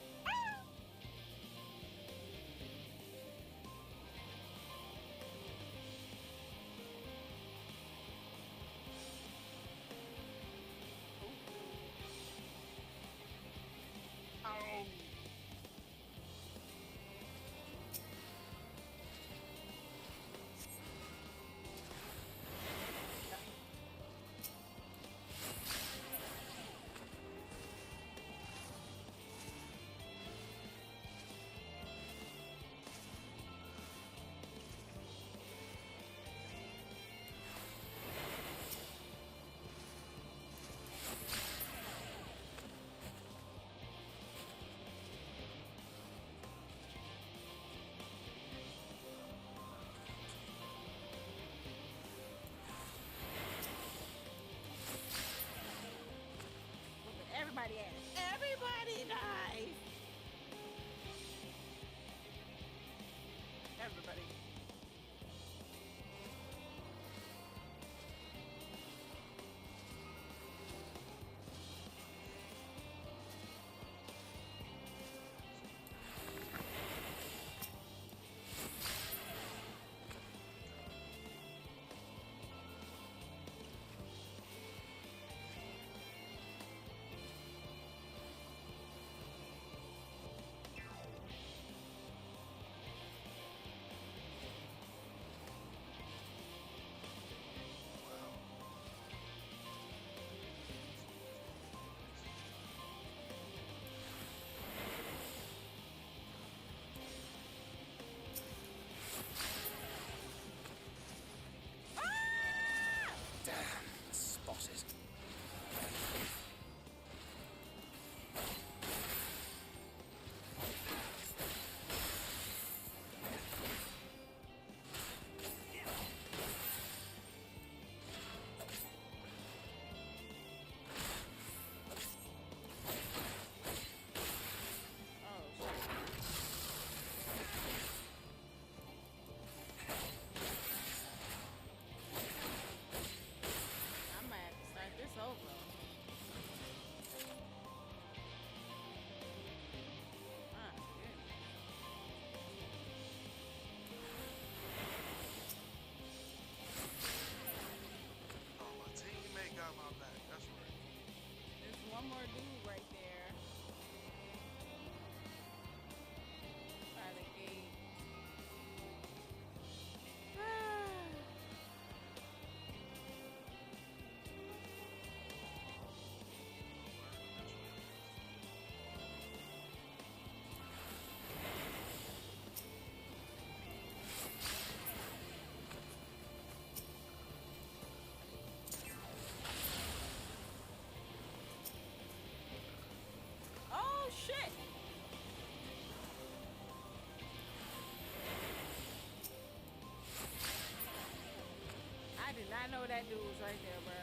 I know that dude was right there, bro.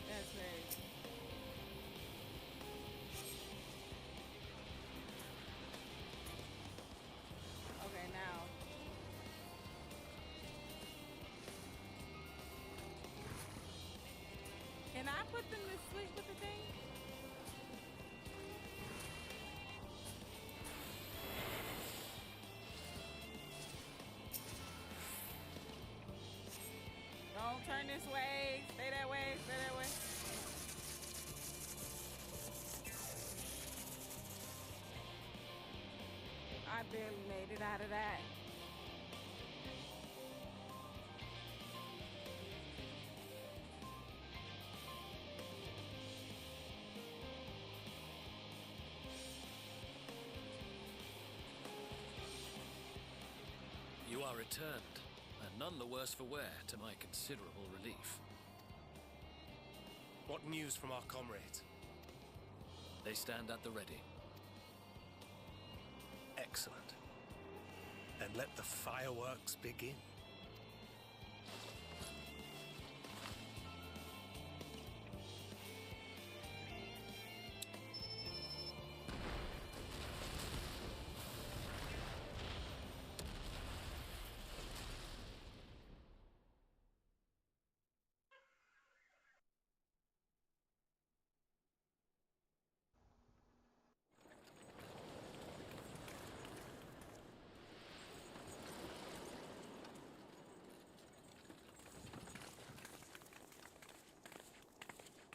That's crazy. Okay, now. Can I put them to sleep with the thing? Don't turn this way. Stay that way. Stay that way. I barely made it out of that. You are returned, and none the worse for wear, to my considerable relief. What news from our comrades? They stand at the ready. Excellent. Then let the fireworks begin.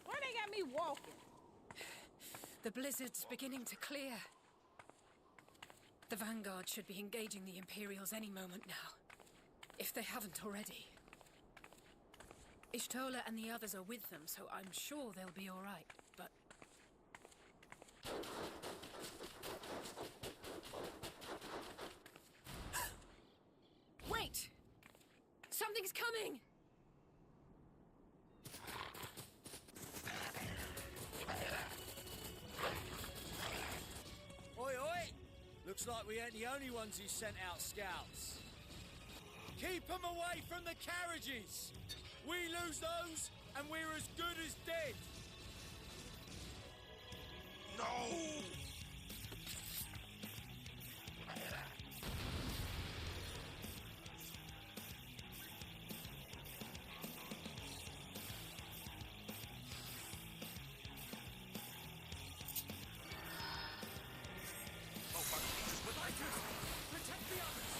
Why they got me walking? The blizzard's beginning to clear. The Vanguard should be engaging the Imperials any moment now, if they haven't already. Ishtola and the others are with them, so I'm sure they'll be all right, but... Wait! Something's coming! Oi, oi! Looks like we ain't the only ones who sent out scouts. Keep them away from the carriages! We lose those, and we're as good as dead! No! Oh, fuck, Jesus, with Icarus! Protect the others!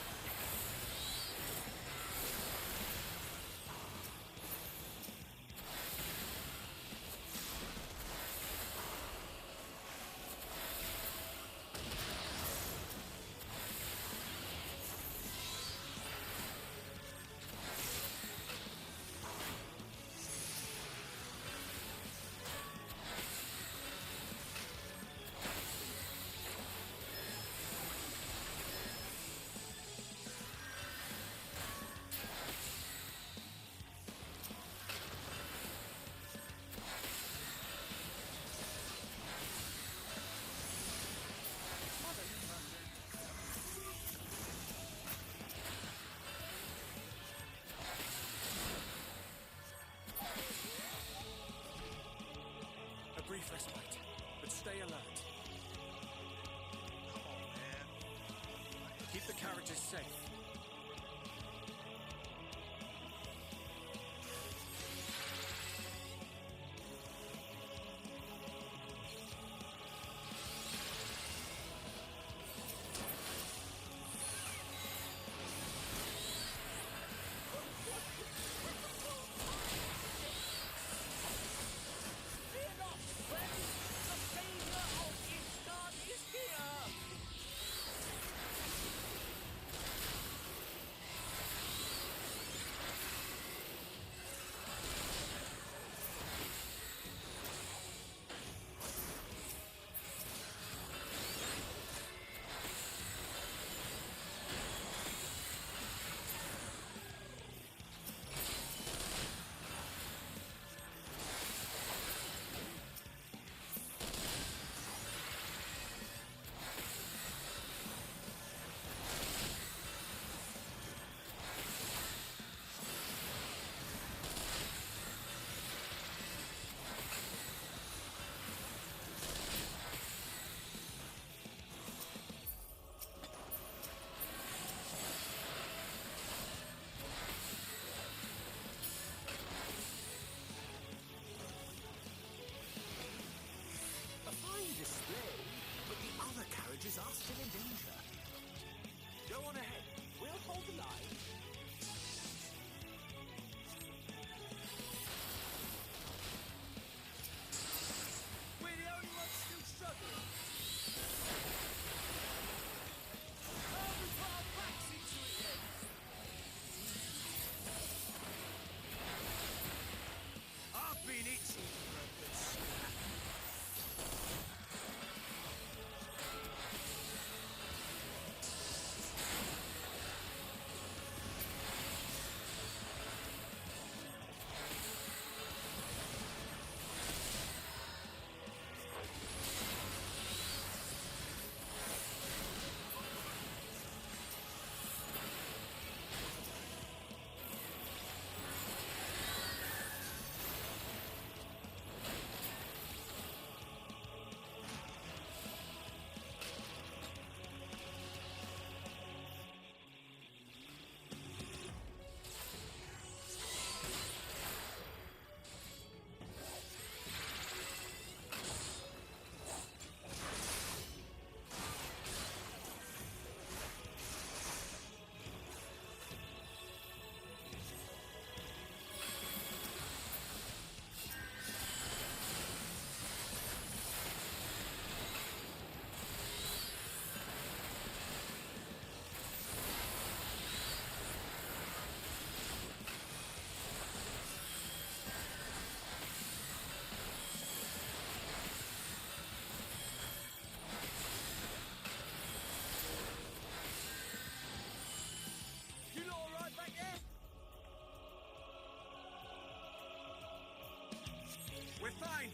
We're fine.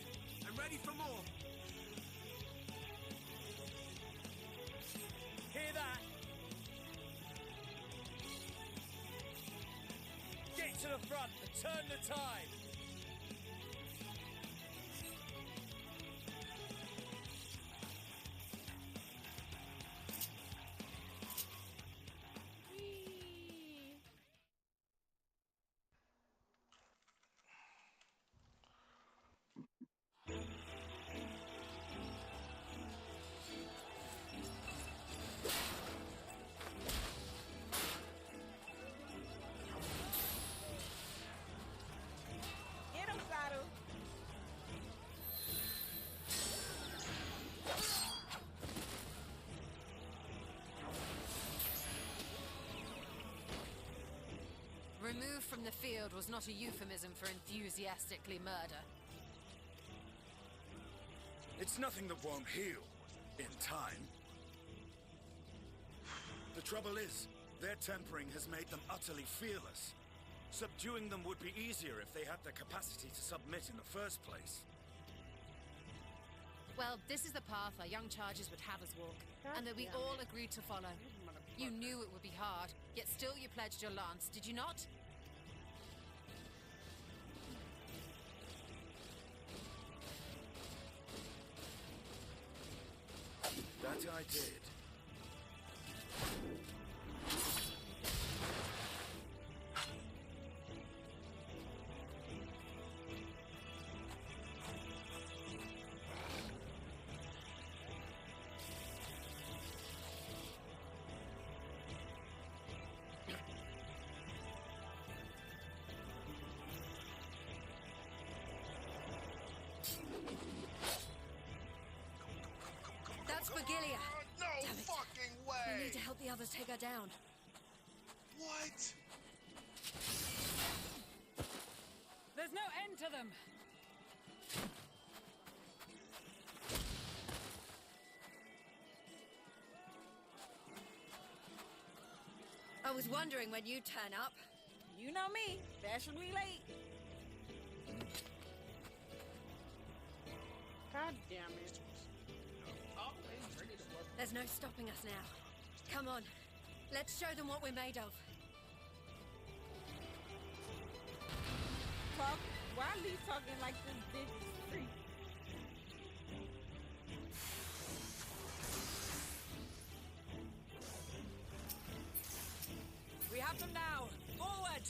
I'm ready for more. Hear that? Get to the front and turn the tide. Get him, Sato. Removed from the field was not a euphemism for enthusiastically murder. It's nothing that won't heal in time. The trouble is, their tempering has made them utterly fearless. Subduing them would be easier if they had the capacity to submit in the first place. Well, this is the path our young charges would have us walk, and that we all agreed to follow. You knew it would be hard, yet still you pledged your lance, did you not? That I did. That's Vergilia. No Damn it. fucking We way! need to help the others take her down. What? There's no end to them! I was wondering when you'd turn up. You know me. Fashionably late. God damn it. Always ready to work. There's no stopping us now. Come on. Let's show them what we're made of. Talk. Why are Lee talking like this bitch is free? We have them now! Forward!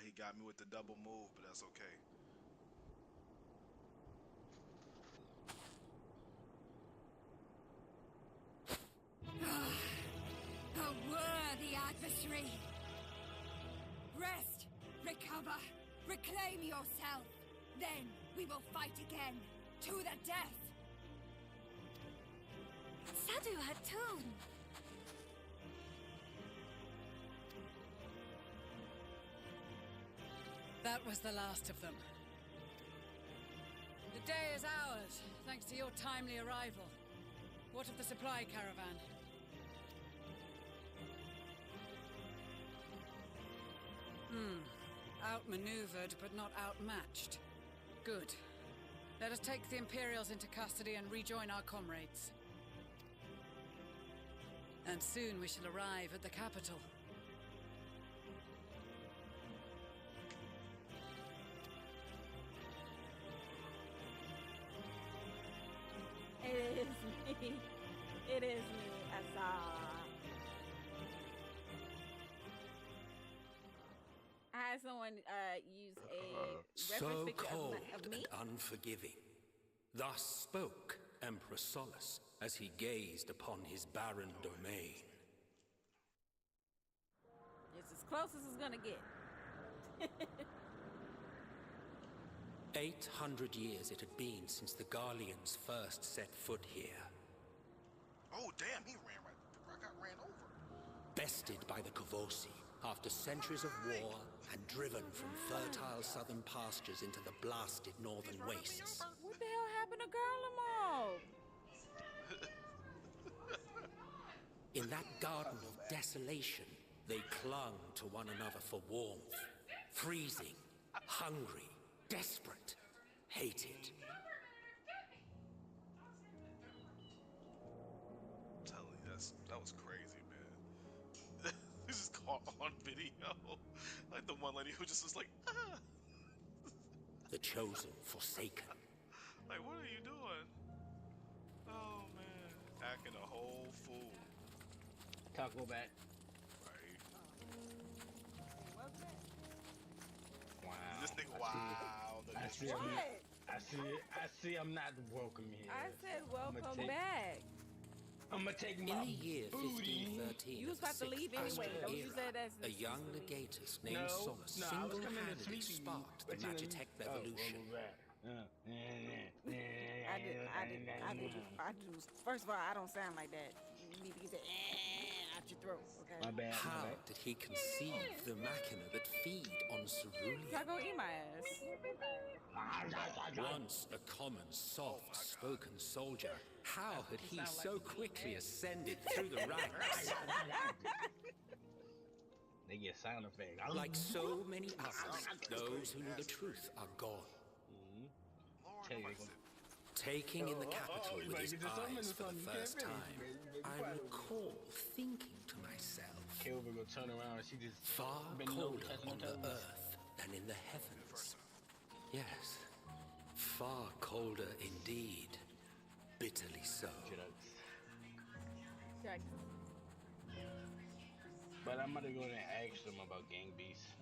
He got me with the double move, but that's okay. A worthy adversary. Rest, recover, reclaim yourself. Then we will fight again, to the death. Sadu Hatun! That was the last of them. The day is ours, thanks to your timely arrival. What of the supply caravan? Outmaneuvered, but not outmatched. Good. Let us take the Imperials into custody and rejoin our comrades. And soon we shall arrive at the capital. It is me. It is me, Azar. I had someone use a So reference picture cold of me. and unforgiving. Thus spoke Emperor Solus as he gazed upon his barren domain. It's as close as it's gonna get. 800 years it had been since the Garleans first set foot here. Oh, damn, he ran right. I got ran over. Bested by the Kavosi after centuries of war and driven from fertile southern pastures into the blasted northern wastes. What the hell happened to Garlemald? In that garden of desolation, they clung to one another for warmth. Freezing, hungry, desperate, hated. I'm telling you, that was crazy, man. This is caught on video. Like the one lady who just was like, ah. The chosen, forsaken. Like, what are you doing? Oh, man. Acting a whole fool. Taco back. Right. Wow. This thing, wow. I see. I see. I'm not welcome here. I said welcome back. I'm gonna take my In the year booty. 1513, You was about to leave anyway. Don't use that as a young legatus named Solus single-handedly sparked the Magitech revolution. I do. First of all, I don't sound like that. You need to get that out your throat, okay? My bad. How did he conceive the machina that feed on cerulean? Y'all gonna eat my ass. Once a common, soft-spoken soldier, how had he so quickly ascended through the ranks? They get sound effects. Like so many others, those who knew the truth are gone. Taking in the capital with his eyes for the first time, I recall thinking to myself, Kilvin will turn around and she just far colder on the earth than in the heavens. Yes, far colder indeed. Bitterly so. But I'm gonna go in and ask them about gang beasts.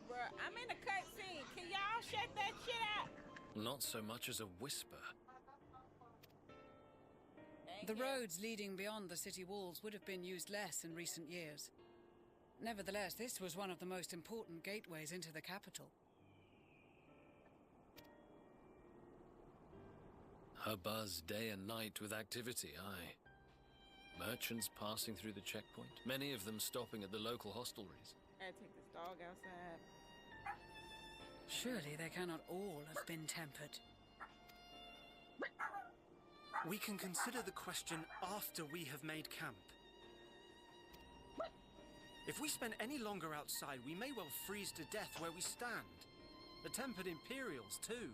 Bruh, I'm in a cutscene. Can y'all shut that shit out? Not so much as a whisper. The roads leading beyond the city walls would have been used less in recent years. Nevertheless, this was one of the most important gateways into the capital. Her buzz day and night with activity, aye. Merchants passing through the checkpoint, many of them stopping at the local hostelries. I take this dog outside. Surely they cannot all have been tempered. We can consider the question after we have made camp. If we spend any longer outside, we may well freeze to death where we stand. The tempered Imperials, too.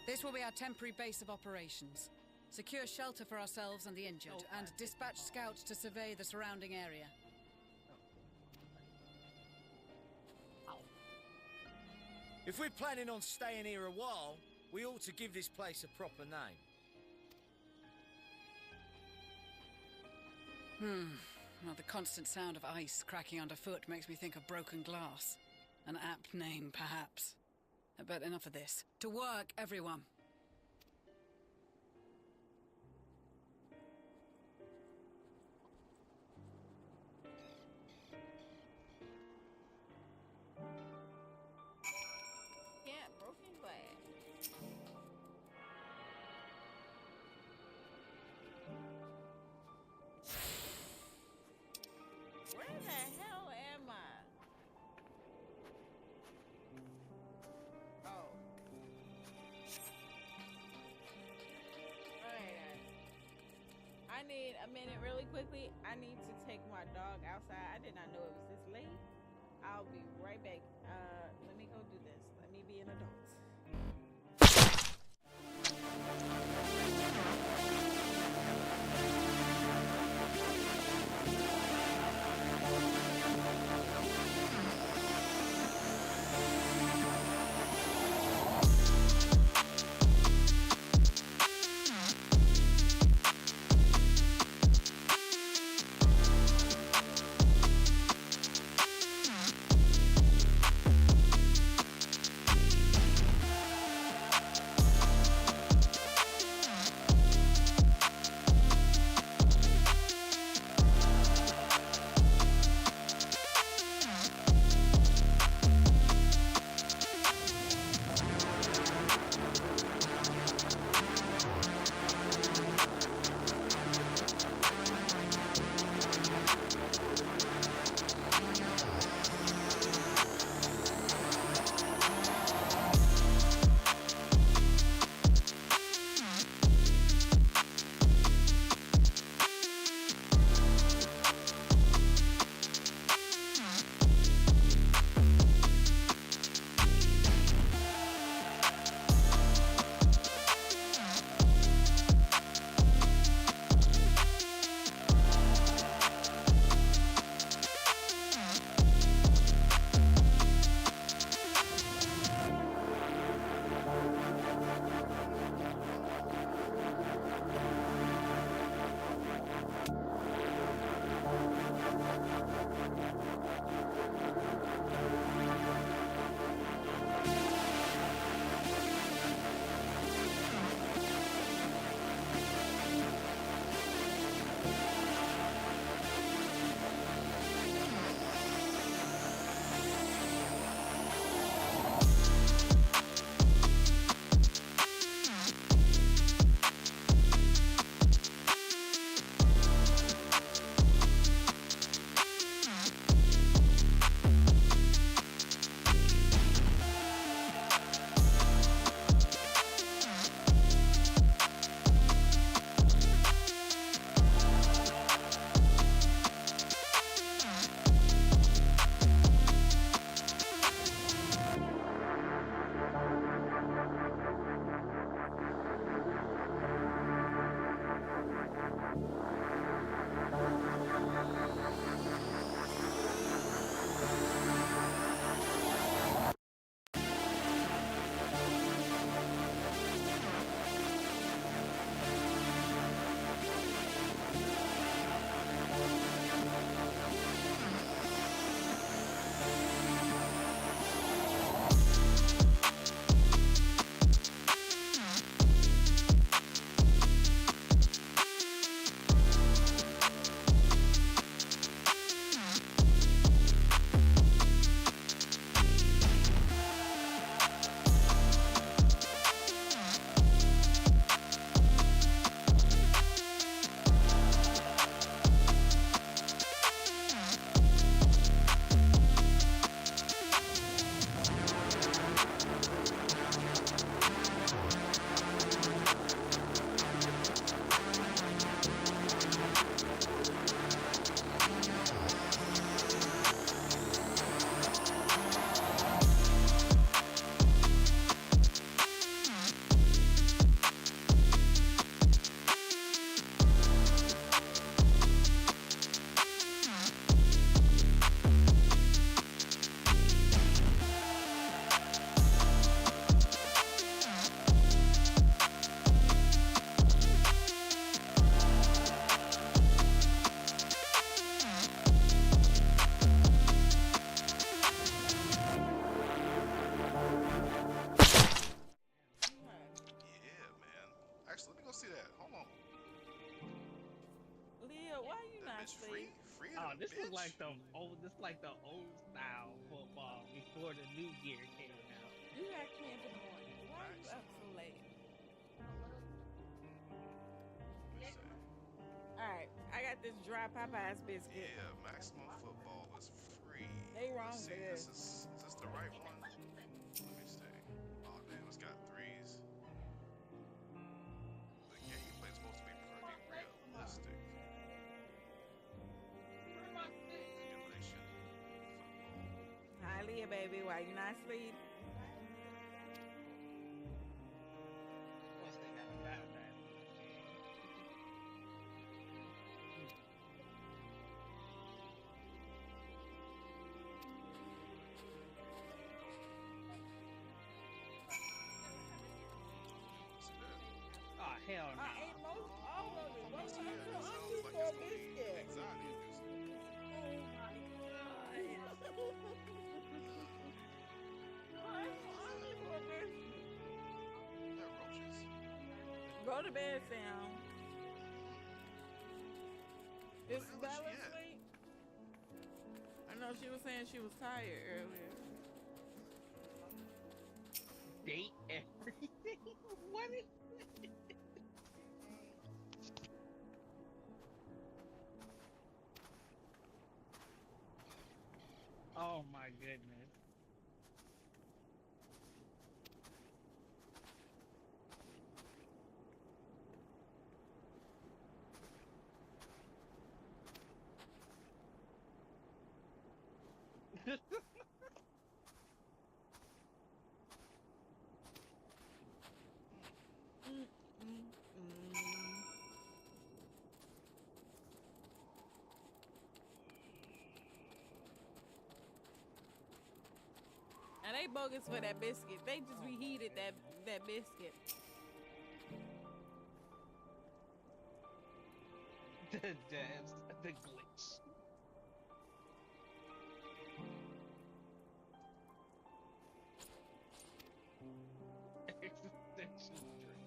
This will be our temporary base of operations. Secure shelter for ourselves and the injured, and dispatch scouts to survey the surrounding area. If we're planning on staying here a while, we ought to give this place a proper name. Well, the constant sound of ice cracking underfoot makes me think of broken glass. An apt name, perhaps. But enough of this. To work, everyone! Yeah, broken glass. Where the hell am I? Oh. Alright. I need a minute really quickly. I need to take my dog outside. I did not know it was this late. I'll be right back. Let me go do this. Let me be an adult. like the old style football before the new gear came out. You got kids in the morning. Why are you up so late? Alright, I got this dry Popeyes biscuit. Yeah, Maximum Football is free. They wrong Let's for see, this. Is this the right one? Let me see. Oh damn, it's got threes. The gameplay is supposed to be pretty realistic. Simulation. Hi, Leah, baby. Why you not asleep? Once they got the battle pass. Oh hell no! I ate most all of it. What was I Yeah, so it sounds hungry like for a it's gonna be biscuit? anxiety inducing. Oh my god! I'm hungry for a biscuit. They're roaches. Go to bed, Sam. Is hell is Bella she at? asleep? I know she was saying she was tired earlier. Date everything. What is? Oh my goodness. And they bogus for that biscuit. They just reheated that biscuit. The glitch. Existential dread.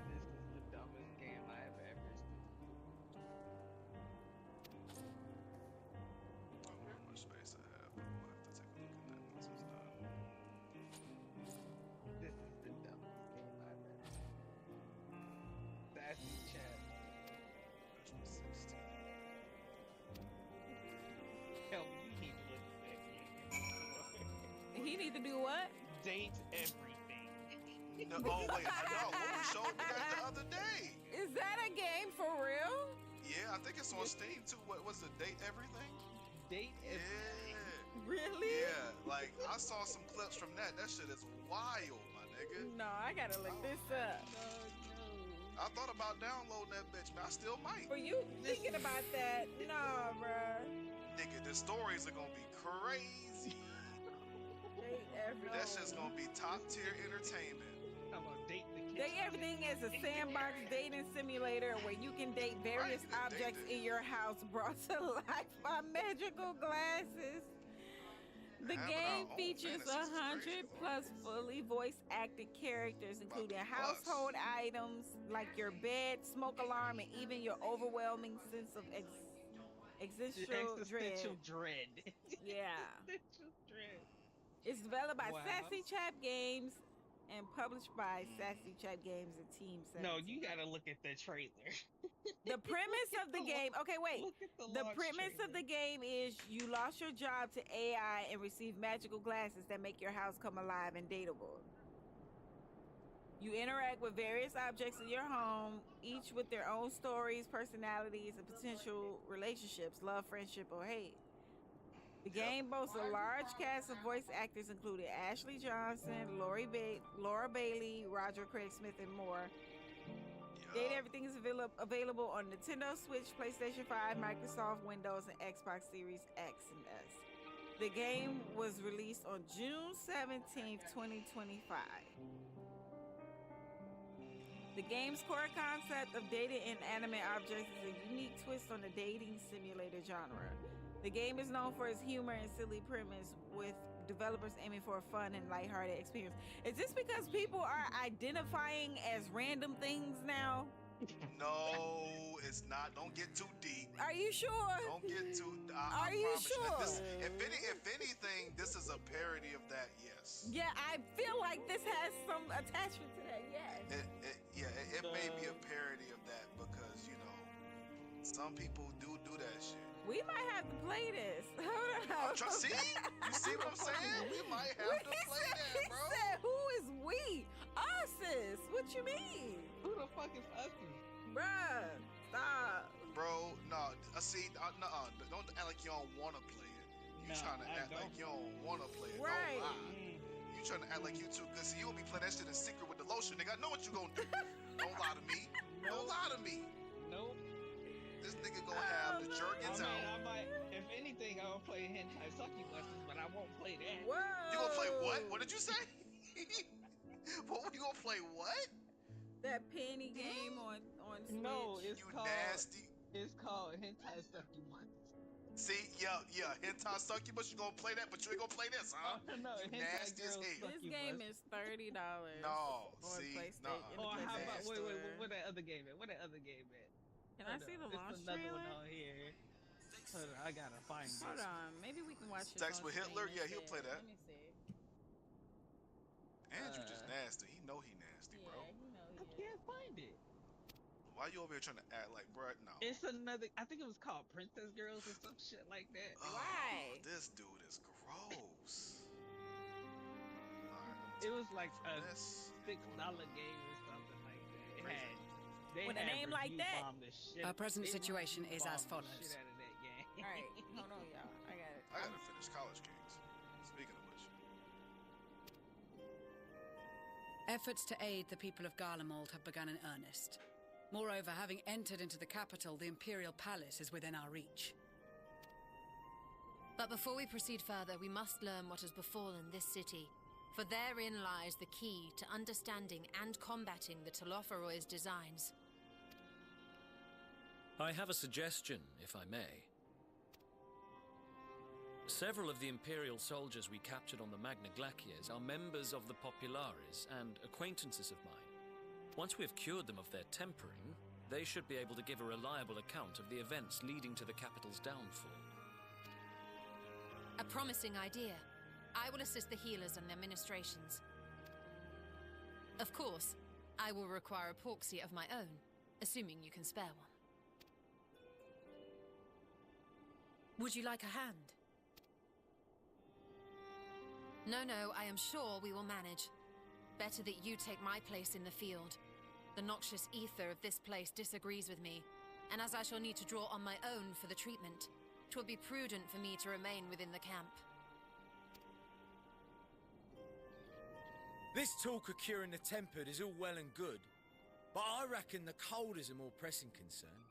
This is the dumbest game I have ever seen. I don't know how much space I have, but I'm gonna have to take a look at that once it's done. This is the dumbest game I've ever seen. Sassy chat. There's my 16. Hell, you need to look at that game. He need to do what? Date everything. No, oh wait, no, what we showed me that the other day. Is that a game for real? Yeah, I think it's on Steam too. What was it? Date everything? Date everything. Yeah. Really? Yeah, like I saw some clips from that. That shit is wild, my nigga. No, I gotta look this up. I thought about downloading that bitch, man. I still might. For you thinking about that? Nah, bruh. Nigga, the stories are gonna be crazy. Date everything. That shit's gonna be top tier entertainment. I'm gonna date the kids. Date everything is a sandbox dating simulator where you can date various Right, they objects date in your house brought to life by magical glasses. The Having game our own features fantasies is 100 plus fully voice acted characters, including household items like your bed, smoke alarm, and even your overwhelming sense of existential dread. Yeah. Existential dread. It's developed by Wow. Sassy Chap Games and published by Sassy Chap Games and Team 7. No, you gotta look at the trailer. The premise of the game. Okay, wait. Look at The launch premise of trailer. the game is you lost your job to AI and receive magical glasses that make your house come alive and dateable. You interact with various objects in your home, each with their own stories, personalities, and potential relationships, love, friendship, or hate. The game boasts a large cast of voice actors including Ashley Johnson, Laura Bailey, Roger Craig Smith, and more. Date Everything is available on Nintendo Switch, PlayStation 5, Microsoft Windows, and Xbox Series X and S. The game was released on June 17th, 2025. The game's core concept of dating inanimate objects is a unique twist on the dating simulator genre. The game is known for its humor and silly premise, with developers aiming for a fun and lighthearted experience. Is this because people are identifying as random things now? No, it's not. Don't get too deep. Are you sure? Don't get too. Are you promise sure? If anything, this is a parody of that. Yes. Yeah, I feel like this has some attachment to that. Yes. It may be a parody of that because some people do that shit. We might have to play this. Hold on. See? You see what I'm saying? We might have to play that, bro. He said, "Who is we? Us is. What you mean? Who the fuck is us? Bruh, stop. Bro, no. Don't act like you don't want to play it. You trying to act like you don't want to play it. Right. Don't lie. You trying to act like you too good. See, you'll be playing that shit in secret with the lotion, nigga. I know what you gonna do. Don't lie to me. Don't lie to me. Nope. This nigga gonna have the jerkins out. I might, if anything, I'll play hentai succubuses, but I won't play that. Whoa. You gonna play what? What did you say? What? You gonna play what? That penny game on Switch. No, it's called nasty. It's called hentai succubus. See, yeah, hentai succubus. You gonna play that, but you ain't gonna play this, huh? No, you nasty as hell. This game is $30. No, on see, PlayStation. Oh, how about wait, what that other game at? What that other game at? Can I see the launch another trailer? one on here. Hold on, I gotta find it. Hold on, maybe we can watch it. Sex with Hitler? Yeah, he'll play that. Let me see. Andrew just nasty. He know he nasty, bro. Yeah, he know I can't find it. Why you over here trying to act like, bro? No. It's another. I think it was called Princess Girls or some shit like that. Why? This dude is gross. It was like a $6 game or something like that. With a name like that? Our present situation is as follows. Alright, hold on, y'all. I got it. I gotta finish College Kings. Speaking of which. Efforts to aid the people of Garlemald have begun in earnest. Moreover, having entered into the capital, the Imperial Palace is within our reach. But before we proceed further, we must learn what has befallen this city. For therein lies the key to understanding and combating the Telophoroid's designs. I have a suggestion, if I may. Several of the Imperial soldiers we captured on the Magna Glaciers are members of the Populares and acquaintances of mine. Once we have cured them of their tempering, they should be able to give a reliable account of the events leading to the capital's downfall. A promising idea. I will assist the healers and their ministrations. Of course, I will require a porksy of my own, assuming you can spare one. Would you like a hand? No, I am sure we will manage. Better that you take my place in the field. The noxious ether of this place disagrees with me, and as I shall need to draw on my own for the treatment, 'twill be prudent for me to remain within the camp. This talk of curing the tempered is all well and good, but I reckon the cold is a more pressing concern.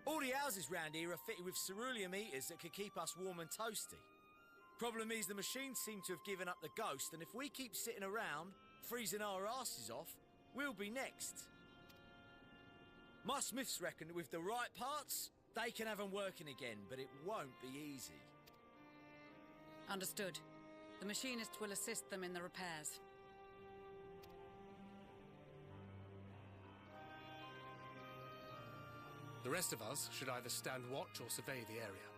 All the houses round here are fitted with ceruleum heaters that could keep us warm and toasty. Problem is, the machines seem to have given up the ghost, and if we keep sitting around, freezing our asses off, we'll be next. My smiths reckon that with the right parts, they can have them working again, but it won't be easy. Understood. The machinists will assist them in the repairs. The rest of us should either stand watch or survey the area.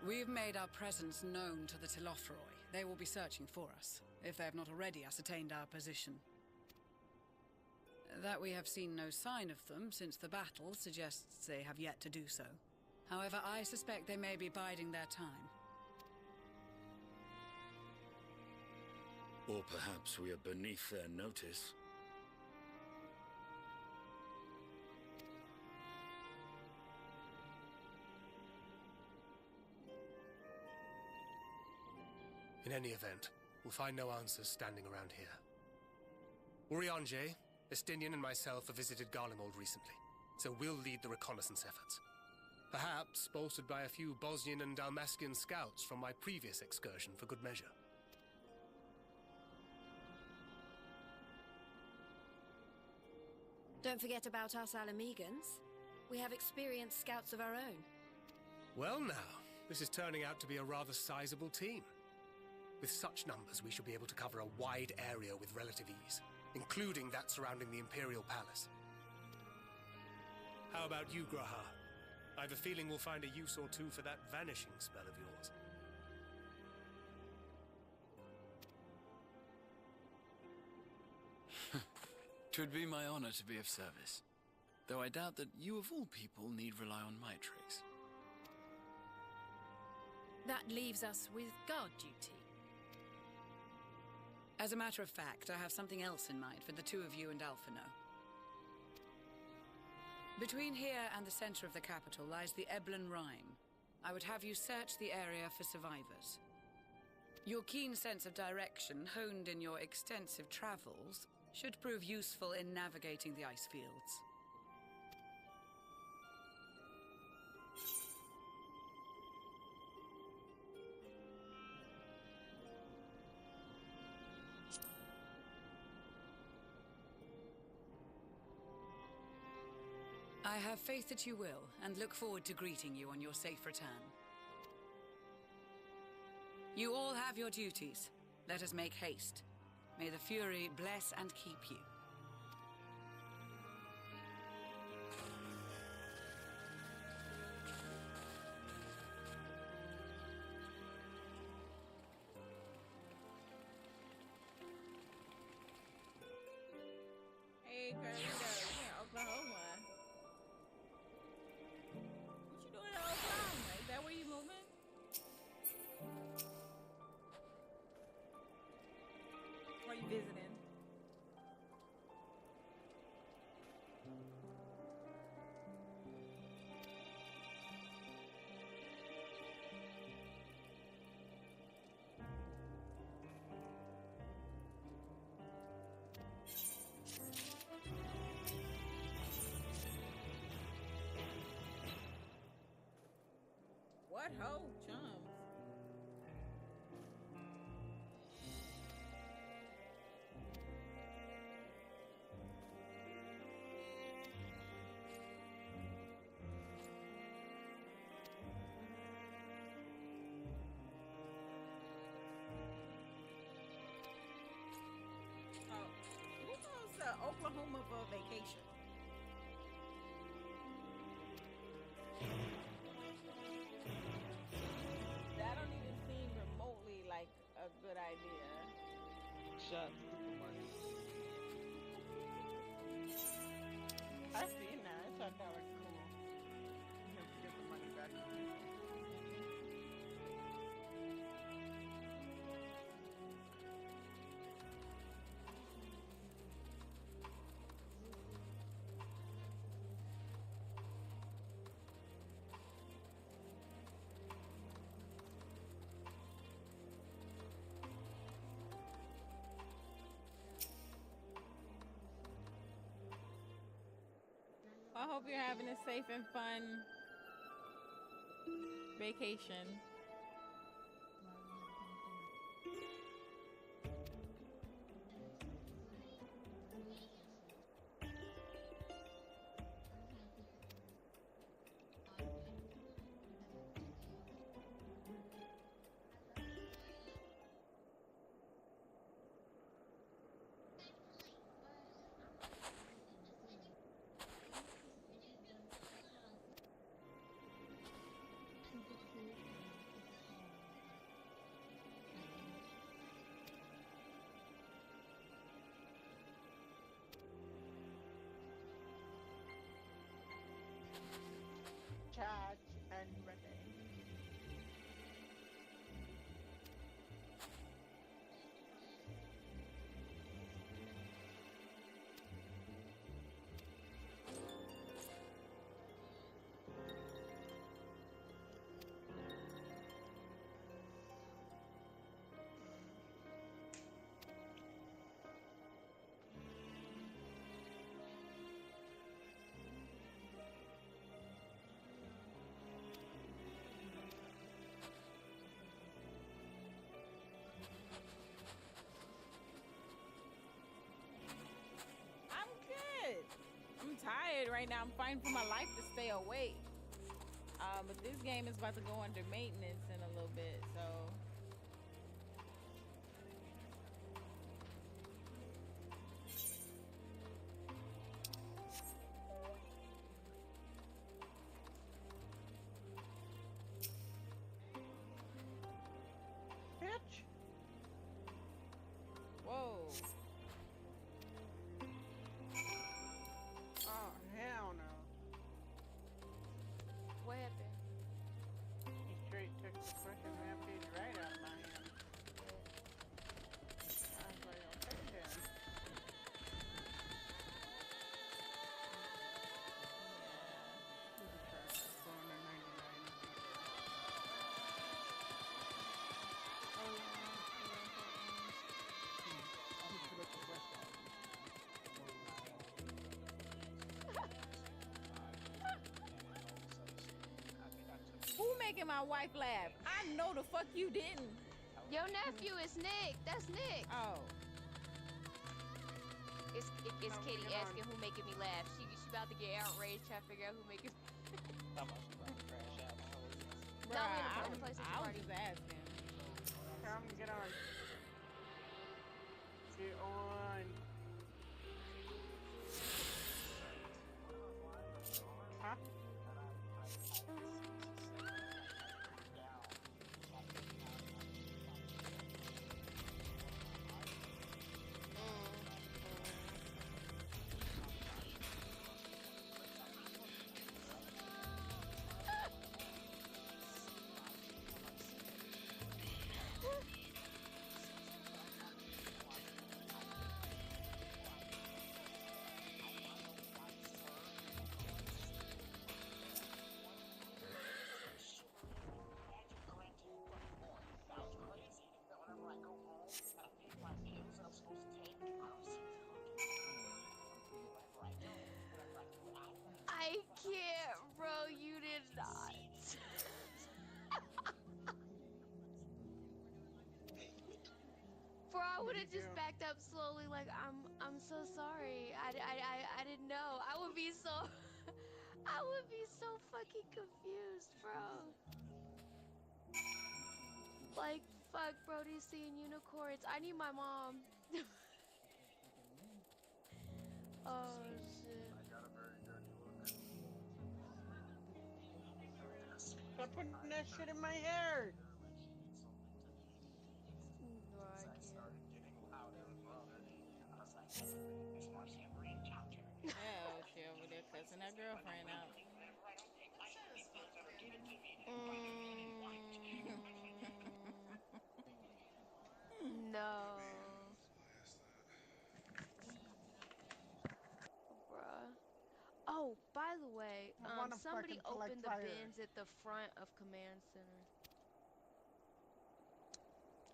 We've made our presence known to the Telophroi. They will be searching for us, if they have not already ascertained our position. That we have seen no sign of them since the battle suggests they have yet to do so. However, I suspect they may be biding their time. Or perhaps we are beneath their notice. In any event, we'll find no answers standing around here. Urianger, Estinian and myself have visited Garlemald recently, so we'll lead the reconnaissance efforts. Perhaps bolstered by a few Bosnian and Dalmascian scouts from my previous excursion for good measure. Don't forget about us Alamegans. We have experienced scouts of our own. Well now, this is turning out to be a rather sizable team. With such numbers, we should be able to cover a wide area with relative ease. including that surrounding the Imperial Palace. How about you, Graha? I have a feeling we'll find a use or two for that vanishing spell of yours. Twould be my honor to be of service, though I doubt that you of all people need rely on my tricks. That leaves us with guard duty. As a matter of fact, I have something else in mind for the two of you and Alphino. Between here and the center of the capital lies the Eblan Rime. I would have you search the area for survivors. Your keen sense of direction, honed in your extensive travels, should prove useful in navigating the ice fields. I have faith that you will, and look forward to greeting you on your safe return. You all have your duties. Let us make haste. May the Fury bless and keep you. Hey, Carlito, you in Oklahoma. What you doing in Oklahoma? Is that where you moving? Or are you visiting? What ho, chums? Oh, who goes to Oklahoma for a vacation? That don't even seem remotely like a good idea. Shut. I see it now. It turned out like cool. You have to get the money back. I hope you're having a safe and fun vacation. Charge and ready. I'm tired right now. I'm fighting for my life to stay awake. But this game is about to go under maintenance in a little bit, so. making my wife laugh. I know the fuck you didn't. Your nephew is Nick. That's Nick. Oh. It's Kitty asking who making me laugh. She about to get outraged trying to figure out who making me I'm about to crash out. No, we in a place I was just asking. Come get on. Get on. Huh? I can't, bro. You did not. Bro, I would have just backed up slowly, like I'm so sorry. I didn't know. I would be so fucking confused, bro. Like, fuck, Brody's seeing unicorns. I need my mom. Oh shit. Stop putting that shit in my hair. Hell, she over there cussing her girlfriend out. No. Bruh. Oh, by the way, I wanna somebody fucking collect opened the fire. bins at the front of Command Center.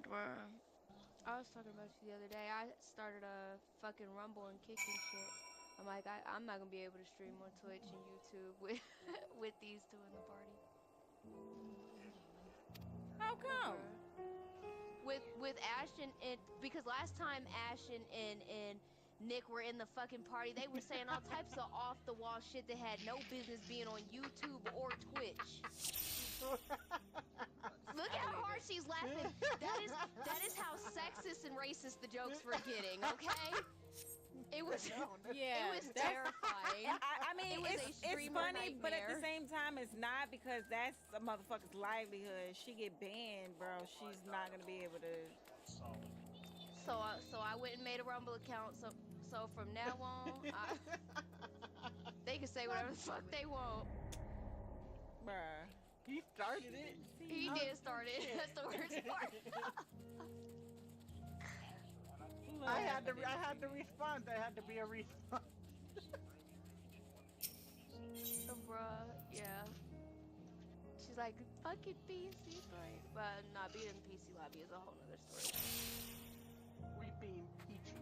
Bruh. I was talking about you the other day. I started a fucking Rumble and kicking shit. I'm like, I'm not gonna be able to stream on Twitch and YouTube with with these two in the party. How come? With Ashton and because last time Ashton and Nick were in the fucking party, they were saying all types of off the wall shit that had no business being on YouTube or Twitch. Look how hard she's laughing. That is how sexist and racist the jokes were getting, okay? It was Yeah, it was terrifying. I mean, it was a it's streamer funny, but at the nightmare. same time, it's not because that's a motherfucker's livelihood. She get banned, bro. She's not gonna be able to. So I went and made a Rumble account. So from now on, they can say whatever the fuck they want. Bruh. He started it. He did start it. That's the worst part. I had to respond. I had to be a response. Bruh, yeah. She's like, fucking PC story. But not being in PC lobby is a whole nother story. We being peachy.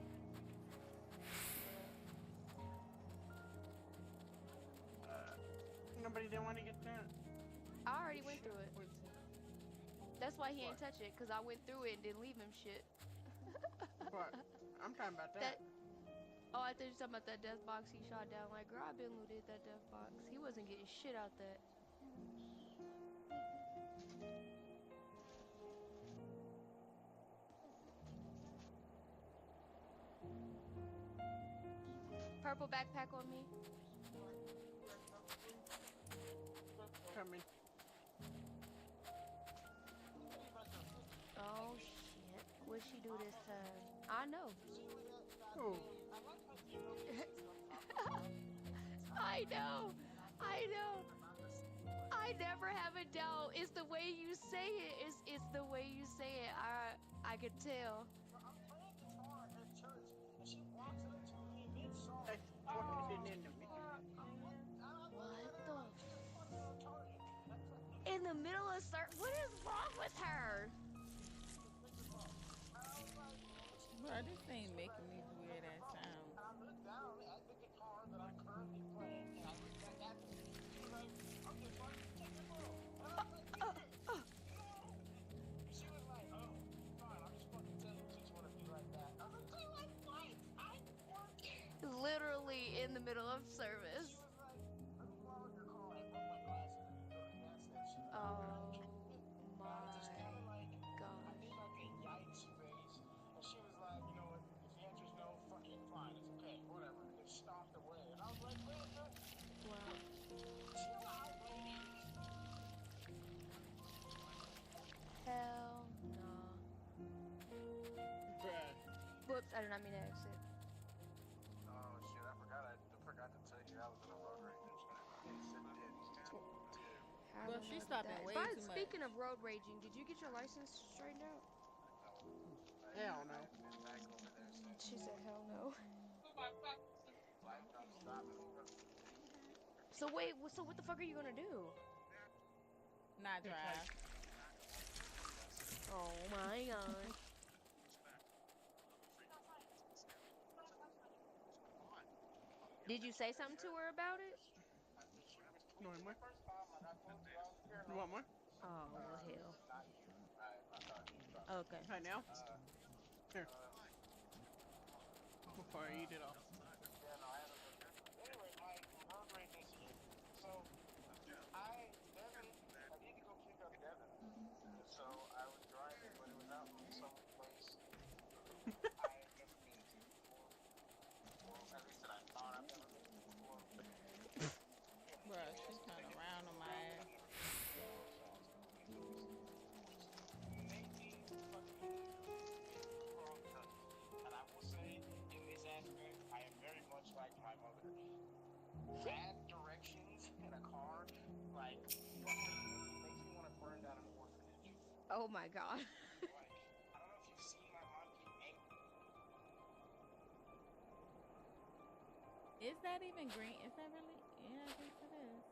Nobody didn't want to get that. I already went through it. That's why he ain't touch it, because I went through it and didn't leave him shit. But I'm talking about that. Oh, I thought you were talking about that death box he shot down. Like, girl, I've been looted that death box. He wasn't getting shit out that. Purple backpack on me. Coming. Oh shit. What'd she do this time? I know. Who? I know. I know. I never have a doubt. It's the way you say it. It's the way you say it. I could tell. In the middle of what is wrong with her? Bro, this ain't making me weird ass sound. craft service. Oh my gosh. Hell no. Whoops, I did not mean to exit. Oh shit, I forgot to tell you I was in a road rage. Well, she's stopping way But too much. speaking of road raging, did you get your license straightened out? Hell no. She said hell no. So wait, so what the fuck are you gonna do? Not drive. Oh my god. Did you say something to her about it? You want more? You want more? Oh, well, hell. Okay. Right now? Here. Before I eat it all. Bruh, she's turning around on my ass. And I will say, in this aspect, I am very much like my mother. Bad directions in a car, like, makes me want to burn down an orphanage. Oh my god. Like, I don't know if you've seen my mom get angry. Is that even green? Is that really? Yeah, I guess it is.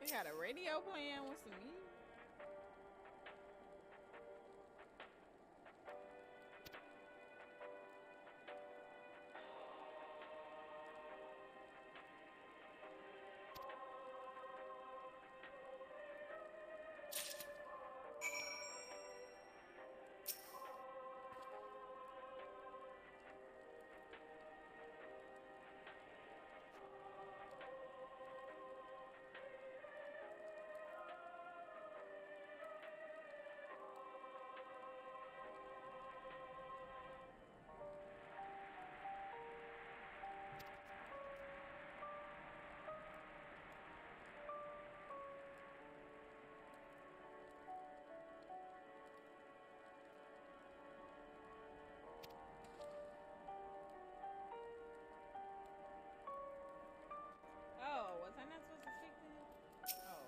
They got a radio playing with some music. Oh, was I not supposed to speak to him? Oh.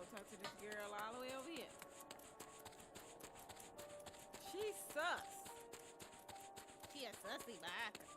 Talk to this girl all the way over here. She sus. She a sussy bastard.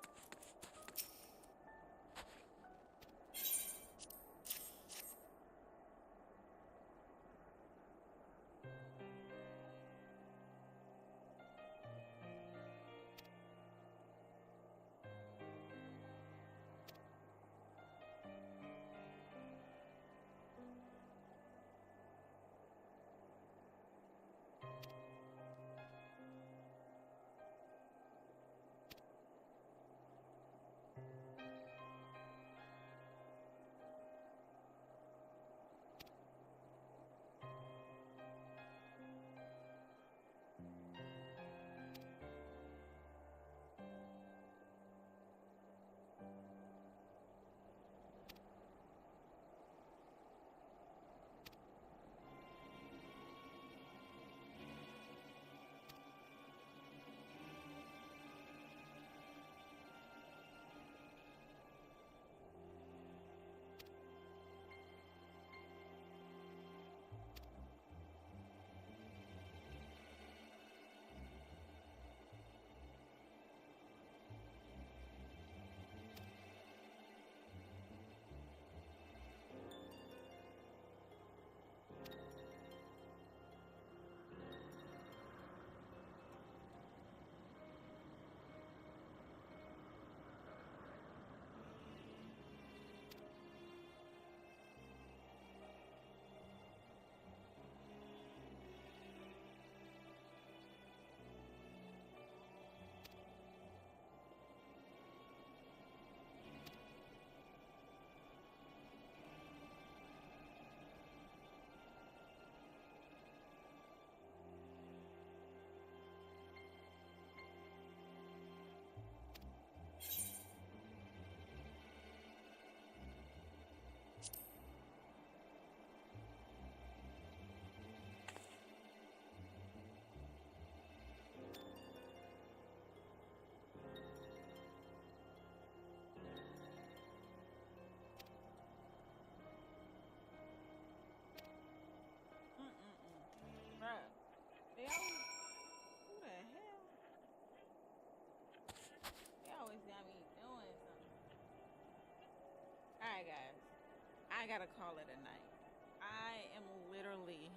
I gotta call it a night. I am literally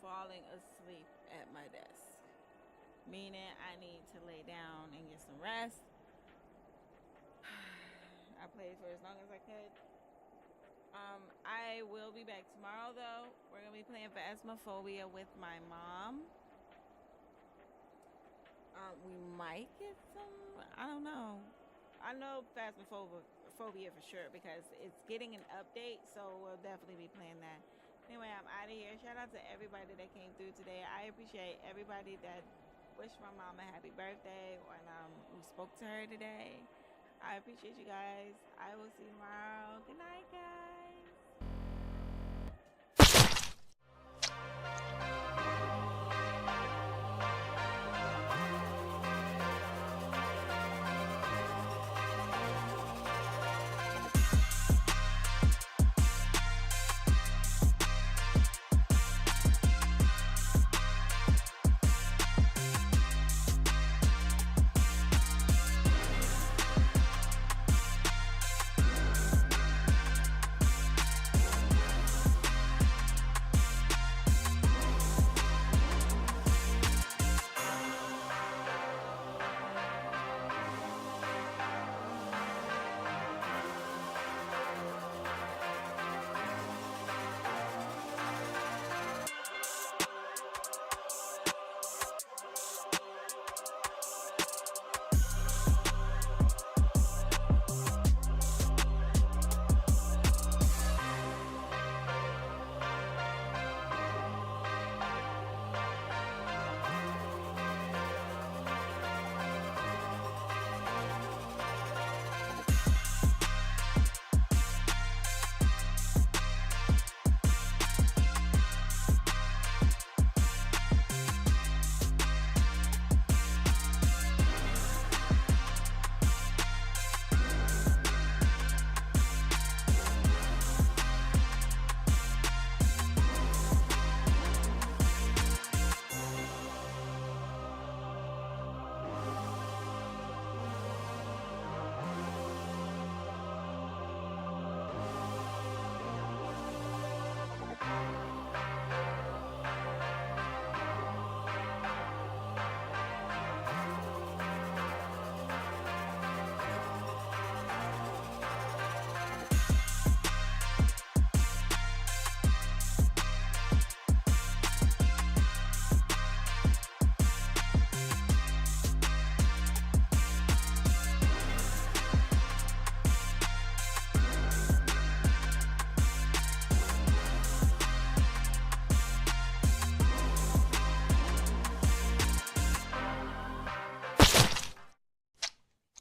falling asleep at my desk, meaning I need to lay down and get some rest. I played for as long as I could. I will be back tomorrow though. We're gonna be playing Phasmophobia with my mom. We might get some, I don't know. I know Phasmophobia for sure because it's getting an update, so we'll definitely be playing that. Anyway, I'm out of here. Shout out to everybody that came through today. I appreciate everybody that wished my mom a happy birthday when we spoke to her today. I appreciate you guys. I will see you tomorrow. Good night, guys.